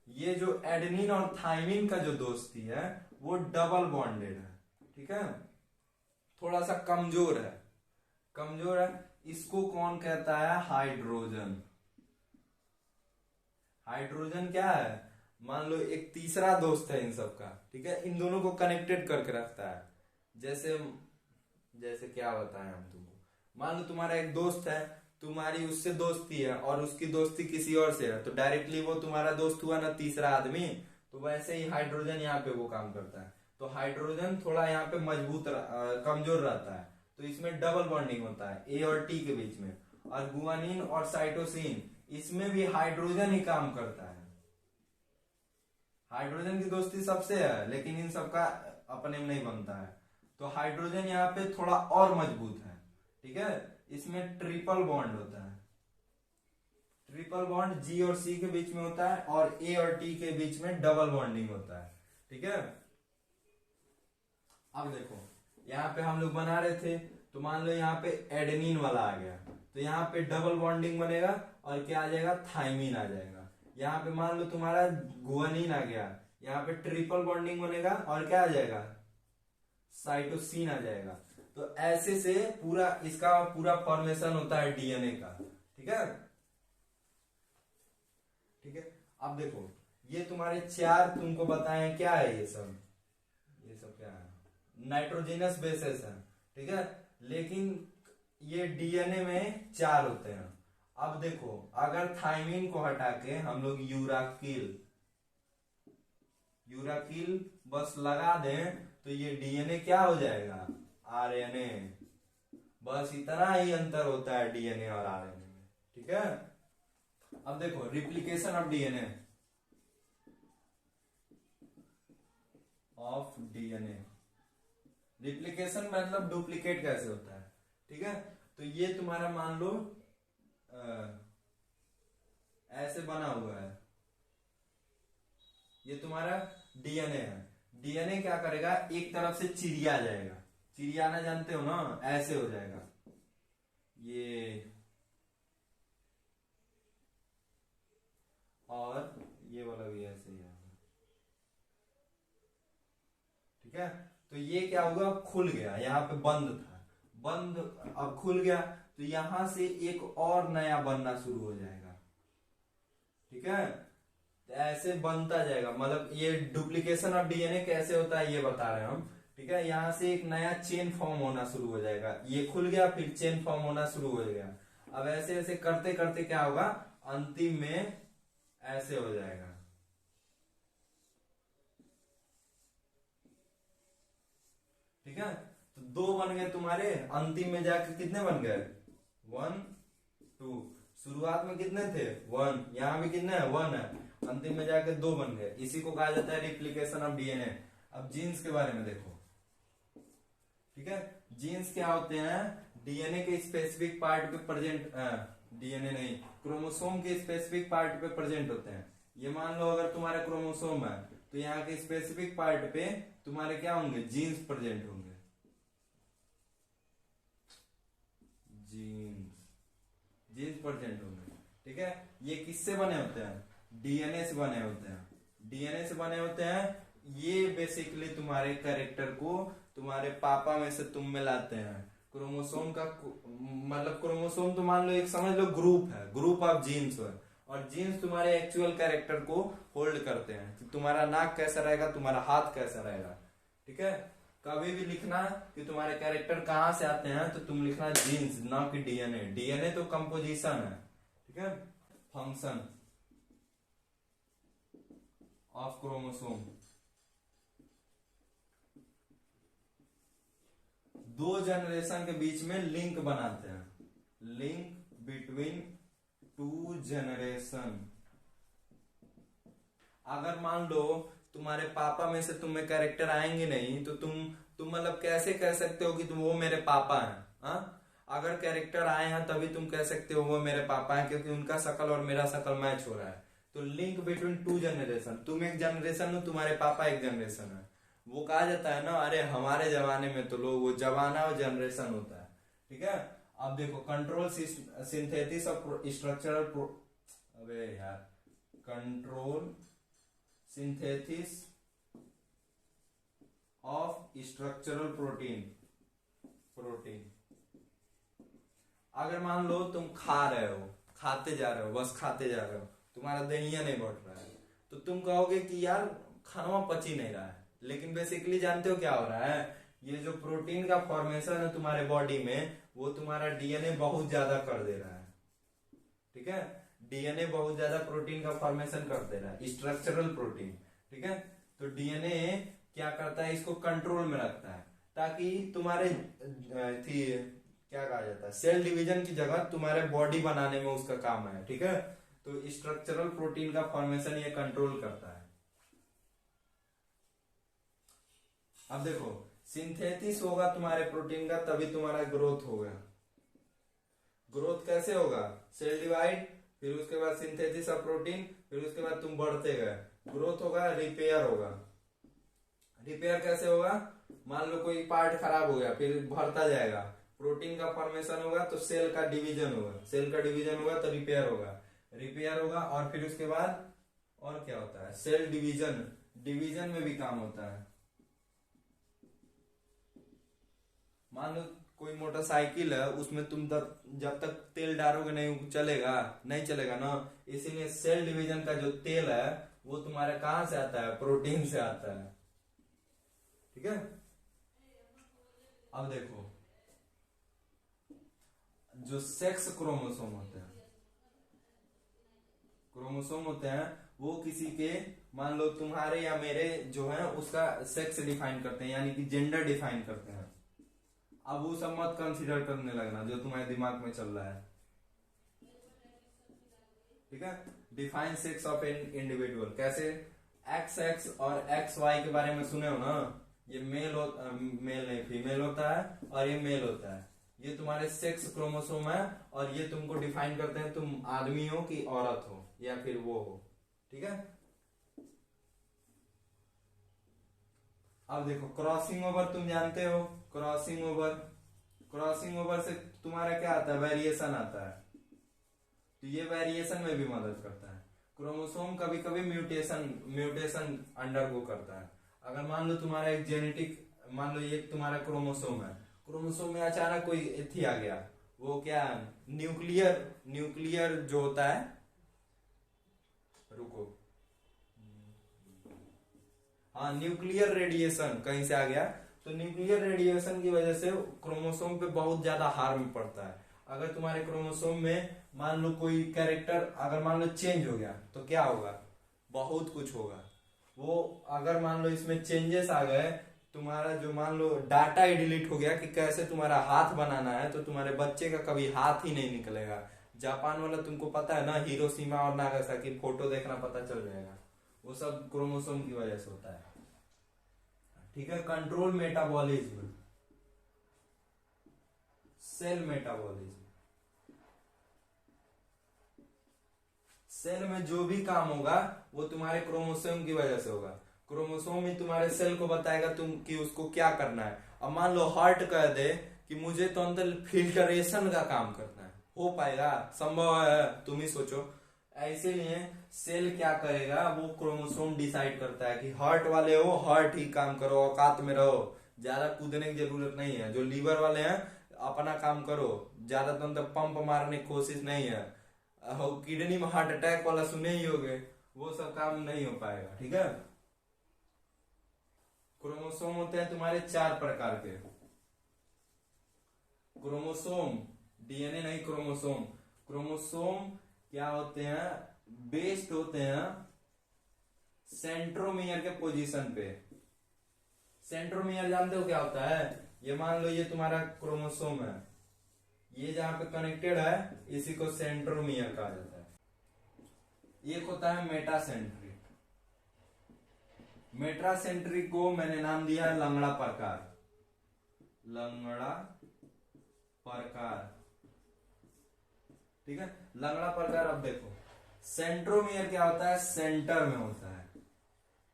ये जो एडेनिन और थायमिन का जो दोस्ती है वो डबल बॉन्डेड है, ठीक है, थोड़ा सा कमजोर है, कमजोर है। इसको कौन कहता है, हाइड्रोजन। हाइड्रोजन क्या है, मान लो एक तीसरा दोस्त है इन सब का, ठीक है, इन दोनों को कनेक्टेड करके रखता है। जैसे जैसे क्या बताएं हम तुमको, मान लो तुम्हारा एक दोस्त है, तुम्हारी उससे दोस्ती है और उसकी दोस्ती किसी और से है, तो डायरेक्टली वो तुम्हारा दोस्त हुआ ना, तीसरा आदमी। तो वैसे ही हाइड्रोजन यहाँ पे वो काम करता है। तो हाइड्रोजन थोड़ा यहाँ पे मजबूत कमजोर रहता है, तो इसमें डबल बॉन्डिंग होता है ए और टी के बीच में। और गुआनिन और साइटोसिन, इसमें भी हाइड्रोजन ही काम करता है। हाइड्रोजन की दोस्ती सबसे है लेकिन इन सबका अपने में नहीं बनता है, तो हाइड्रोजन यहाँ पे थोड़ा और मजबूत है, ठीक है। इसमें ट्रिपल बॉन्ड होता है। ट्रिपल बॉन्ड जी और सी के बीच में होता है, और ए और टी के बीच में डबल बॉन्डिंग होता है, ठीक है। अब देखो, यहाँ पे हम लोग बना रहे थे, तो मान लो यहाँ पे एडेनिन वाला आ गया, तो यहाँ पे डबल बॉन्डिंग बनेगा और क्या आ जाएगा, थायमिन आ जाएगा। यहाँ पे मान लो तुम्हारा गुआनिन आ गया, यहाँ पे ट्रिपल बॉन्डिंग बनेगा और क्या आ जाएगा, साइटोसिन आ जाएगा। तो ऐसे से पूरा इसका पूरा फॉर्मेशन होता है डीएनए का, ठीक है, ठीक है। अब देखो, ये तुम्हारे 4 तुमको बताएं क्या है, ये सब क्या है, नाइट्रोजनस बेसेस है, ठीक है। लेकिन ये डीएनए में 4 होते हैं। अब देखो, अगर थायमिन को हटा के हम लोग यूराकिल बस लगा दें, तो ये डीएनए क्या हो जाएगा, आरएनए। बस इतना ही अंतर होता है डीएनए और आरएनए में, ठीक है। अब देखो, रिप्लिकेशन ऑफ डीएनए रिप्लिकेशन मतलब डुप्लीकेट कैसे होता है, ठीक है। तो ये तुम्हारा मान लो ऐसे बना हुआ है, ये तुम्हारा डीएनए है। डीएनए क्या करेगा, एक तरफ से चिरिया जाएगा, चिरियाना जानते हो ना, ऐसे हो जाएगा, ये और ये वाला भी ऐसे ही आएगा। ठीक है, तो ये क्या होगा, खुल गया, यहाँ पे बंद था, बंद अब खुल गया, तो यहां से एक और नया बनना शुरू हो जाएगा। ठीक है, तो ऐसे बनता जाएगा, मतलब ये डुप्लीकेशन ऑफ डीएनए कैसे होता है ये बता रहे हैं हम। ठीक है, यहां से एक नया चेन फॉर्म होना शुरू हो जाएगा, ये खुल गया फिर चेन फॉर्म होना शुरू हो गया। अब ऐसे ऐसे करते करते क्या होगा, अंतिम में ऐसे हो जाएगा। ठीक है, तो दो बन गए तुम्हारे, अंतिम में जाकर कितने बन गए, 1 2। शुरुआत में कितने थे, 1, यहां भी कितने है, 1 है, अंतिम में जाकर 2 बन गए। इसी को कहा जाता है रिप्लिकेशन ऑफ डीएनए। अब जीन्स के बारे में देखो। ठीक है, जीन्स क्या होते हैं, डीएनए के स्पेसिफिक पार्ट पे प्रेजेंट, डीएनए नहीं, क्रोमोसोम के स्पेसिफिक पार्ट पे प्रेजेंट होते हैं। ये मान लो अगर तुम्हारा क्रोमोसोम है तो यहाँ के स्पेसिफिक पार्ट पे तुम्हारे क्या होंगे, जीन्स प्रेजेंट होंगे, जीन्स जीन्स प्रेजेंट होंगे। ठीक है, ये किससे बने होते हैं, डीएनए से बने होते हैं, डीएनए से बने होते हैं। ये बेसिकली तुम्हारे कैरेक्टर को तुम्हारे पापा में से तुम में लाते हैं। क्रोमोसोम का मतलब क्रोमोसोम तो मान लो एक समझ लो ग्रुप है, ग्रुप ऑफ जीन्स है, और जीन्स तुम्हारे एक्चुअल कैरेक्टर को होल्ड करते हैं कि तुम्हारा नाक कैसा रहेगा, तुम्हारा हाथ कैसा रहेगा। ठीक है, कभी भी लिखना कि तुम्हारे कैरेक्टर कहां से आते हैं तो तुम लिखना जीन्स, ना कि डीएनए। डीएनए तो कंपोजिशन है। ठीक है, फंक्शन ऑफ क्रोमोसोम, दो जनरेशन के बीच में लिंक बनाते हैं, लिंक बिटवीन 2 जनरेशन। अगर मान लो तुम्हारे पापा में से तुम्हें कैरेक्टर आएंगे नहीं तो तुम मतलब कैसे कह सकते हो कि तुम वो मेरे पापा हैं, हाँ? अगर कैरेक्टर आए हैं तभी तुम कह सकते हो वो मेरे पापा हैं, क्योंकि उनका शकल और मेरा शकल मैच हो रहा है। तो लिंक बिटवीन 2 जनरेशन, तुम एक जनरेशन हो, तुम्हारे पापा एक जनरेशन है। वो कहा जाता है ना, अरे हमारे जमाने में तो लोग, वो जमाना और जनरेशन होता है। ठीक है, अब देखो कंट्रोल सिंथेसिस ऑफ स्ट्रक्चरल, अबे यार, control synthesis of structural protein. अगर मान लो तुम खा रहे हो, खाते जा रहे हो, बस खाते जा रहे हो, तुम्हारा दहिया नहीं बढ़ रहा है, तो तुम कहोगे कि यार खाना पच ही नहीं रहा है। लेकिन बेसिकली जानते हो क्या हो रहा है, ये जो प्रोटीन का फॉर्मेशन है तुम्हारे बॉडी में, वो तुम्हारा डीएनए बहुत ज्यादा कर दे रहा है। ठीक है, डीएनए बहुत ज्यादा प्रोटीन का फॉर्मेशन कर दे रहा है, स्ट्रक्चरल प्रोटीन। ठीक है, तो डीएनए क्या करता है, इसको कंट्रोल में रखता है, ताकि तुम्हारे क्या कहा जाता है, सेल डिवीजन की जगह तुम्हारे बॉडी बनाने में उसका काम है। ठीक है, तो स्ट्रक्चरल प्रोटीन का फॉर्मेशन ये कंट्रोल करता है। अब देखो, सिंथेसिस होगा तुम्हारे प्रोटीन का तभी तुम्हारा ग्रोथ होगा। ग्रोथ कैसे होगा, सेल डिवाइड, फिर उसके बाद सिंथेसिस ऑफ प्रोटीन, फिर उसके बाद तुम बढ़ते गए, ग्रोथ होगा, रिपेयर होगा। रिपेयर कैसे होगा, मान लो कोई पार्ट खराब हो गया, फिर भरता जाएगा, प्रोटीन का फॉर्मेशन होगा तो सेल का डिवीजन होगा, सेल का डिवीजन होगा तो रिपेयर होगा, रिपेयर होगा, और फिर उसके बाद और क्या होता है, सेल डिवीजन, डिवीजन में भी काम होता है। मान लो कोई मोटरसाइकिल है, उसमें तुम जब तक तेल डालोगे नहीं चलेगा ना, इसीलिए सेल डिवीजन का जो तेल है वो तुम्हारे कहां से आता है, प्रोटीन से आता है। ठीक है, अब देखो जो सेक्स क्रोमोसोम होते हैं वो किसी के, मान लो तुम्हारे या मेरे जो है उसका सेक्स डिफाइन करते हैं, यानी कि जेंडर डिफाइन करते हैं। अब वो सब मत कंसीडर करने लगना जो तुम्हारे दिमाग में चल रहा है। ठीक है, define sex of an individual कैसे, एक्स एक्स और एक्स वाई के बारे में सुने हो ना, ये मेल नहीं फीमेल होता है और ये मेल होता है, ये तुम्हारे सेक्स क्रोमोसोम है, और ये तुमको डिफाइन करते हैं तुम आदमी हो कि औरत हो या फिर वो हो। ठीक है, अब देखो क्रॉसिंग ओवर तुम जानते हो, क्रॉसिंग ओवर से तुम्हारा क्या आता है, वेरिएशन आता है, तो ये वेरिएशन में भी मदद करता है। क्रोमोसोम कभी कभी म्यूटेशन अंडरगो करता है। अगर मान लो तुम्हारा एक जेनेटिक, मान लो ये तुम्हारा क्रोमोसोम है, क्रोमोसोम में अचानक कोई एथी आ गया, वो क्या न्यूक्लियर जो होता है, रुको, हाँ न्यूक्लियर रेडिएशन कहीं से आ गया, तो न्यूक्लियर रेडिएशन की वजह से क्रोमोसोम पे बहुत ज्यादा हार्म पड़ता है। अगर तुम्हारे क्रोमोसोम में मान लो कोई कैरेक्टर अगर मान लो चेंज हो गया तो क्या होगा, बहुत कुछ होगा। वो अगर मान लो इसमें चेंजेस आ गए, तुम्हारा जो मान लो डाटा ही डिलीट हो गया कि कैसे तुम्हारा हाथ बनाना है, तो तुम्हारे बच्चे का कभी हाथ ही नहीं निकलेगा। जापान वाला तुमको पता है ना, हिरोशिमा और नागासाकी, फोटो देखना पता चल जाएगा, वो सब क्रोमोसोम की वजह से होता है। ठीक है, control metabolism, cell metabolism, cell में जो भी काम होगा वो तुम्हारे क्रोमोसोम की वजह से होगा। क्रोमोसोम ही तुम्हारे सेल को बताएगा तुम कि उसको क्या करना है। अब मान लो हार्ट कह दे कि मुझे तो अंदर फिल्टरेशन का काम करना है, हो पाएगा? संभव है? तुम ही सोचो। ऐसे लिए सेल क्या करेगा, वो क्रोमोसोम डिसाइड करता है कि हार्ट वाले हो हार्ट ही काम करो, औकात में रहो, ज्यादा कूदने की जरूरत नहीं है। जो लीवर वाले हैं अपना काम करो, ज्यादा तुम तक पंप मारने की कोशिश नहीं है। किडनी में हार्ट अटैक वाला सुने ही होगे, वो सब काम नहीं हो पाएगा। ठीक है, क्रोमोसोम होते हैं तुम्हारे 4 प्रकार के। क्रोमोसोम, डीएनए नहीं, क्रोमोसोम। क्रोमोसोम क्या होते हैं, बेस्ड होते हैं सेंट्रोमियर के पोजीशन पे। सेंट्रोमियर जानते हो क्या होता है? ये मान लो ये तुम्हारा क्रोमोसोम है, ये जहां पे कनेक्टेड है इसी को सेंट्रोमियर कहा जाता है। एक होता है मेटासेंट्रिक। मेटासेंट्रिक को मैंने नाम दिया है लंगड़ा प्रकार, लंगड़ा प्रकार। ठीक है, लंगड़ा प्रकार। अब देखो सेंट्रोमियर क्या होता है, सेंटर में होता है।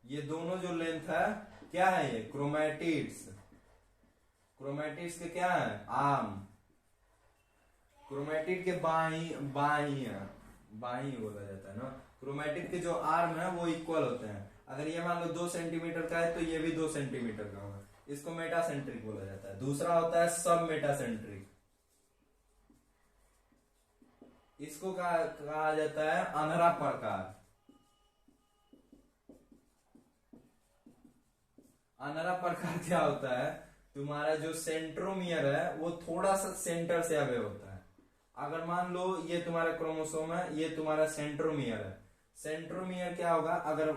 ये दोनों जो लेंथ है क्या है, ये क्रोमैटिड्स। क्रोमैटिड्स के क्या है, आर्म। क्रोमैटिड के बाई बोला जाता है ना। क्रोमैटिड के जो आर्म है वो इक्वल होते हैं। अगर ये मान लो 2 सेंटीमीटर का है तो ये भी 2 सेंटीमीटर का होगा, इसको मेटासेंट्रिक बोला जाता है। दूसरा होता है सब मेटासेंट्रिक, इसको कहा जाता है अनहरा प्रकार। अनहरा प्रकार क्या होता है, तुम्हारा जो सेंट्रोमियर है वो थोड़ा सा सेंटर से अवे होता है। अगर मान लो ये तुम्हारा क्रोमोसोम है, ये तुम्हारा सेंट्रोमियर है। सेंट्रोमियर क्या होगा, अगर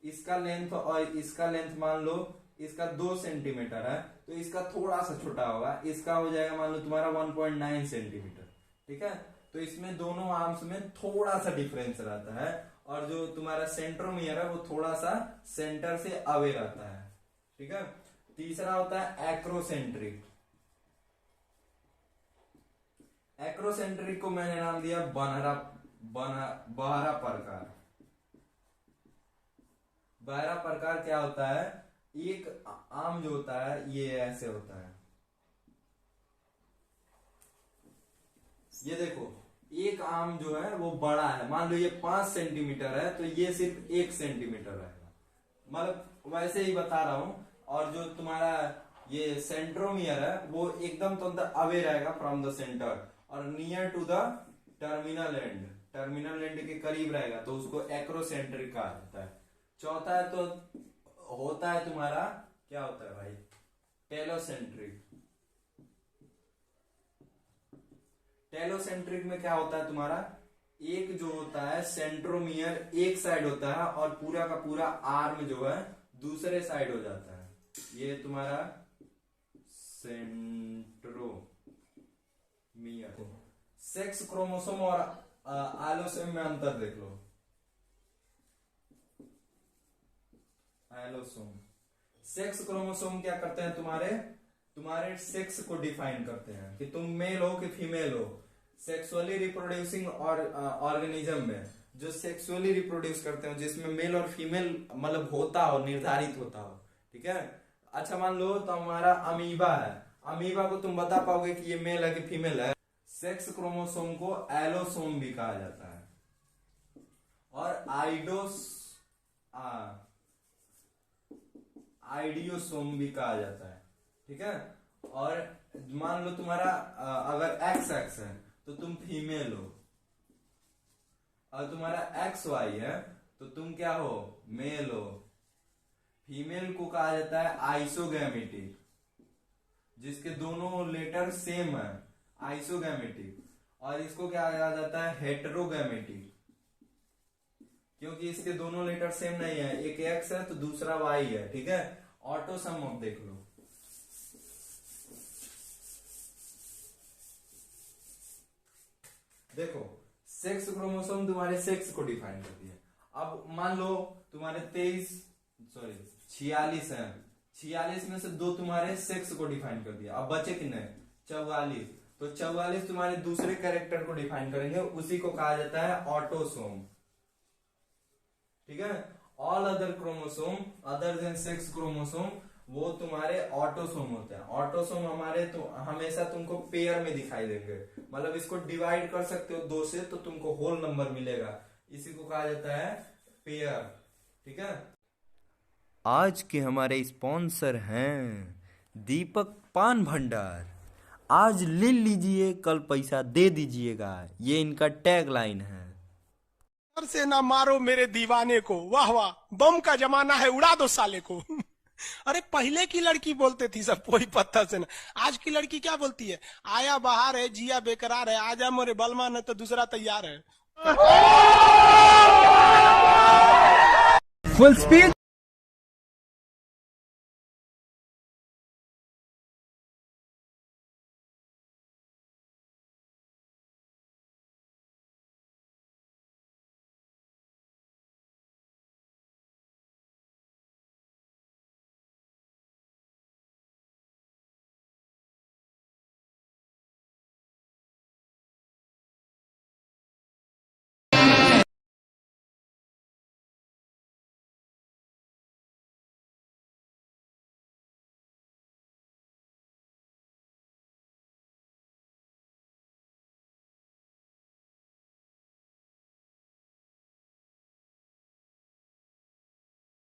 इसका लेंथ और इसका लेंथ मान लो इसका 2 सेंटीमीटर है तो इसका थोड़ा सा छोटा होगा, इसका हो जाएगा मान लो तुम्हारा 1.9 सेंटीमीटर। ठीक है, तो इसमें दोनों आर्म्स में थोड़ा सा डिफरेंस रहता है, और जो तुम्हारा सेंट्रोमियर है वो थोड़ा सा सेंटर से अवे रहता है। ठीक है, तीसरा होता है एक्रोसेंट्रिक। एक्रोसेंट्रिक को मैंने नाम दिया बहरा प्रकार। बहरा प्रकार क्या होता है, एक आर्म जो होता है ये ऐसे होता है, ये देखो एक आर्म जो है वो बड़ा है, मान लो ये 5 सेंटीमीटर है तो ये सिर्फ 1 सेंटीमीटर रहेगा, मतलब वैसे ही बता रहा हूं। और जो तुम्हारा ये सेंट्रोमियर है वो एकदम तो अंदर अवे रहेगा फ्रॉम द सेंटर और near to the terminal end, terminal end के करीब रहेगा, तो उसको एक्रोसेंट्रिक कहा जाता है। चौथा है तो होता है तुम्हारा क्या होता है भाई, टेलोसेंट्रिक। टेलोसेंट्रिक में क्या होता है तुम्हारा, एक जो होता है सेंट्रोमियर एक साइड होता है और पूरा का पूरा आर्म जो है दूसरे साइड हो जाता है। ये तुम्हारा सेंट्रोमियर। सेक्स क्रोमोसोम और आलोसोम में अंतर देख लो। आलोसोम, सेक्स क्रोमोसोम क्या करते हैं, तुम्हारे सेक्स को डिफाइन करते हैं कि तुम मेल हो कि फीमेल हो। सेक्सुअली रिप्रोड्यूसिंग और ऑर्गेनिज्म में जो सेक्सुअली रिप्रोड्यूस करते हो जिसमें मेल और फीमेल मतलब होता हो, निर्धारित होता हो। ठीक है, अच्छा मान लो तो हमारा अमीबा है, अमीबा को तुम बता पाओगे कि ये मेल है कि फीमेल है? सेक्स क्रोमोसोम को एलोसोम भी कहा जाता है और आइडियोसोम भी कहा जाता है, ठीक है। और मान लो तुम्हारा अगर एक्स एक्स है तो तुम फीमेल हो, और तुम्हारा एक्स वाई है तो तुम क्या हो? मेल हो। फीमेल को कहा जाता है आइसोगैमेटिक, जिसके दोनों लेटर सेम है, आइसोगैमेटिक। और इसको क्या कहा जाता है? हेटेरोगैमेटिक, क्योंकि इसके दोनों लेटर सेम नहीं है, एक एक्स है तो दूसरा वाई है, ठीक है। ऑटोसम अब देख लो, देखो सेक्स क्रोमोसोम तुम्हारे सेक्स को डिफाइन करती है। अब मान लो तुम्हारे 46 है, 46 में से 2 तुम्हारे सेक्स को डिफाइन कर दिया, अब बचे कितने? 44। तो 44 तुम्हारे दूसरे कैरेक्टर को डिफाइन करेंगे, उसी को कहा जाता है ऑटोसोम, ठीक है। All other chromosome other than sex chromosome वो तुम्हारे ऑटोसोम होते हैं। ऑटोसोम हमारे तो हमेशा तुमको पेयर में दिखाई देंगे, मतलब इसको डिवाइड कर सकते हो 2 से तो तुमको होल नंबर मिलेगा, इसी को कहा जाता है पेयर, ठीक है। आज के हमारे स्पॉन्सर हैं दीपक पान भंडार। आज ले लीजिए, कल पैसा दे दीजिएगा, ये इनका टैग लाइन है। से ना मारो मेरे दीवाने को, वाह वाह, बम का जमाना है, उड़ा दो साले को। अरे पहले की लड़की बोलते थी सब कोई पत्थर से ना, आज की लड़की क्या बोलती है? आया बाहर है, जिया बेकरार है, आजा मोरे बलमा न तो दूसरा तैयार है। Full speed